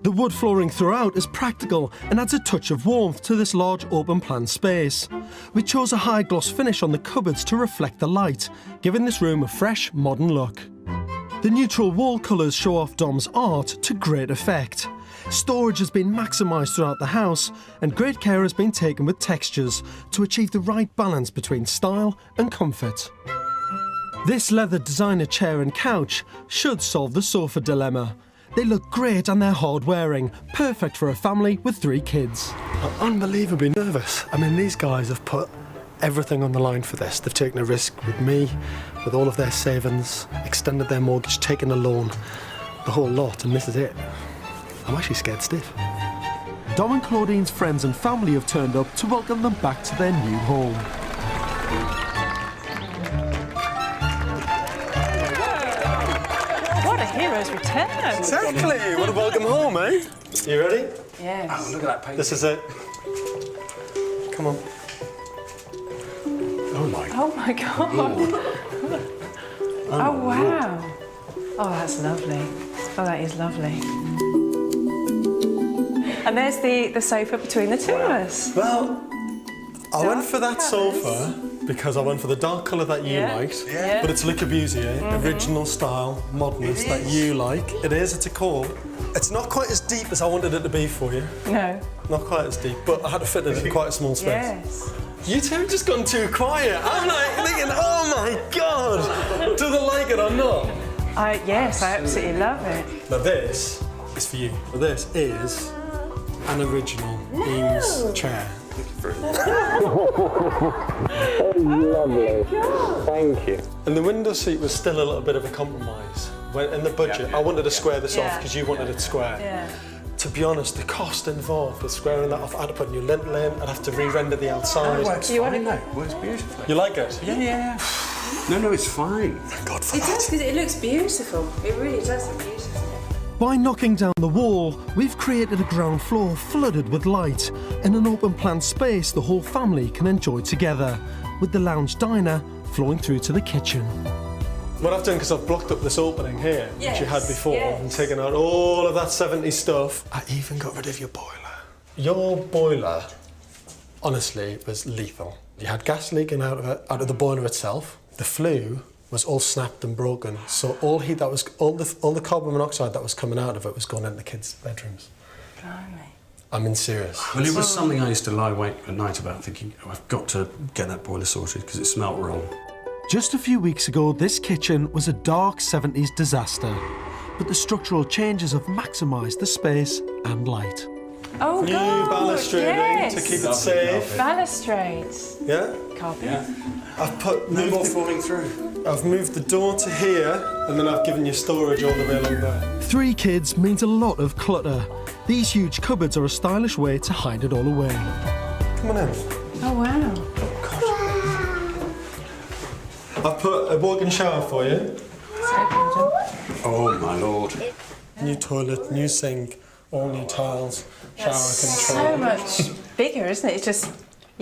The wood flooring throughout is practical and adds a touch of warmth to this large open plan space. We chose a high gloss finish on the cupboards to reflect the light, giving this room a fresh, modern look. The neutral wall colours show off Dom's art to great effect. Storage has been maximised throughout the house, and great care has been taken with textures to achieve the right balance between style and comfort. This leather designer chair and couch should solve the sofa dilemma. They look great and they're hard wearing, perfect for a family with 3 kids. I'm unbelievably nervous. I mean, these guys have put everything on the line for this. They've taken a risk with me, with all of their savings, extended their mortgage, taken a loan, the whole lot, and this is it. I'm actually scared stiff. Dom and Claudine's friends and family have turned up to welcome them back to their new home. What a hero's return. Exactly. What a welcome home, eh? You ready? Yes. Oh, look at that painting. This is it. Come on. Oh my. Oh my God. Oh wow. Oh, that's lovely. Oh, that is lovely. And there's the sofa between the 2 of us. Well, I went for that sofa because I went for the dark colour that you liked. Yeah. But it's Le Corbusier, original style, modernist that you like. It is, it's a core. It's not quite as deep as I wanted it to be for you. No. Not quite as deep, but I had to fit it in quite a small space. Yes. You two have just gone too quiet. I'm like thinking, oh my God, do they like it or not? Yes, I absolutely love it. Now this is for you. Now this is an original Eames chair. Lovely. Thank you. And the window seat was still a little bit of a compromise. When, in the budget, I wanted to square this off because you wanted it square. Yeah. To be honest, the cost involved with squaring that off, I had to put new lintel in, I'd have to re-render the outside. It works fine, though. It works beautifully. You like it? Yeah. No, it's fine. Thank God for It that. does, because it looks beautiful. It really does look beautiful. By knocking down the wall, we've created a ground floor flooded with light and an open plan space the whole family can enjoy together, with the lounge diner flowing through to the kitchen. What I've done, because I've blocked up this opening here, which you had before, and taken out all of that 70s stuff, I even got rid of your boiler. Your boiler, honestly, was lethal. You had gas leaking out of the boiler itself. The flue was all snapped and broken, so all heat that was, all the carbon monoxide that was coming out of it was going into the kids' bedrooms. Blimey. I mean, serious. Well, it was something I used to lie awake at night about, thinking, oh, I've got to get that boiler sorted because it smelt wrong. Just a few weeks ago, this kitchen was a dark 70s disaster, but the structural changes have maximised the space and light. Oh, New God, balustrading to keep it safe. Balustrades. Yeah? Carpet. Yeah. I've put no more falling through. I've moved the door to here, and then I've given you storage all the way along there. 3 kids means a lot of clutter. These huge cupboards are a stylish way to hide it all away. Come on in. Oh, wow. I've put a walk-in shower for you. Oh, my Lord. New toilet, new sink, all new tiles, shower So control. much bigger, isn't it? It's just,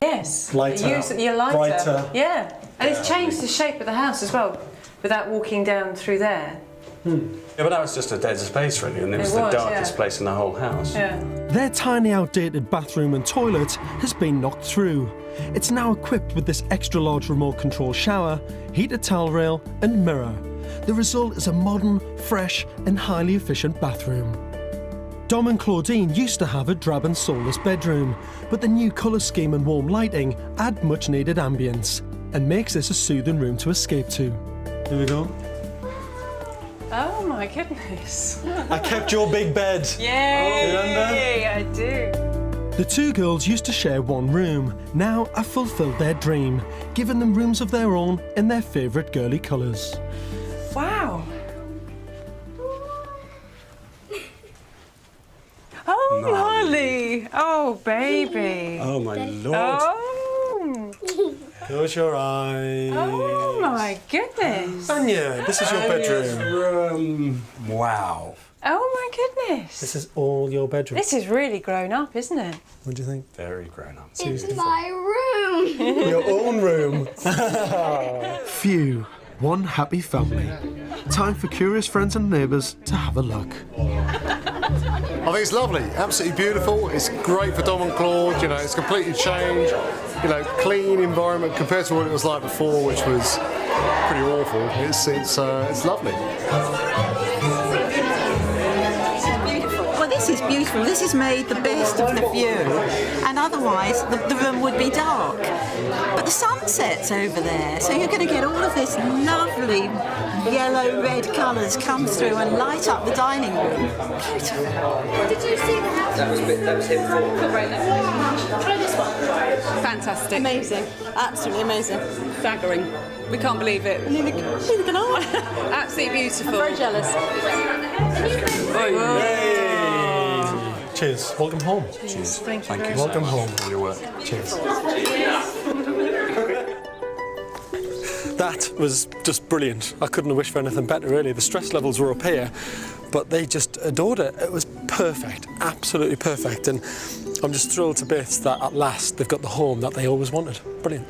yes. Lighter. You're lighter. Brighter. Yeah. And it's changed the shape of the house as well, without walking down through there. Yeah, but that was just a dead space, really, and it was the darkest place in the whole house. Yeah. Their tiny outdated bathroom and toilet has been knocked through. It's now equipped with this extra-large remote control shower, heated towel rail and mirror. The result is a modern, fresh and highly efficient bathroom. Dom and Claudine used to have a drab and soulless bedroom, but the new colour scheme and warm lighting add much-needed ambience and makes this a soothing room to escape to. Here we go. Oh my goodness. I kept your big bed. Yay! I do. The 2 girls used to share one room. Now I've fulfilled their dream, giving them rooms of their own in their favourite girly colours. Wow. Oh, Molly. Molly. Oh, baby. Oh, my Lord. Oh. Close your eyes. Oh my goodness. Anya, this is your bedroom. Wow. Oh my goodness. This is all your bedroom. This is really grown up, isn't it? What do you think? Very grown up. It's my room. Your own room. Phew, one happy family. Time for curious friends and neighbours to have a look. I think it's lovely, absolutely beautiful. It's great for Dom and Claude, you know, it's completely changed. You know, clean environment compared to what it was like before, which was pretty awful. It's lovely. Well, this is beautiful. This has made the best of the view, and otherwise the room would be dark. But the sunset's over there, so you're going to get all of this lovely yellow-red colours come through and light up the dining room. Beautiful. Did you see that? That was him for Try this one. Fantastic. Amazing. Absolutely amazing. Staggering. We can't believe it. Neither can I. Absolutely beautiful. I'm very jealous. Cheers. Welcome home. Cheers. Thank you. Welcome home. For all your work. Cheers. That was just brilliant. I couldn't have wished for anything better, really. The stress levels were up here, but they just adored it. It was perfect, absolutely perfect. And I'm just thrilled to bits that at last they've got the home that they always wanted. Brilliant.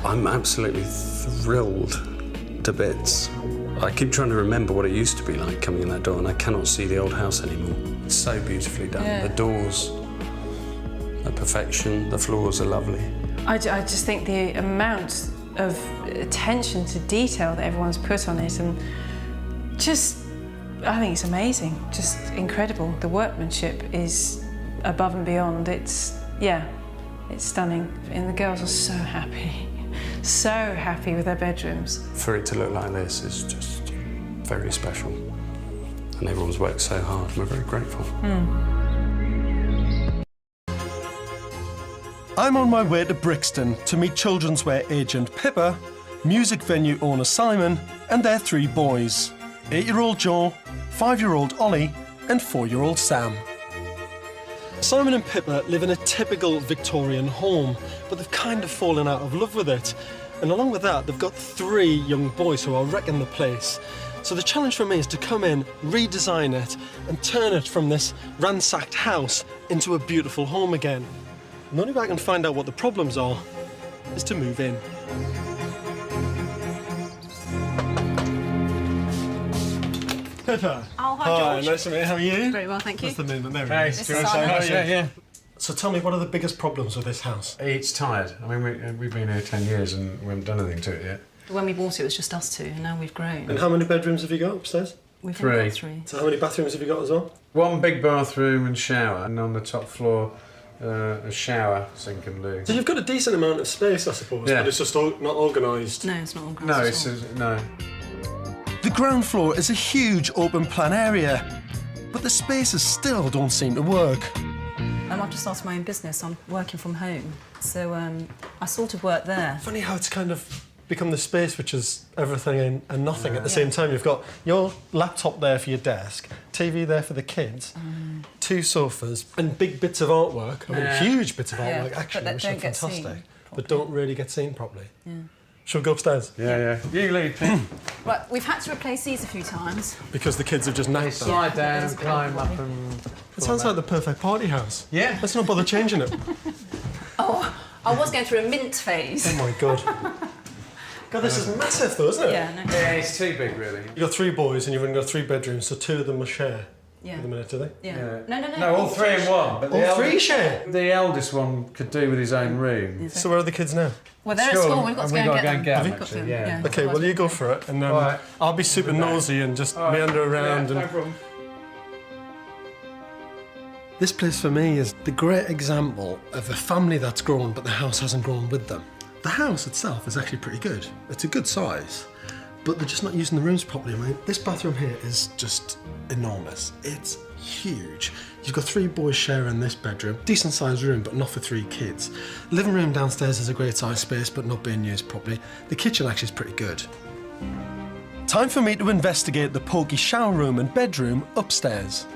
I'm absolutely thrilled to bits. I keep trying to remember what it used to be like coming in that door, and I cannot see the old house anymore. It's so beautifully done. Yeah. The doors are perfection, the floors are lovely. I just think the amount of attention to detail that everyone's put on it, and just, I think it's amazing, just incredible. The workmanship is above and beyond. It's stunning. And the girls are so happy with their bedrooms. For it to look like this is just very special. And everyone's worked so hard, and we're very grateful. I'm on my way to Brixton to meet children's wear agent Pippa, music venue owner Simon, and their 3 boys, 8-year-old Joe, 5-year-old Ollie, and 4-year-old Sam. Simon and Pippa live in a typical Victorian home, but they've kind of fallen out of love with it. And along with that, they've got 3 young boys who are wrecking the place. So the challenge for me is to come in, redesign it, and turn it from this ransacked house into a beautiful home again. And the only way I can find out what the problems are is to move in. Pippa. Oh, hi, George. Nice to meet you. How are you? Very well, thank you. That's the movement. There we Hey, go. This is Simon. Yeah. So tell me, what are the biggest problems with this house? It's tired. I mean, we've been here 10 years and we haven't done anything to it yet. When we bought it, it was just us 2, and now we've grown. And how many bedrooms have you got upstairs? We've 3. only got 3. So how many bathrooms have you got as well? 1 big bathroom and shower, and on the top floor, a shower, sink and loo. So you've got a decent amount of space, I suppose, Yeah. but it's just not organised. No, it's not organised. No, at all. no. The ground floor is a huge open plan area, but the spaces still don't seem to work. I've just started my own business. I'm working from home, so I sort of work there. Funny how it's kind of become the space which is everything and nothing at the same time. You've got your laptop there for your desk, TV there for the kids, 2 sofas, and big bits of artwork. I mean, huge bits of artwork, actually, which are fantastic, but don't really get seen properly. Yeah. Shall we go upstairs? Yeah. You lead, Pete. Right, we've had to replace these a few times. Because the kids have just nailed them. Slide down, climb up and... It sounds like the perfect party house. Yeah. Let's not bother changing it. Oh, I was going through a mint phase. Oh my God. God, this is massive though, isn't it? Yeah, no. Yeah, it's too big, really. You've got 3 boys and you've only got 3 bedrooms, so 2 of them will share. Yeah. At the minute, do they? Yeah. No. No, all 3 in one. But All 3 share? The eldest one could do with his own room. So where are the kids now? Well, they're at school. We've got to go and get them. Have you? Actually, yeah. Okay, well, you go for it, and Right. I'll be super nosy and just meander around. Yeah, no and problem. This place for me is the great example of a family that's grown, but the house hasn't grown with them. The house itself is actually pretty good. It's a good size, but they're just not using the rooms properly. I mean, this bathroom here is just enormous. It's huge. You've got 3 boys sharing this bedroom. Decent sized room, but not for 3 kids. Living room downstairs is a great sized space, but not being used properly. The kitchen actually is pretty good. Time for me to investigate the pokey shower room and bedroom upstairs.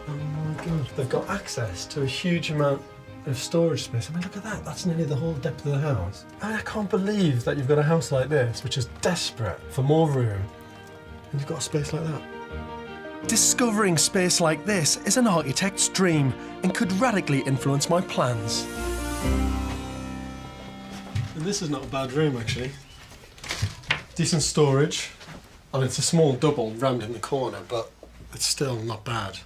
Oh my God, they've got access to a huge amount of storage space. I mean, look at that. That's nearly the whole depth of the house. I mean, I can't believe that you've got a house like this, which is desperate for more room, and you've got a space like that. Discovering space like this is an architect's dream and could radically influence my plans. And this is not a bad room, actually. Decent storage. I mean, it's a small double rammed in the corner, but it's still not bad.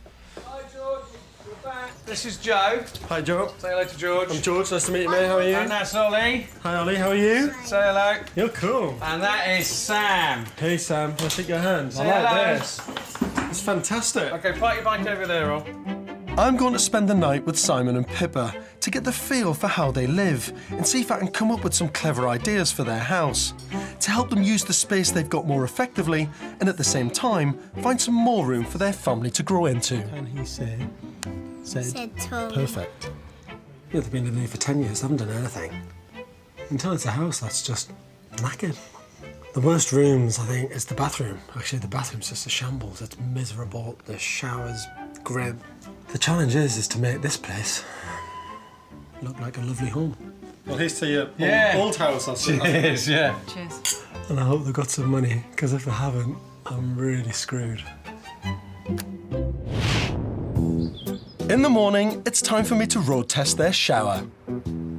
Hi, George. We're back. This is Joe. Hi, Joe. Say hello to George. I'm George. Nice to meet you, mate. How are you? And that's Ollie. Hi, Ollie. How are you? Say hello. You're cool. And that is Sam. Hey, Sam. Can I shake your hand? Say I like hello. this. It's fantastic. Okay, park your bike over there, Ol. I'm going to spend the night with Simon and Pippa to get the feel for how they live and see if I can come up with some clever ideas for their house to help them use the space they've got more effectively and at the same time find some more room for their family to grow into. And he said perfect. Yeah, they've been living here for 10 years, they haven't done anything. Until it's a house that's just knackered. The worst rooms, I think, is the bathroom. Actually, the bathroom's just a shambles. It's miserable. The shower's grim. The challenge is to make this place look like a lovely home. Well, here's to your old house, I see. Cheers, yeah. Cheers. And I hope they've got some money, because if they haven't, I'm really screwed. In the morning, it's time for me to road test their shower.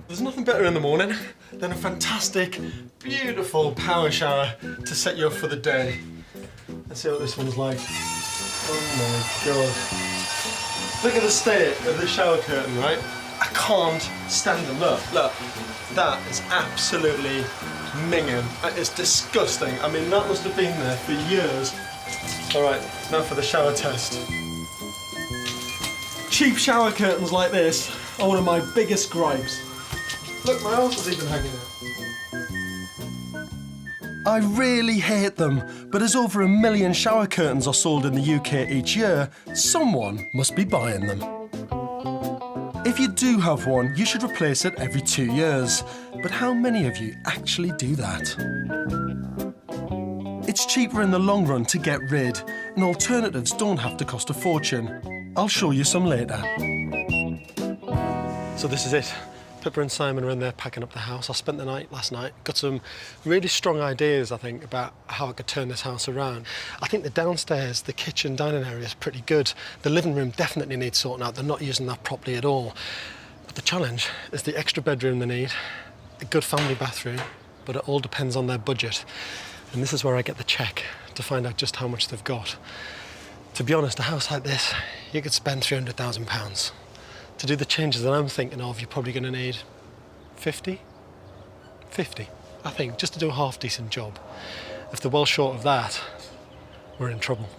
There's nothing better in the morning than a fantastic, beautiful power shower to set you up for the day. Let's see what this one's like. Oh my God. Look at the state of the shower curtain, right? I can't stand them. Look. That is absolutely minging. That is disgusting. I mean, that must have been there for years. All right, now for the shower test. Cheap shower curtains like this are one of my biggest gripes. Look, my arse is even hanging out. I really hate them, but as over 1 million shower curtains are sold in the UK each year, someone must be buying them. If you do have one, you should replace it every 2 years. But how many of you actually do that? It's cheaper in the long run to get rid, and alternatives don't have to cost a fortune. I'll show you some later. So this is it. Pippa and Simon are in there packing up the house. I spent the night last night, got some really strong ideas, I think, about how I could turn this house around. I think the downstairs, the kitchen, dining area is pretty good. The living room definitely needs sorting out. They're not using that properly at all. But the challenge is the extra bedroom they need, a good family bathroom, but it all depends on their budget. And this is where I get the check to find out just how much they've got. To be honest, a house like this, you could spend £300,000. To do the changes that I'm thinking of, you're probably going to need 50, I think, just to do a half-decent job. If they're well short of that, we're in trouble.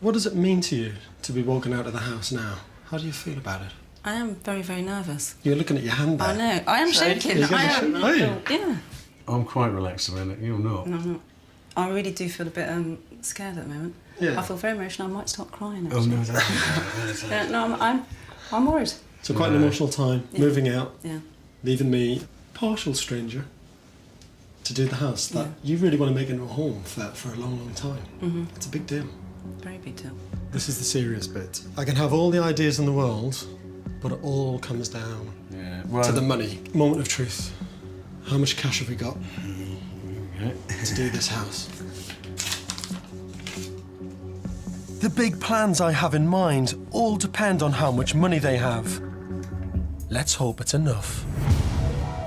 What does it mean to you to be walking out of the house now? How do you feel about it? I am very, very nervous. You're looking at your hand there. I know. I am shaking. I am. Are you? Yeah. I'm quite relaxed about it. You're not. No, I'm not. I really do feel a bit scared at the moment. Yeah. I feel very emotional. I might start crying. Oh, Actually. no, that's Yeah, no, I'm worried. So quite an emotional time, moving out, Yeah. leaving me, partial stranger, to do the house that you really want to make into a home for a long, long time. Mhm. It's a big deal. Very big deal. This is the serious bit. I can have all the ideas in the world, but it all comes down to the money. Moment of truth. How much cash have we got to do this house? The big plans I have in mind all depend on how much money they have. Let's hope it's enough.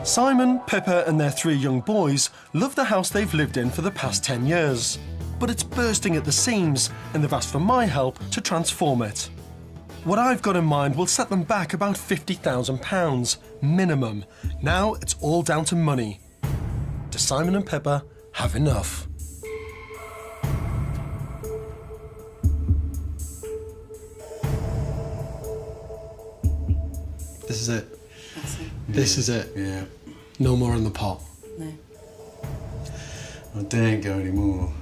Simon, Pippa and their 3 young boys love the house they've lived in for the past 10 years. But it's bursting at the seams and they've asked for my help to transform it. What I've got in mind will set them back about £50,000 minimum. Now it's all down to money. Do Simon and Pippa have enough? This is it. That's it. This is it. Yeah. No more in the pot. No. I daren't go anymore.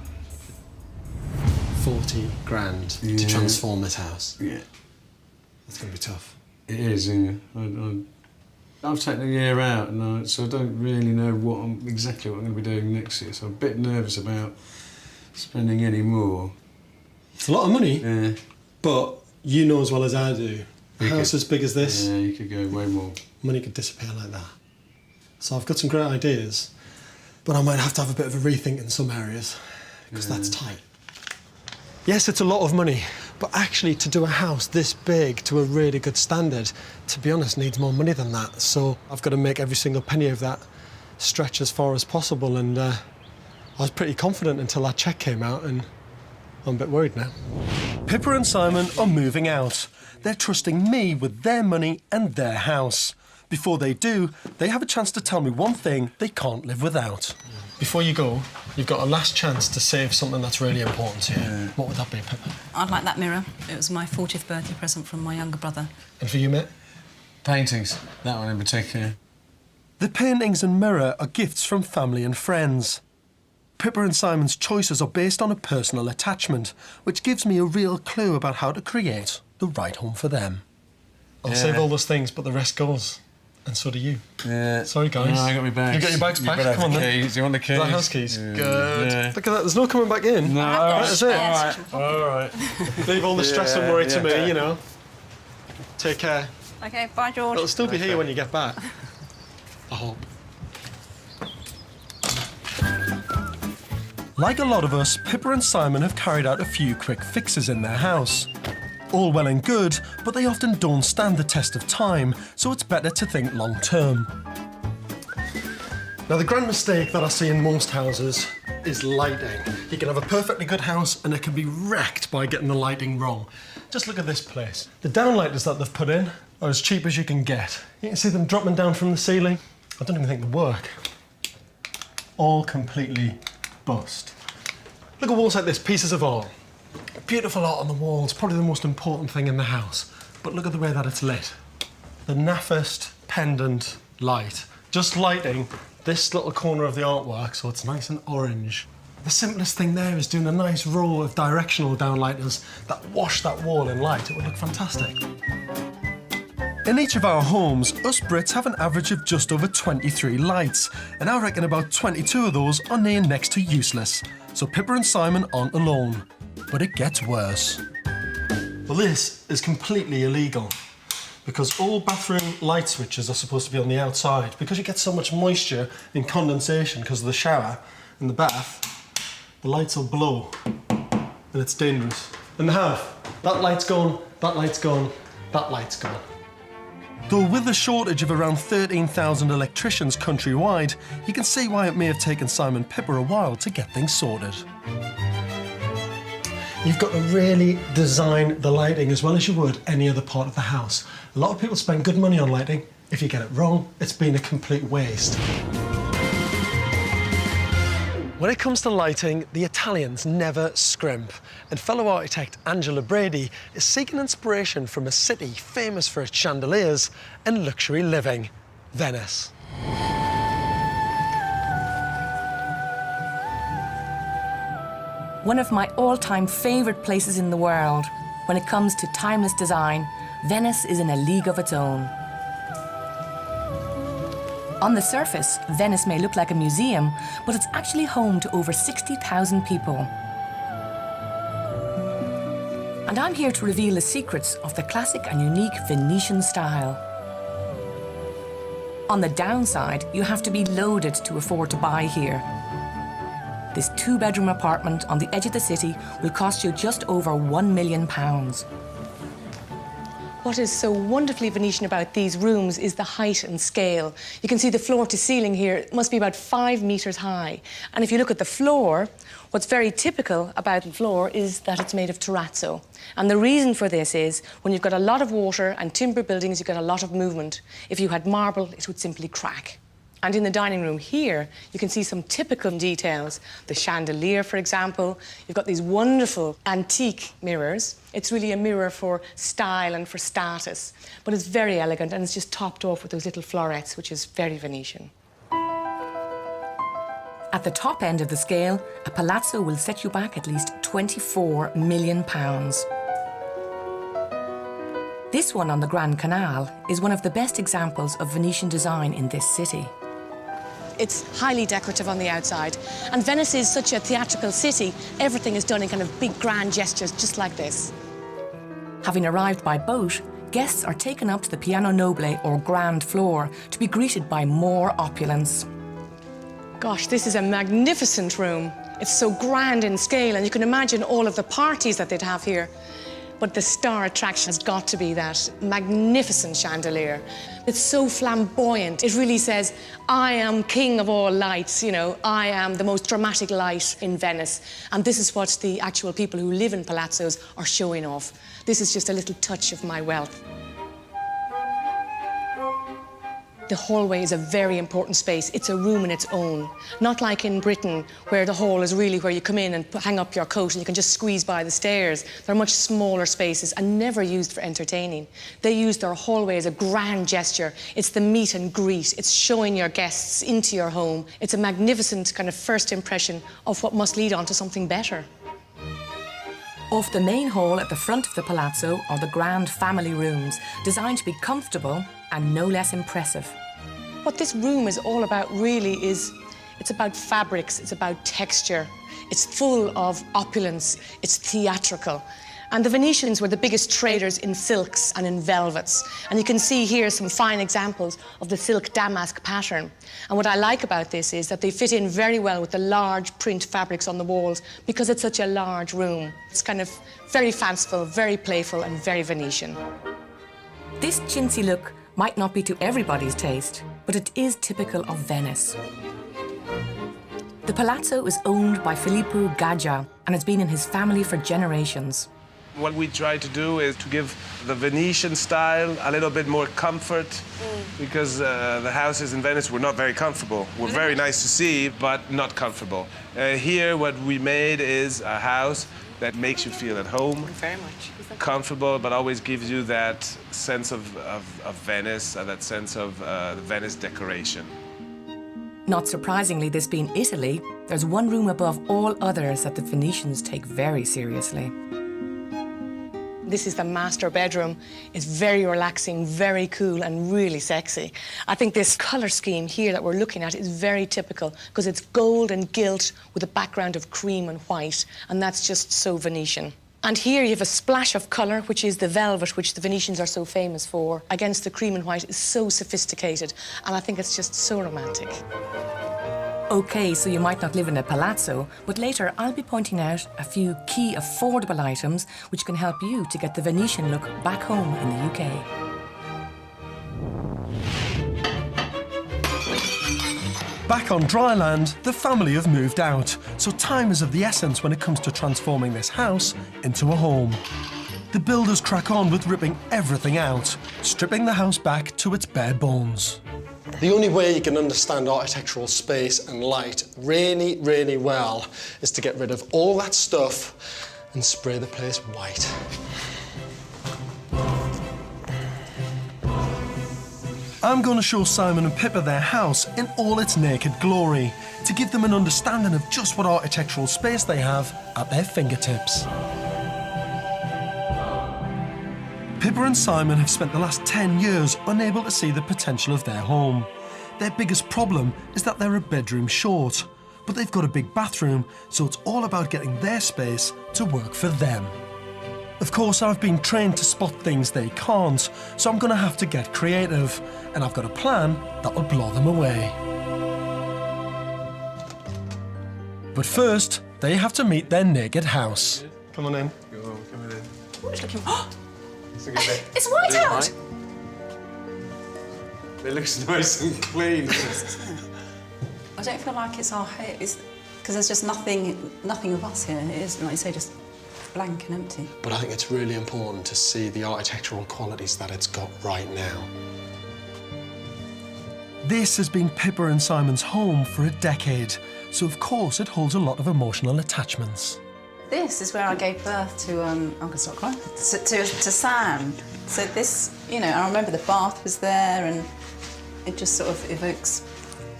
40 grand to transform this house. Yeah. That's going to be tough. It is, yeah. I've taken a year out, so I don't really know exactly what I'm going to be doing next year, so I'm a bit nervous about spending any more. It's a lot of money, Yeah. but you know as well as I do, a house as big as this, Yeah, you could go way more. money could disappear like that. So I've got some great ideas, but I might have to have a bit of a rethink in some areas, because that's tight. Yes, it's a lot of money, but actually to do a house this big to a really good standard, to be honest, needs more money than that. So I've got to make every single penny of that stretch as far as possible, and I was pretty confident until that cheque came out, and I'm a bit worried now. Pippa and Simon are moving out. They're trusting me with their money and their house. Before they do, they have a chance to tell me one thing they can't live without. Before you go, you've got a last chance to save something that's really important to you. What would that be, Pippa? I'd like that mirror. It was my 40th birthday present from my younger brother. And for you, mate? Paintings, that one in particular. The paintings and mirror are gifts from family and friends. Pippa and Simon's choices are based on a personal attachment, which gives me a real clue about how to create the right home for them. I'll save all those things, but the rest goes. And so do you. Yeah. Sorry, guys. No, I got my bags. You got your bags You packed? better have Come on, the then. keys. Do you want the keys? The house keys. Yeah. Good. Yeah. Look at that. There's no coming back in. No, all right. That's it. All right. Leave all the stress and worry to me, you know. Take care. Okay, bye, George. It'll still be here when you get back. I hope. Like a lot of us, Pippa and Simon have carried out a few quick fixes in their house. All well and good, but they often don't stand the test of time, so it's better to think long term. Now, the grand mistake that I see in most houses is lighting. You can have a perfectly good house and it can be wrecked by getting the lighting wrong. Just look at this place. The downlighters that they've put in are as cheap as you can get. You can see them dropping down from the ceiling. I don't even think they work. All completely bust. Look at walls like this, pieces of art. Beautiful art on the walls, probably the most important thing in the house. But look at the way that it's lit. The naffest pendant light. Just lighting this little corner of the artwork so it's nice and orange. The simplest thing there is doing a nice row of directional downlighters that wash that wall in light. It would look fantastic. In each of our homes, us Brits have an average of just over 23 lights, and I reckon about 22 of those are near next to useless. So Pippa and Simon aren't alone. But it gets worse. Well, this is completely illegal. because all bathroom light switches are supposed to be on the outside. Because you get so much moisture and condensation because of the shower in the bath, the lights will blow and it's dangerous. And they have. That light's gone, that light's gone, that light's gone. Though with a shortage of around 13,000 electricians countrywide, you can see why it may have taken Simon Pipper a while to get things sorted. You've got to really design the lighting as well as you would any other part of the house. A lot of people spend good money on lighting. If you get it wrong, it's been a complete waste. When it comes to lighting, the Italians never scrimp. And fellow architect Angela Brady is seeking inspiration from a city famous for its chandeliers and luxury living, Venice. One of my all-time favourite places in the world. When it comes to timeless design, Venice is in a league of its own. On the surface, Venice may look like a museum, but it's actually home to over 60,000 people. And I'm here to reveal the secrets of the classic and unique Venetian style. On the downside, you have to be loaded to afford to buy here. This two-bedroom apartment on the edge of the city will cost you just over £1 million. What is so wonderfully Venetian about these rooms is the height and scale. You can see the floor to ceiling here. It must be about 5 metres high. And if you look at the floor, what's very typical about the floor is that it's made of terrazzo. And the reason for this is when you've got a lot of water and timber buildings, you've got a lot of movement. If you had marble, it would simply crack. And in the dining room here, you can see some typical details. The chandelier, for example. You've got these wonderful antique mirrors. It's really a mirror for style and for status. But it's very elegant, and it's just topped off with those little florets, which is very Venetian. At the top end of the scale, a palazzo will set you back at least £24 million. This one on the Grand Canal is one of the best examples of Venetian design in this city. It's highly decorative on the outside. And Venice is such a theatrical city. Everything is done in kind of big, grand gestures, just like this. Having arrived by boat, guests are taken up to the Piano Nobile, or grand floor, to be greeted by more opulence. Gosh, this is a magnificent room. It's so grand in scale, and you can imagine all of the parties that they'd have here. But the star attraction has got to be that magnificent chandelier. It's so flamboyant. It really says, I am king of all lights, you know, I am the most dramatic light in Venice. And this is what the actual people who live in palazzos are showing off. This is just a little touch of my wealth. The hallway is a very important space. It's a room in its own. Not like in Britain, where the hall is really where you come in and hang up your coat and you can just squeeze by the stairs. They're much smaller spaces and never used for entertaining. They use their hallway as a grand gesture. It's the meet and greet. It's showing your guests into your home. It's a magnificent kind of first impression of what must lead on to something better. Off the main hall at the front of the palazzo are the grand family rooms, designed to be comfortable and no less impressive. What this room is all about really is, it's about fabrics, it's about texture, it's full of opulence, it's theatrical. And the Venetians were the biggest traders in silks and in velvets. And you can see here some fine examples of the silk damask pattern. And what I like about this is that they fit in very well with the large print fabrics on the walls because it's such a large room. It's kind of very fanciful, very playful, and very Venetian. This chintzy look might not be to everybody's taste, but it is typical of Venice. The palazzo is owned by Filippo Gaggia and has been in his family for generations. What we try to do is to give the Venetian style a little bit more comfort because the houses in Venice were not very comfortable. Were very nice to see, but not comfortable. Here, what we made is a house that makes you feel at home. Very much. Comfortable, but always gives you that sense of Venice, that sense of the Venice decoration. Not surprisingly, this being Italy, there's one room above all others that the Venetians take very seriously. This is the master bedroom. It's very relaxing, very cool, and really sexy. I think this colour scheme here that we're looking at is very typical because it's gold and gilt with a background of cream and white, and that's just so Venetian. And here you have a splash of colour, which is the velvet, which the Venetians are so famous for, against the cream and white. Is so sophisticated, and I think it's just so romantic. OK, so you might not live in a palazzo, but later I'll be pointing out a few key affordable items which can help you to get the Venetian look back home in the UK. Back on dry land, the family have moved out, so time is of the essence when it comes to transforming this house into a home. The builders crack on with ripping everything out, stripping the house back to its bare bones. The only way you can understand architectural space and light really, really well is to get rid of all that stuff and spray the place white. I'm going to show Simon and Pippa their house in all its naked glory, to give them an understanding of just what architectural space they have at their fingertips. Pippa and Simon have spent the last 10 years unable to see the potential of their home. Their biggest problem is that they're a bedroom short, but they've got a big bathroom, so it's all about getting their space to work for them. Of course, I've been trained to spot things they can't, so I'm going to have to get creative, and I've got a plan that will blow them away. But first, they have to meet their naked house. Come on in. Go on, come in. What is looking? It's white out! It looks nice and clean. I don't feel like it's our home, because there's just nothing of us here. It is, like you say, just blank and empty. But I think it's really important to see the architectural qualities that it's got right now. This has been Pippa and Simon's home for a decade, so of course it holds a lot of emotional attachments. This is where I gave birth to, I'm going to start crying, to Sam. So this, you know, I remember the bath was there, and it just sort of evokes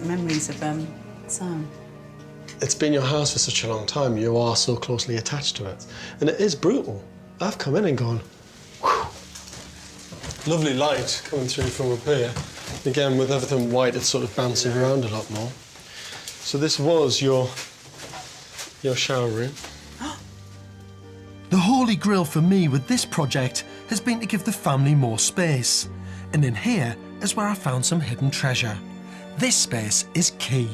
memories of Sam. It's been your house for such a long time, you are so closely attached to it. And it is brutal. I've come in and gone, whew. Lovely light coming through from up here. Again, with everything white, it's sort of bouncing around a lot more. So this was your shower room. The holy grail for me with this project has been to give the family more space. And in here is where I found some hidden treasure. This space is key.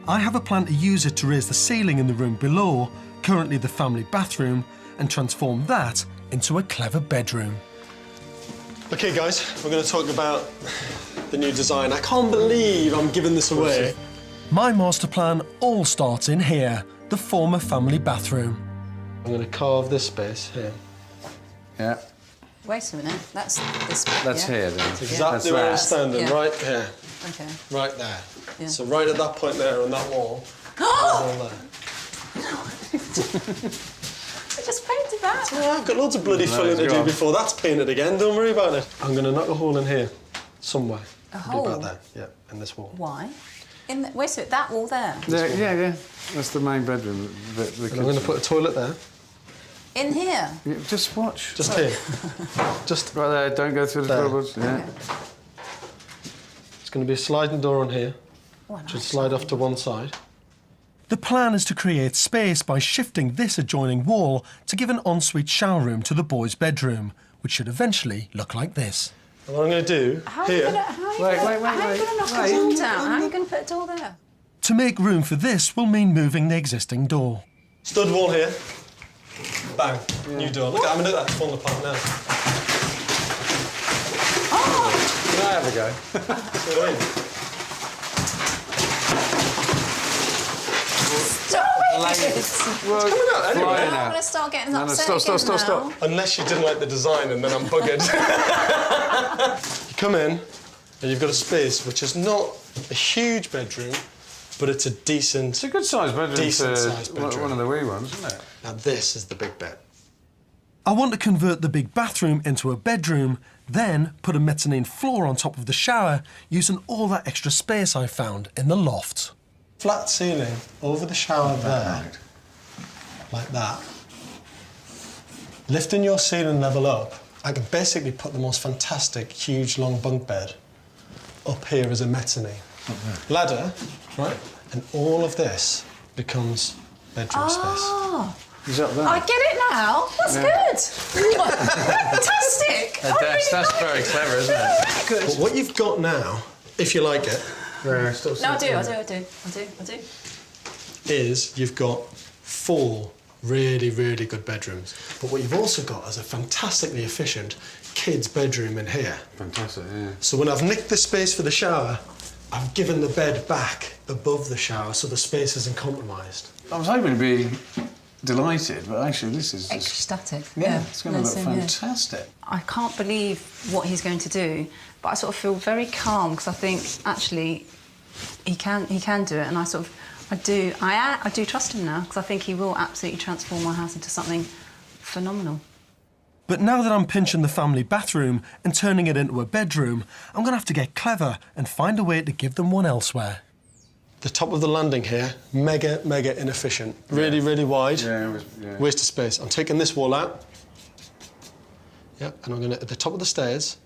I have a plan to use it to raise the ceiling in the room below, currently the family bathroom, and transform that into a clever bedroom. OK, guys, we're going to talk about the new design. I can't believe I'm giving this away. My master plan all starts in here, the former family bathroom. I'm going to carve this space here. Yeah. Wait a minute, that's this bit, That's here, then. That's exactly where it's standing, right here. OK. Right there. Yeah. So right at that point there on that wall, it's all there. I just painted that. Oh, I've got loads of bloody filling to do before that's painted again. Don't worry about it. I'm going to knock a hole in here, somewhere. A hole? About there, yeah, in this wall. Why? In the, wait a minute, that wall there? Yeah. That's the main bedroom. And I'm going to put a toilet there. In here? Yeah, just watch. Just here. Just right there. Don't go through the floorboards. Yeah. Okay. It's going to be a sliding door on here. Just slide off to one side. The plan is to create space by shifting this adjoining wall to give an ensuite shower room to the boys' bedroom, which should eventually look like this. And what I'm going to do here... How are you going to knock a door down? How are you going to put a door there? To make room for this will mean moving the existing door. Stud wall here. Bang. New door. Look, I'm going to do that. It's falling apart now. Oh! Can I have a go? See what I mean? Stop it! It's coming out anyway. I'm going to start getting upset Stop. Unless you didn't like the design, and then I'm buggered. You come in, and you've got a space which is not a huge bedroom, but it's a decent... It's a good sized bedroom. Decent-sized bedroom. One of the wee ones, isn't it? Now this is the big bed. I want to convert the big bathroom into a bedroom, then put a mezzanine floor on top of the shower, using all that extra space I found in the loft. Flat ceiling over the shower there, like that. Lifting your ceiling level up, I can basically put the most fantastic, huge, long bunk bed up here as a mezzanine. Ladder, right? And all of this becomes bedroom space. Oh, Is that there? I get it now. That's That's good. Fantastic. That's very clever, isn't it? Good. But what you've got now, if you like it, No, I do. is you've got 4 really, really good bedrooms. But what you've also got is a fantastically efficient kids' bedroom in here. Fantastic, yeah. So when I've nicked the space for the shower, I've given the bed back above the shower so the space isn't compromised. I was hoping to be delighted, but actually this is Ecstatic. Yeah, it's going to look same here. fantastic. I can't believe what he's going to do, but I sort of feel very calm because I think actually he can do it, and I do trust him now because I think he will absolutely transform my house into something phenomenal. But now that I'm pinching the family bathroom and turning it into a bedroom, I'm going to have to get clever and find a way to give them one elsewhere. The top of the landing here, mega, mega inefficient. Really, really wide. Yeah. Waste of space. I'm taking this wall out. Yeah, and I'm going to, at the top of the stairs,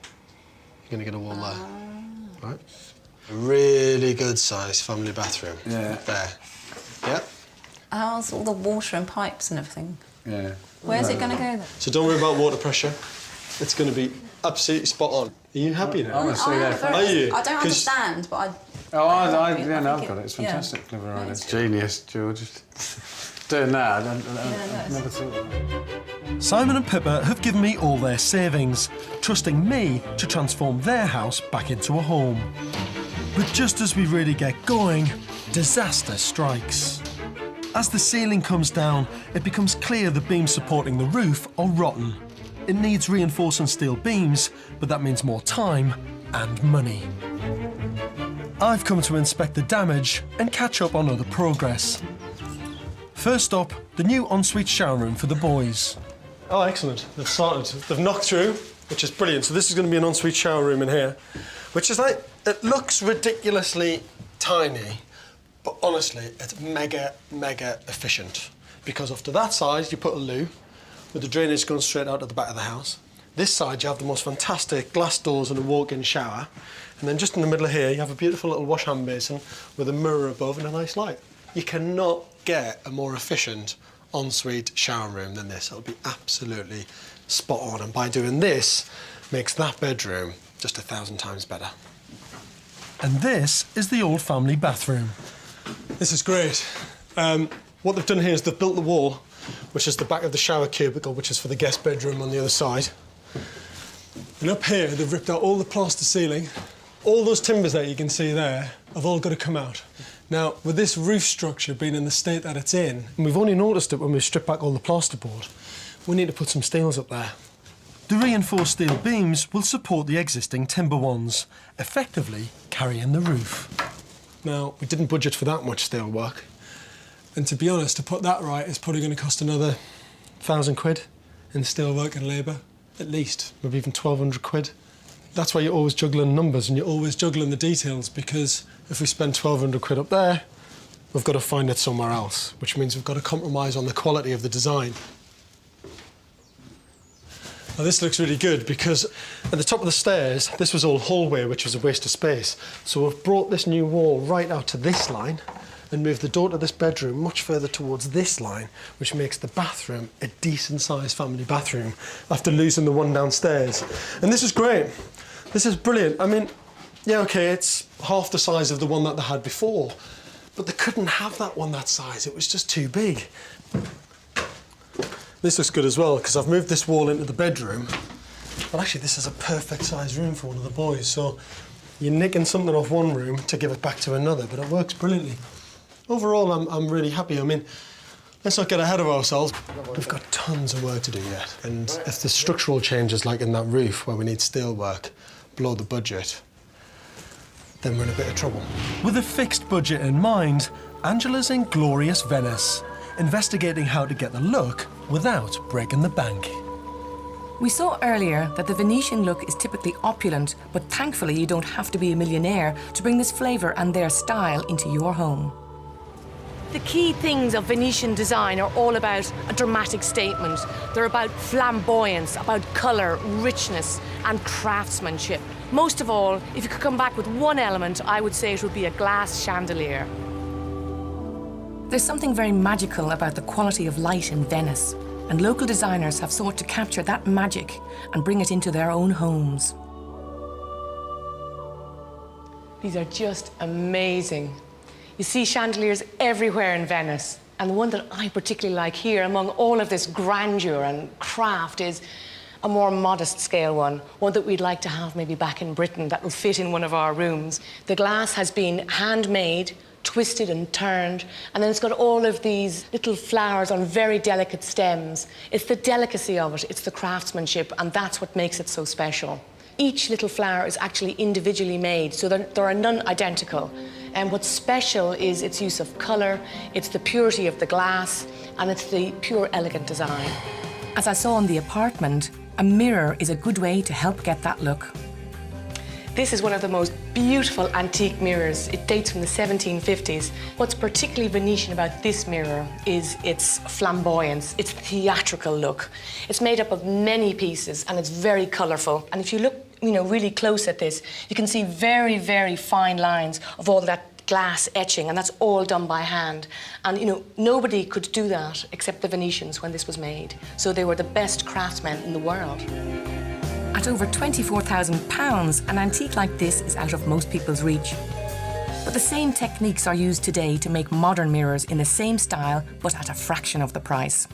you're going to get a wall there. Right? A really good sized family bathroom. Yeah. There. Yeah. How's all the water and pipes and everything? Yeah. Where's it going to go then? So don't worry about water pressure. It's going to be absolutely spot on. Are you happy now? I want to see that. Are you? I don't understand, but I... I've got it. It's fantastic, clever idea. It's genius, George. Doing that, I've never thought of that. Simon and Pippa have given me all their savings, trusting me to transform their house back into a home. But just as we really get going, disaster strikes. As the ceiling comes down, it becomes clear the beams supporting the roof are rotten. It needs reinforcing steel beams, but that means more time and money. I've come to inspect the damage and catch up on other progress. First up, the new ensuite shower room for the boys. Oh, excellent. They've started. They've knocked through, which is brilliant. So this is going to be an ensuite shower room in here, which is like, it looks ridiculously tiny, but honestly, it's mega, mega efficient. Because off to that side, you put a loo, with the drainage going straight out at the back of the house. This side, you have the most fantastic glass doors and a walk-in shower. And then just in the middle of here, you have a beautiful little wash hand basin with a mirror above and a nice light. You cannot get a more efficient ensuite shower room than this. It'll be absolutely spot on. And by doing this, makes that bedroom just 1,000 times better. And this is the old family bathroom. This is great. What they've done here is they've built the wall, which is the back of the shower cubicle, which is for the guest bedroom on the other side. And up here, they've ripped out all the plaster ceiling. All those timbers that you can see there have all got to come out. Now, with this roof structure being in the state that it's in, and we've only noticed it when we stripped back all the plasterboard, we need to put some steels up there. The reinforced steel beams will support the existing timber ones, effectively carrying the roof. Now, we didn't budget for that much steel work. And to be honest, to put that right is probably going to cost another 1,000 quid in steel work and labour, at least, maybe even 1,200 quid. That's why you're always juggling numbers and you're always juggling the details, because if we spend 1,200 quid up there, we've got to find it somewhere else, which means we've got to compromise on the quality of the design. Now, this looks really good because at the top of the stairs, this was all hallway, which was a waste of space. So we've brought this new wall right out to this line and moved the door to this bedroom much further towards this line, which makes the bathroom a decent-sized family bathroom after losing the one downstairs. And this is great. This is brilliant. I mean, yeah, OK, it's half the size of the one that they had before, but they couldn't have that one that size. It was just too big. This looks good as well, because I've moved this wall into the bedroom. But actually, this is a perfect-sized room for one of the boys, so you're nicking something off one room to give it back to another, but it works brilliantly. Overall, I'm really happy. I mean, let's not get ahead of ourselves. We've got tons of work to do yet. And if the structural changes, like in that roof, where we need steel work, blow the budget, then we're in a bit of trouble. With a fixed budget in mind, Angela's in glorious Venice, investigating how to get the look without breaking the bank. We saw earlier that the Venetian look is typically opulent, but thankfully you don't have to be a millionaire to bring this flavour and their style into your home. The key things of Venetian design are all about a dramatic statement. They're about flamboyance, about colour, richness and craftsmanship. Most of all, if you could come back with one element, I would say it would be a glass chandelier. There's something very magical about the quality of light in Venice. and local designers have sought to capture that magic and bring it into their own homes. These are just amazing. You see chandeliers everywhere in Venice, and the one that I particularly like here, among all of this grandeur and craft, is a more modest scale one that we'd like to have maybe back in Britain that will fit in one of our rooms. The glass has been handmade, twisted and turned, and then it's got all of these little flowers on very delicate stems. It's the delicacy of it, it's the craftsmanship, and that's what makes it so special. Each little flower is actually individually made, so there are none identical. And what's special is its use of colour, it's the purity of the glass, and it's the pure, elegant design. As I saw in the apartment, a mirror is a good way to help get that look. This is one of the most beautiful antique mirrors. It dates from the 1750s. What's particularly Venetian about this mirror is its flamboyance, its theatrical look. It's made up of many pieces and it's very colourful. And if you look, really close at this, you can see very, very fine lines of all that glass etching, and that's all done by hand. And nobody could do that except the Venetians when this was made. So they were the best craftsmen in the world. At over £24,000, an antique like this is out of most people's reach. But the same techniques are used today to make modern mirrors in the same style, but at a fraction of the price.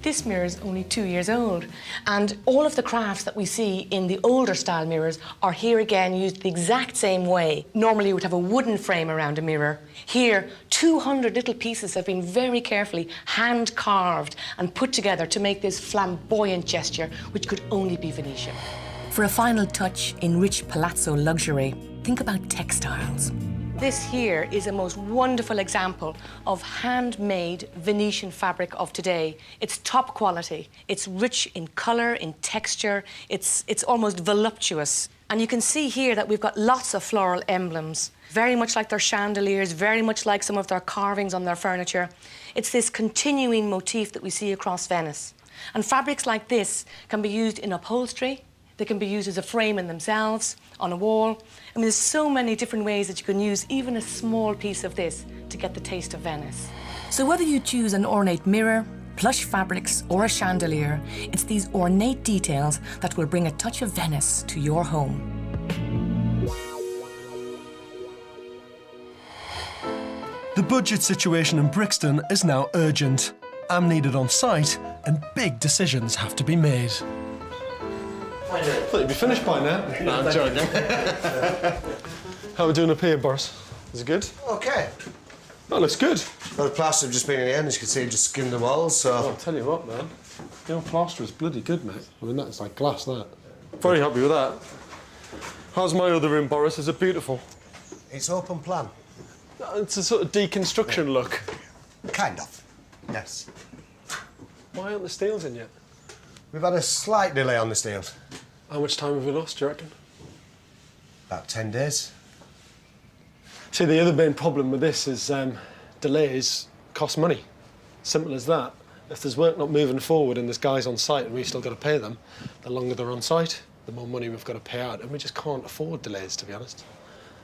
This mirror is only 2 years old, and all of the crafts that we see in the older style mirrors are here again used the exact same way. Normally you would have a wooden frame around a mirror. Here, 200 little pieces have been very carefully hand carved and put together to make this flamboyant gesture, which could only be Venetian. For a final touch in rich palazzo luxury, think about textiles. This here is a most wonderful example of handmade Venetian fabric of today. It's top quality. It's rich in colour, in texture. It's almost voluptuous. And you can see here that we've got lots of floral emblems, very much like their chandeliers, very much like some of their carvings on their furniture. It's this continuing motif that we see across Venice. And fabrics like this can be used in upholstery. They can be used as a frame in themselves, on a wall. I mean, there's so many different ways that you can use even a small piece of this to get the taste of Venice. So whether you choose an ornate mirror, plush fabrics or a chandelier, it's these ornate details that will bring a touch of Venice to your home. The budget situation in Brixton is now urgent. I'm needed on site and big decisions have to be made. I thought you'd be finished by now. No, I'm joking. How are we doing up here, Boris? Is it good? Okay. That looks good. Well, the plaster have just been in the end, as you can see, just skimmed the walls, so... Well, I'll tell you what, man. The old plaster is bloody good, mate. I mean, that's like glass, that. Very happy with that. How's my other room, Boris? Is it beautiful? It's open plan. It's a sort of deconstruction look. Kind of, yes. Why aren't the steels in yet? We've had a slight delay on the steels. How much time have we lost, do you reckon? About 10 days. See, the other main problem with this is delays cost money. Simple as that. If there's work not moving forward and there's guys on site and we've still got to pay them, the longer they're on site, the more money we've got to pay out, and we just can't afford delays, to be honest.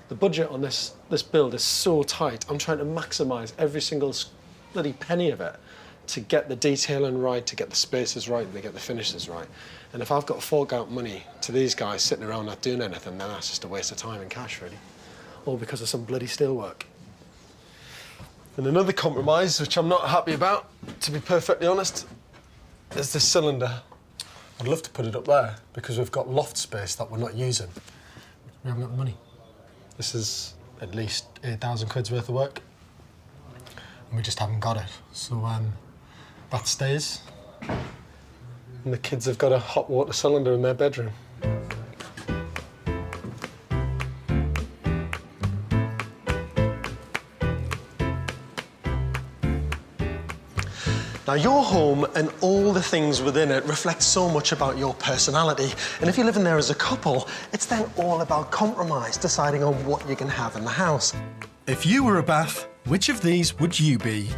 The budget on this build is so tight. I'm trying to maximise every single bloody penny of it to get the detailing right, to get the spaces right, and to get the finishes right. And if I've got to fork out money to these guys sitting around not doing anything, then that's just a waste of time and cash, really. All because of some bloody steelwork. And another compromise, which I'm not happy about, to be perfectly honest, is this cylinder. I'd love to put it up there, because we've got loft space that we're not using. We haven't got the money. This is at least 8,000 quid's worth of work, and we just haven't got it. So, that stays. And the kids have got a hot water cylinder in their bedroom. Now, your home and all the things within it reflect so much about your personality. And if you're living there as a couple, it's then all about compromise, deciding on what you can have in the house. If you were a bath, which of these would you be?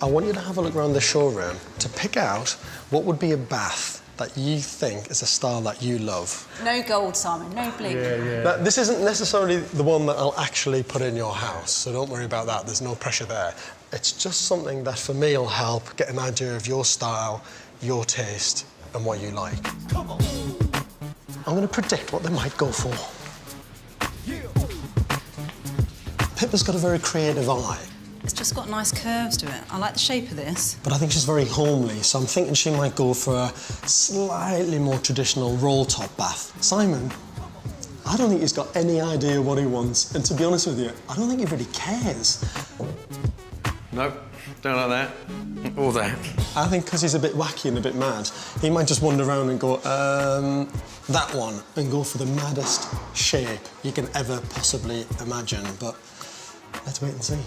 I want you to have a look around the showroom to pick out what would be a bath that you think is a style that you love. No gold, Simon, no bling. Now, this isn't necessarily the one that I'll actually put in your house, so don't worry about that. There's no pressure there. It's just something that for me will help get an idea of your style, your taste, and what you like. Come on. I'm going to predict what they might go for. Pippa's got a very creative eye. It's just got nice curves to it. I like the shape of this. But I think she's very homely, so I'm thinking she might go for a slightly more traditional roll-top bath. Simon, I don't think he's got any idea what he wants, and to be honest with you, I don't think he really cares. Nope, don't like that. Or that. I think because he's a bit wacky and a bit mad, he might just wander around and go, that one, and go for the maddest shape you can ever possibly imagine, but let's wait and see.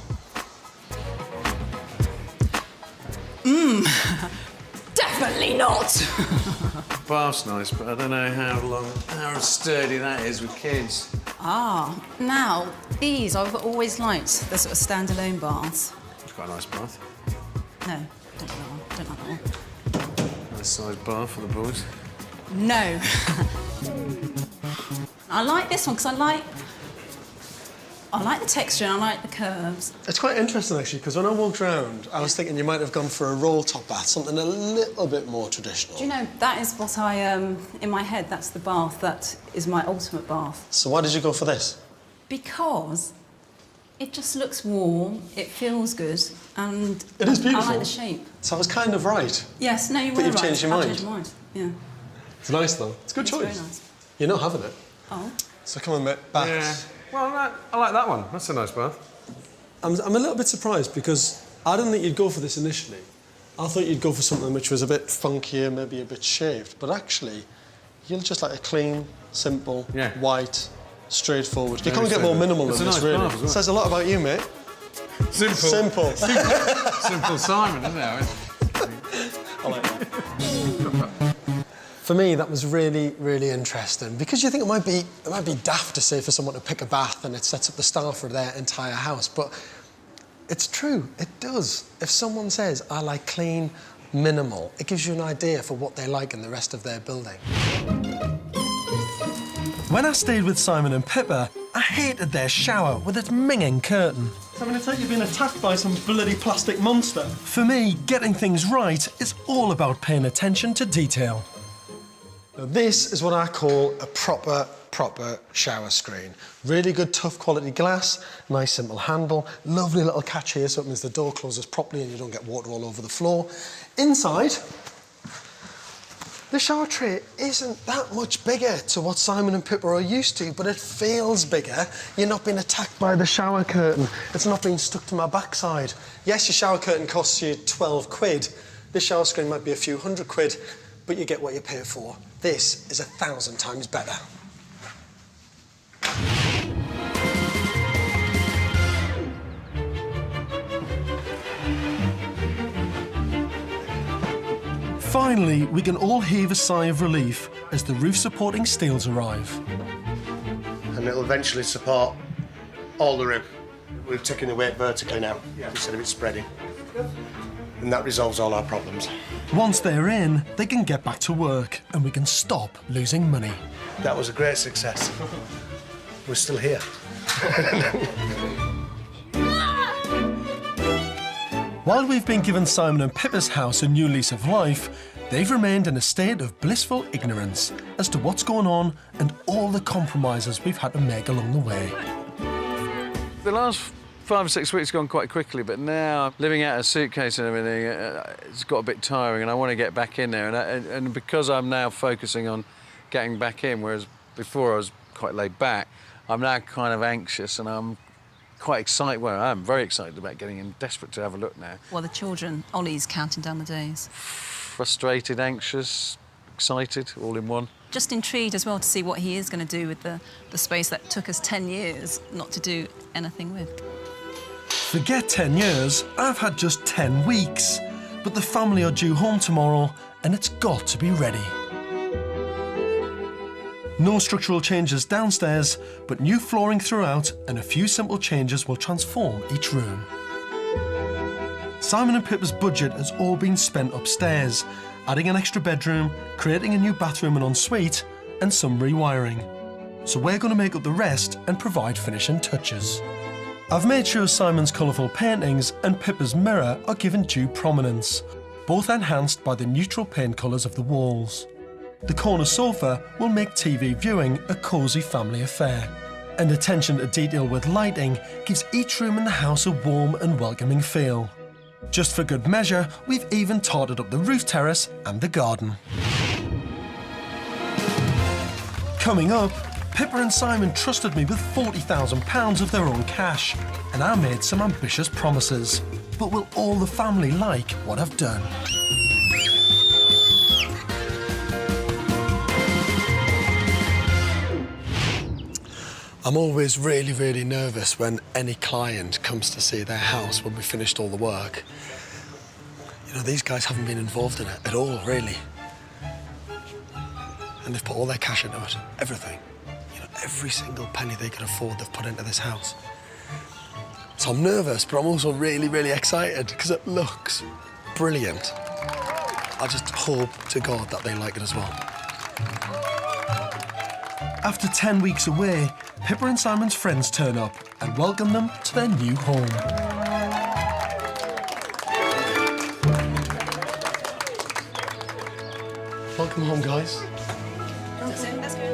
Definitely not. Bath's nice, but I don't know how sturdy that is with kids. Ah, now, these I've always liked, the sort of standalone baths. It's quite a nice bath. No, don't like that one. Don't like that one. Nice sized bath for the boys. No. I like this one because I like the texture and I like the curves. It's quite interesting, actually, because when I walked around, I was thinking you might have gone for a roll-top bath, something a little bit more traditional. Do you know, that is what I, in my head, that's the bath that is my ultimate bath. So why did you go for this? Because it just looks warm, it feels good, and It is beautiful. I like the shape. So I was kind of right. Yes, no, you were But right. you've changed your I've mind. changed my mind, yeah. It's nice, though. It's a good choice. Very nice. You're not having it. Oh. So come on, mate, baths. Yeah. Well, I like that one. That's a nice bath. I'm a little bit surprised because I didn't think you'd go for this initially. I thought you'd go for something which was a bit funkier, maybe a bit shaved, but actually, you'll just like a clean, simple, white, straightforward. You can't get more minimal than this, really. Bath as well. Says a lot about you, mate. Simple. Simple. Simple Simon, isn't it? I like that. For me, that was really, really interesting because you think it might be daft to say for someone to pick a bath and it sets up the style for their entire house, but it's true, it does. If someone says, I like clean, minimal, it gives you an idea for what they like in the rest of their building. When I stayed with Simon and Pippa, I hated their shower with its minging curtain. I mean, it's like you've been attacked by some bloody plastic monster. For me, getting things right is all about paying attention to detail. Now, this is what I call a proper shower screen. Really good, tough quality glass, nice simple handle, lovely little catch here so it means the door closes properly and you don't get water all over the floor. Inside, the shower tray isn't that much bigger to what Simon and Pippa are used to, but it feels bigger. You're not being attacked by the shower curtain. It's not being stuck to my backside. Yes, your shower curtain costs you 12 quid. This shower screen might be a few hundred quid, but you get what you pay for. This is 1,000 times better. Finally, we can all heave a sigh of relief as the roof-supporting steels arrive. And it'll eventually support all the roof. We've taken the weight vertically now, instead of it spreading. And that resolves all our problems. Once they're in, they can get back to work and we can stop losing money. That was a great success. We're still here. While we've been giving Simon and Pippa's house a new lease of life, they've remained in a state of blissful ignorance as to what's going on and all the compromises we've had to make along the way. The last 5 or 6 weeks have gone quite quickly, but now living out a suitcase and everything, it's got a bit tiring and I want to get back in there. And because I'm now focusing on getting back in, whereas before I was quite laid back, I'm now kind of anxious and I'm quite excited. Well, I'm very excited about getting in, desperate to have a look now. Well, the children, Ollie's counting down the days. Frustrated, anxious, excited, all in one. Just intrigued as well to see what he is going to do with the space that took us 10 years not to do anything with. Forget 10 years, I've had just 10 weeks. But the family are due home tomorrow and it's got to be ready. No structural changes downstairs, but new flooring throughout and a few simple changes will transform each room. Simon and Pippa's budget has all been spent upstairs, adding an extra bedroom, creating a new bathroom and ensuite, and some rewiring. So we're going to make up the rest and provide finishing touches. I've made sure Simon's colourful paintings and Pippa's mirror are given due prominence, both enhanced by the neutral paint colours of the walls. The corner sofa will make TV viewing a cosy family affair, and attention to detail with lighting gives each room in the house a warm and welcoming feel. Just for good measure, we've even tarted up the roof terrace and the garden. Coming up, Pippa and Simon trusted me with £40,000 of their own cash, and I made some ambitious promises. But will all the family like what I've done? I'm always really nervous when any client comes to see their house when we've finished all the work. You know, these guys haven't been involved in it at all, really. And they've put all their cash into it, everything. You know, every single penny they can afford they've put into this house. So I'm nervous, but I'm also really excited because it looks brilliant. I just hope to God that they like it as well. After 10 weeks away, Pippa and Simon's friends turn up and welcome them to their new home. Welcome home, guys. Let's go.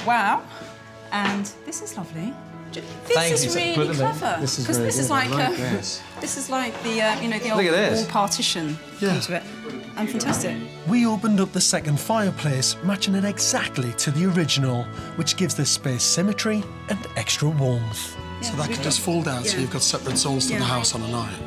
Wow. And this is lovely. This is really clever. Because this is like this is like the the old wall partition into it. And fantastic. We opened up the second fireplace, matching it exactly to the original, which gives this space symmetry and extra warmth. So that can just fold out, so you've got separate zones to the house on a night.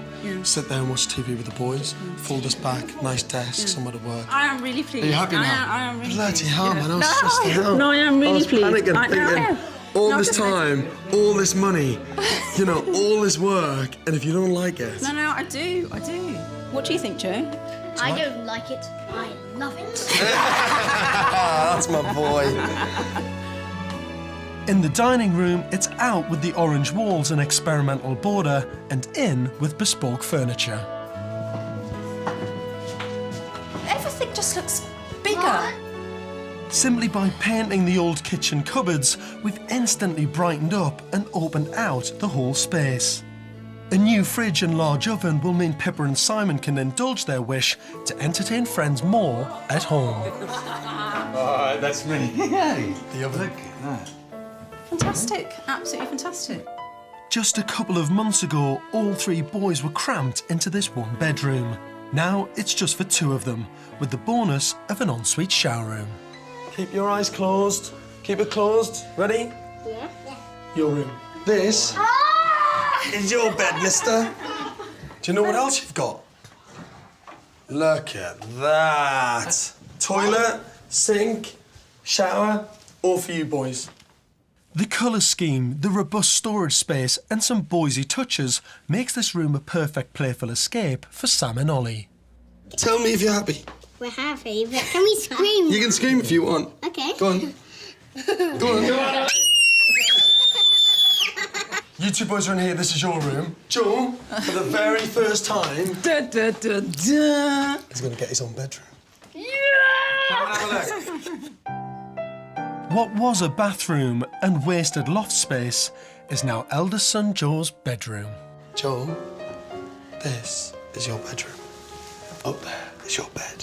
Sit there and watch TV with the boys, fold us back, nice desk, somewhere to work. I am really pleased. Are you happy now? I am really Bloody pleased. hell, man, I was stressed out. No, I am really pleased. I was panicking, thinking, all this time, all this money, you know, all this work, and if you don't like it... No, I do. What do you think, Joe? I don't like it. I love it. That's my boy. In the dining room, it's out with the orange walls and experimental border, and in with bespoke furniture. Everything just looks bigger. Simply by painting the old kitchen cupboards, we've instantly brightened up and opened out the whole space. A new fridge and large oven will mean Pippa and Simon can indulge their wish to entertain friends more at home. Oh, that's me. Hey, the oven. Look at that. Fantastic, absolutely fantastic. Just a couple of months ago, all three boys were cramped into this one bedroom. Now it's just for two of them, with the bonus of an ensuite shower room. Keep your eyes closed. Keep it closed. Ready? Yeah. Your room. This is your bed, mister. Do you know what else you've got? Look at that. Toilet, sink, shower, all for you boys. The colour scheme, the robust storage space and some boysy touches makes this room a perfect playful escape for Sam and Ollie. Tell me if you're happy. We're happy, but can we scream? You can scream if you want. Okay. Go on. Go on. You two boys are in here. This is your room. Joe, for the very first time, he's going to get his own bedroom. What was a bathroom and wasted loft space is now eldest son Joe's bedroom. Joe, this is your bedroom. Up there is your bed.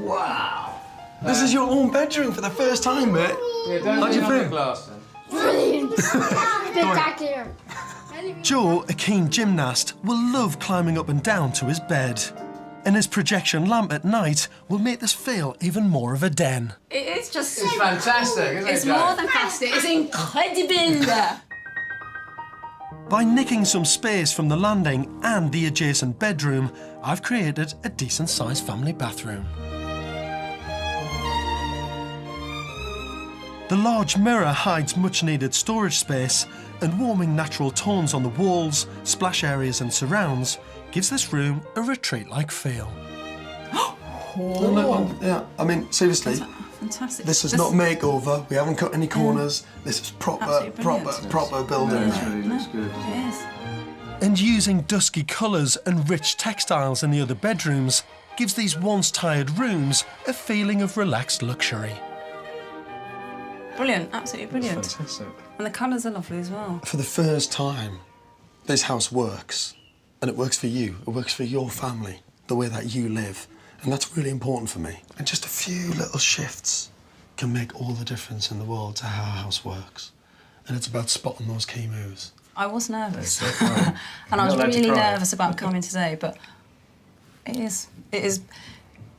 Wow. This is your own bedroom for the first time, mate. Yeah, don't How'd you lean on the feel? glass then. Brilliant. Spectacular. Joe, a keen gymnast, will love climbing up and down to his bed. And his projection lamp at night will make this feel even more of a den. It is just... It's fantastic, isn't it, It's Joe? more than fantastic. It's incredible. By nicking some space from the landing and the adjacent bedroom, I've created a decent-sized family bathroom. The large mirror hides much-needed storage space, and warming natural tones on the walls, splash areas and surrounds gives this room a retreat-like feel. Yeah, I mean, seriously. Fantastic. This is not makeover. We haven't cut any corners. This is proper building. It is. And using dusky colours and rich textiles in the other bedrooms gives these once tired rooms a feeling of relaxed luxury. Brilliant, absolutely brilliant. That's fantastic. And the colours are lovely as well. For the first time, this house works. And it works for you. It works for your family, the way that you live. And that's really important for me. And just a few little shifts can make all the difference in the world to how a house works. And it's about spotting those key moves. I was nervous. And I was really nervous about coming today, but it is,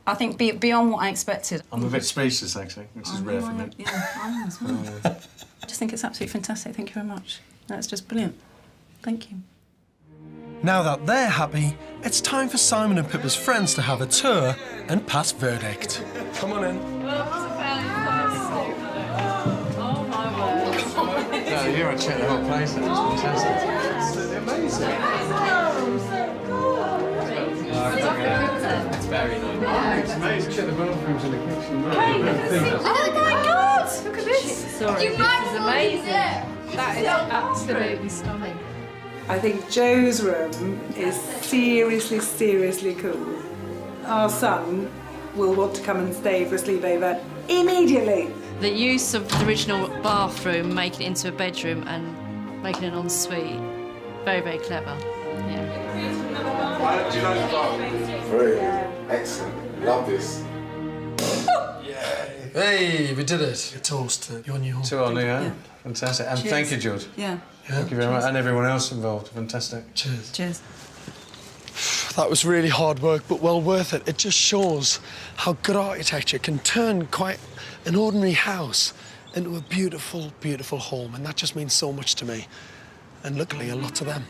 I think, beyond what I expected. I'm a bit speechless, actually, which is rare for me. Yeah, I am as well. I just think it's absolutely fantastic. Thank you very much. That's just brilliant. Thank you. Now that they're happy, it's time for Simon and Pippa's friends to have a tour and pass verdict. Come on in. No, you're on check the whole place. That's fantastic. Amazing. It's very nice. It's amazing. Check the bathrooms in the kitchen. Oh my God! Look at this. Sorry, this is amazing. That is absolutely stunning. I think Joe's room is seriously, seriously cool. Our son will want to come and stay for a sleepover immediately. The use of the original bathroom, making it into a bedroom and making it an ensuite, very, very clever. Yeah. Do you like the bathroom? Very excellent. Love this. Hey, we did it. A toast to your new home. To our new home. Fantastic. And Cheers. thank you, George. Yeah. Thank you very much. And everyone else involved. Fantastic. Cheers. Cheers. That was really hard work, but well worth it. It just shows how good architecture can turn quite an ordinary house into a beautiful, beautiful home. And that just means so much to me. And luckily, a lot to them.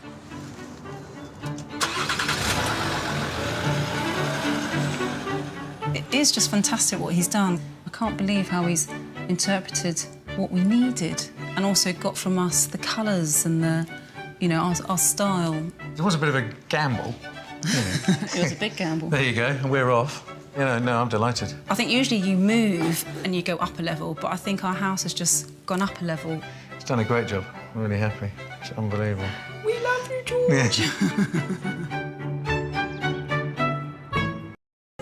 It is just fantastic what he's done. I can't believe how he's interpreted what we needed and also got from us the colours and the, you know, our style. It was a bit of a gamble. It was a big gamble. There you go, and we're off. You know, no, I'm delighted. I think usually you move and you go up a level, but I think our house has just gone up a level. It's done a great job. I'm really happy. It's unbelievable. We love you, George. Yeah.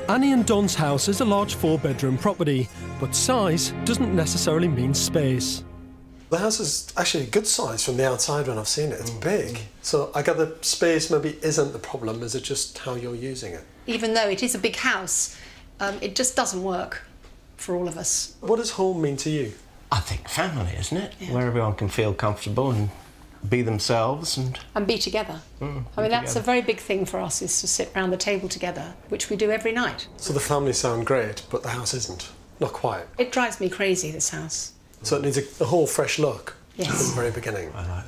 Annie and Don's house is a large 4-bedroom property, but size doesn't necessarily mean space. The house is actually a good size from the outside when I've seen it. It's big. So I gather space maybe isn't the problem, is it just how you're using it? Even though it is a big house, it just doesn't work for all of us. What does home mean to you? I think family, isn't it? Yeah. Where everyone can feel comfortable and be themselves and be together. I mean, that's a very big thing for us, is to sit round the table together, which we do every night. So the family sound great, but the house isn't. Not quite. It drives me crazy, this house. So it needs a whole fresh look. Yes. From the very beginning. I like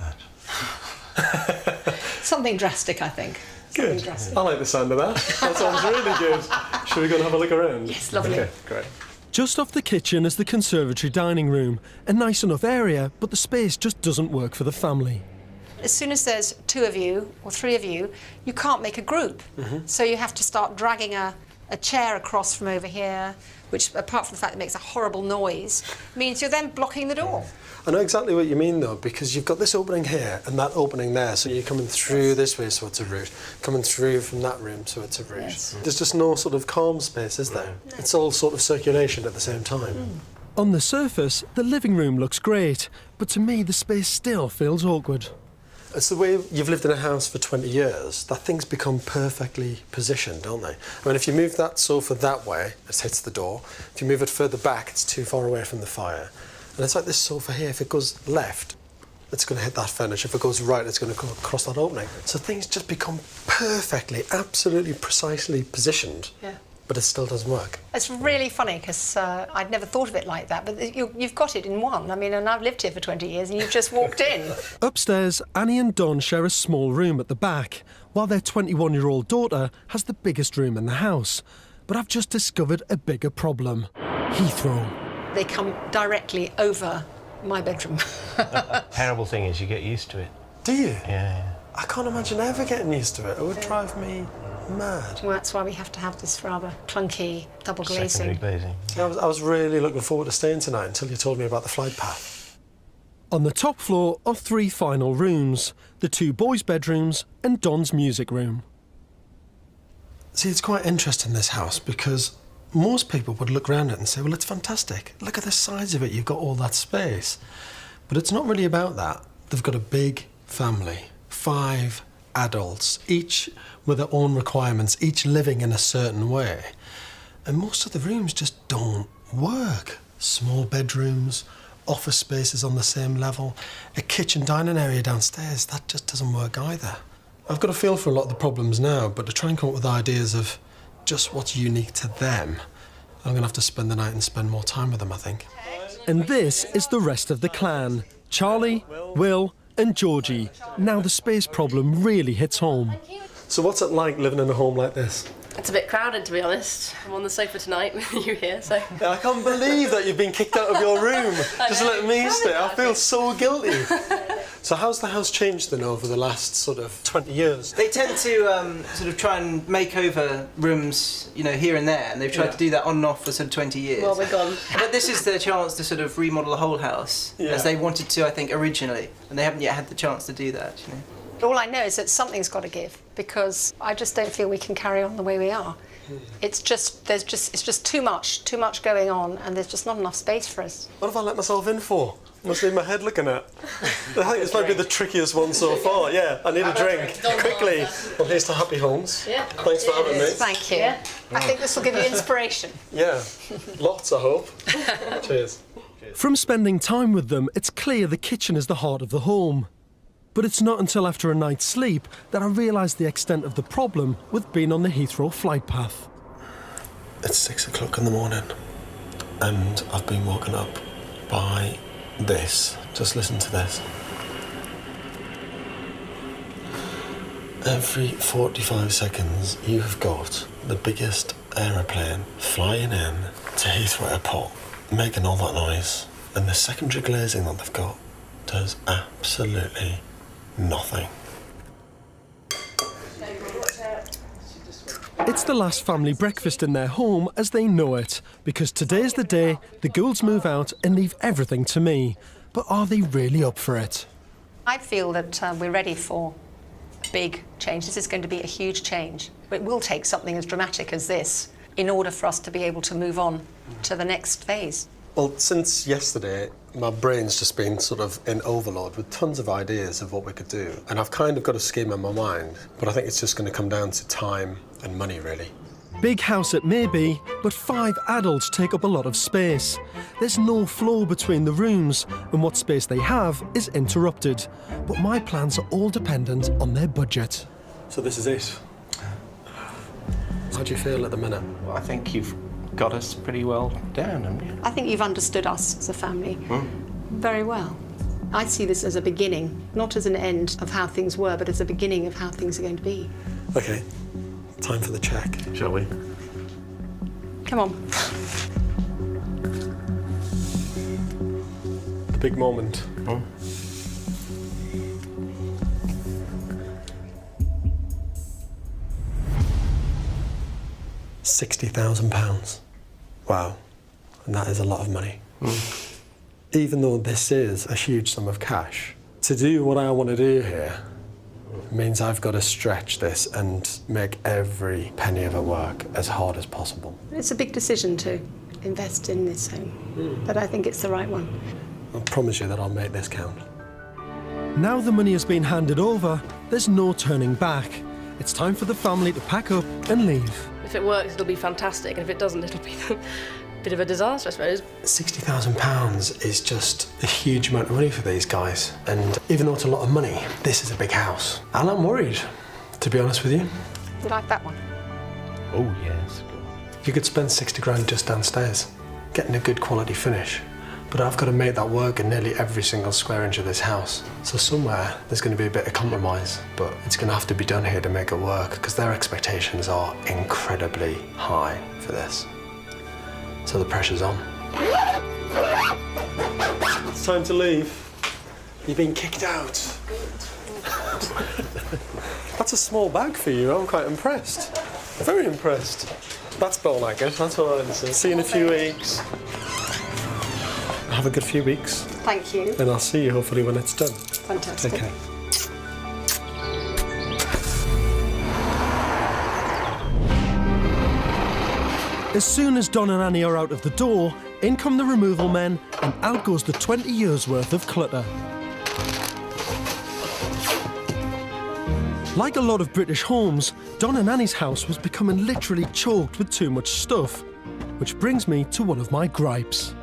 that. Something drastic, I think. Good. I like the sound of that. That sounds really good. Should we go and have a look around? Yes, lovely. Okay, great. Just off the kitchen is the conservatory dining room. A nice enough area, but the space just doesn't work for the family. As soon as there's 2 of you or 3 of you, you can't make a group. So you have to start dragging a chair across from over here, which, apart from the fact that it makes a horrible noise, means you're then blocking the door. I know exactly what you mean, though, because you've got this opening here and that opening there, so you're coming through this way, so it's a route. Coming through from that room, so it's a route. Yes. There's just no sort of calm space, is there? No. It's all sort of circulation at the same time. On the surface, the living room looks great, but to me, the space still feels awkward. It's the way you've lived in a house for 20 years, that things become perfectly positioned, don't they? I mean, if you move that sofa that way, it hits the door. If you move it further back, it's too far away from the fire. And it's like this sofa here, if it goes left, it's going to hit that furniture. If it goes right, it's going to go across that opening. So things just become perfectly, absolutely precisely positioned. Yeah. But it still doesn't work. It's really funny, because I'd never thought of it like that, but you've got it in one. I mean, and I've lived here for 20 years, and you've just walked in. Upstairs, Annie and Don share a small room at the back, while their 21-year-old daughter has the biggest room in the house. But I've just discovered a bigger problem. Heathrow. They come directly over my bedroom. The terrible thing is you get used to it. Do you? Yeah. I can't imagine ever getting used to it. It would drive me mad. Well, that's why we have to have this rather clunky double glazing. Secondary glazing. I was really looking forward to staying tonight until you told me about the flight path. On the top floor are 3 final rooms, the 2 boys' bedrooms and Don's music room. See, it's quite interesting, this house, because most people would look around it and say, well, it's fantastic. Look at the size of it, you've got all that space. But it's not really about that. They've got a big family, 5 adults, each with their own requirements, each living in a certain way. And most of the rooms just don't work. Small bedrooms, office spaces on the same level, a kitchen dining area downstairs, that just doesn't work either. I've got a feel for a lot of the problems now, but to try and come up with ideas of just what's unique to them, I'm going to have to spend the night and spend more time with them, I think. And this is the rest of the clan. Charlie, Will and Georgie. Now the space problem really hits home. So what's it like living in a home like this? It's a bit crowded, to be honest. I'm on the sofa tonight with you here, so... Yeah, I can't believe that you've been kicked out of your room. Just let me stay. I feel so guilty. So how's the house changed then over the last sort of 20 years? They tend to sort of try and make over rooms, you know, here and there, and they've tried to do that on and off for sort of 20 years. Well, we're gone. But this is their chance to sort of remodel the whole house, as they wanted to, I think, originally, and they haven't yet had the chance to do that, you know. All I know is that something's got to give, because I just don't feel we can carry on the way we are. It's just too much going on, and there's just not enough space for us. What have I let myself in for? Must leave my head looking at. I think this might be the trickiest one so far. Yeah, I need a drink. Quickly. Well, here's to Happy Homes. Yeah. Thanks for having me. Thank you. Yeah. I think this will give you inspiration. Yeah, lots, I hope. Cheers. From spending time with them, it's clear the kitchen is the heart of the home. But it's not until after a night's sleep that I realised the extent of the problem with being on the Heathrow flight path. It's 6 o'clock in the morning, and I've been woken up by this. Just listen to this. Every 45 seconds, you have got the biggest aeroplane flying in to Heathrow Airport, making all that noise, and the secondary glazing that they've got does absolutely nothing. It's the last family breakfast in their home as they know it, because today's the day the Goulds move out and leave everything to me. But are they really up for it? I feel that we're ready for a big change. This is going to be a huge change. It will take something as dramatic as this in order for us to be able to move on to the next phase. Well, since yesterday, my brain's just been sort of in overload with tons of ideas of what we could do. And I've kind of got a scheme in my mind, but I think it's just going to come down to time and money, really. Big house it may be, but 5 adults take up a lot of space. There's no flow between the rooms, and what space they have is interrupted. But my plans are all dependent on their budget. So this is it. How do you feel at the minute? Well, I think you've got us pretty well down, haven't you? I think you've understood us as a family very well. I see this as a beginning, not as an end of how things were, but as a beginning of how things are going to be. OK, time for the check. Shall we? Come on. The big moment. £60,000. Wow, and that is a lot of money. Even though this is a huge sum of cash, to do what I want to do here means I've got to stretch this and make every penny of it work as hard as possible. It's a big decision to invest in this home, but I think it's the right one. I promise you that I'll make this count. Now the money has been handed over, there's no turning back. It's time for the family to pack up and leave. If it works, it'll be fantastic, and if it doesn't, it'll be a bit of a disaster, I suppose. £60,000 is just a huge amount of money for these guys. And even though it's a lot of money, this is a big house. And I'm worried, to be honest with you. You like that one? Oh, yes. You could spend 60 grand just downstairs, getting a good quality finish. But I've got to make that work in nearly every single square inch of this house. So somewhere there's going to be a bit of compromise, but it's going to have to be done here to make it work, because their expectations are incredibly high for this. So the pressure's on. It's time to leave. You've been kicked out. That's a small bag for you. I'm quite impressed. Very impressed. That's about like it. That's all I have to say. See you in a few weeks. Have a good few weeks. Thank you. And I'll see you hopefully when it's done. Fantastic. Take care. As soon as Don and Annie are out of the door, in come the removal men and out goes the 20 years worth of clutter. Like a lot of British homes, Don and Annie's house was becoming literally choked with too much stuff, which brings me to one of my gripes.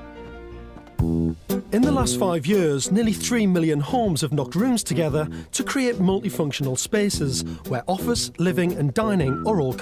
In the last 5 years, nearly 3 million homes have knocked rooms together to create multifunctional spaces where office, living and dining are all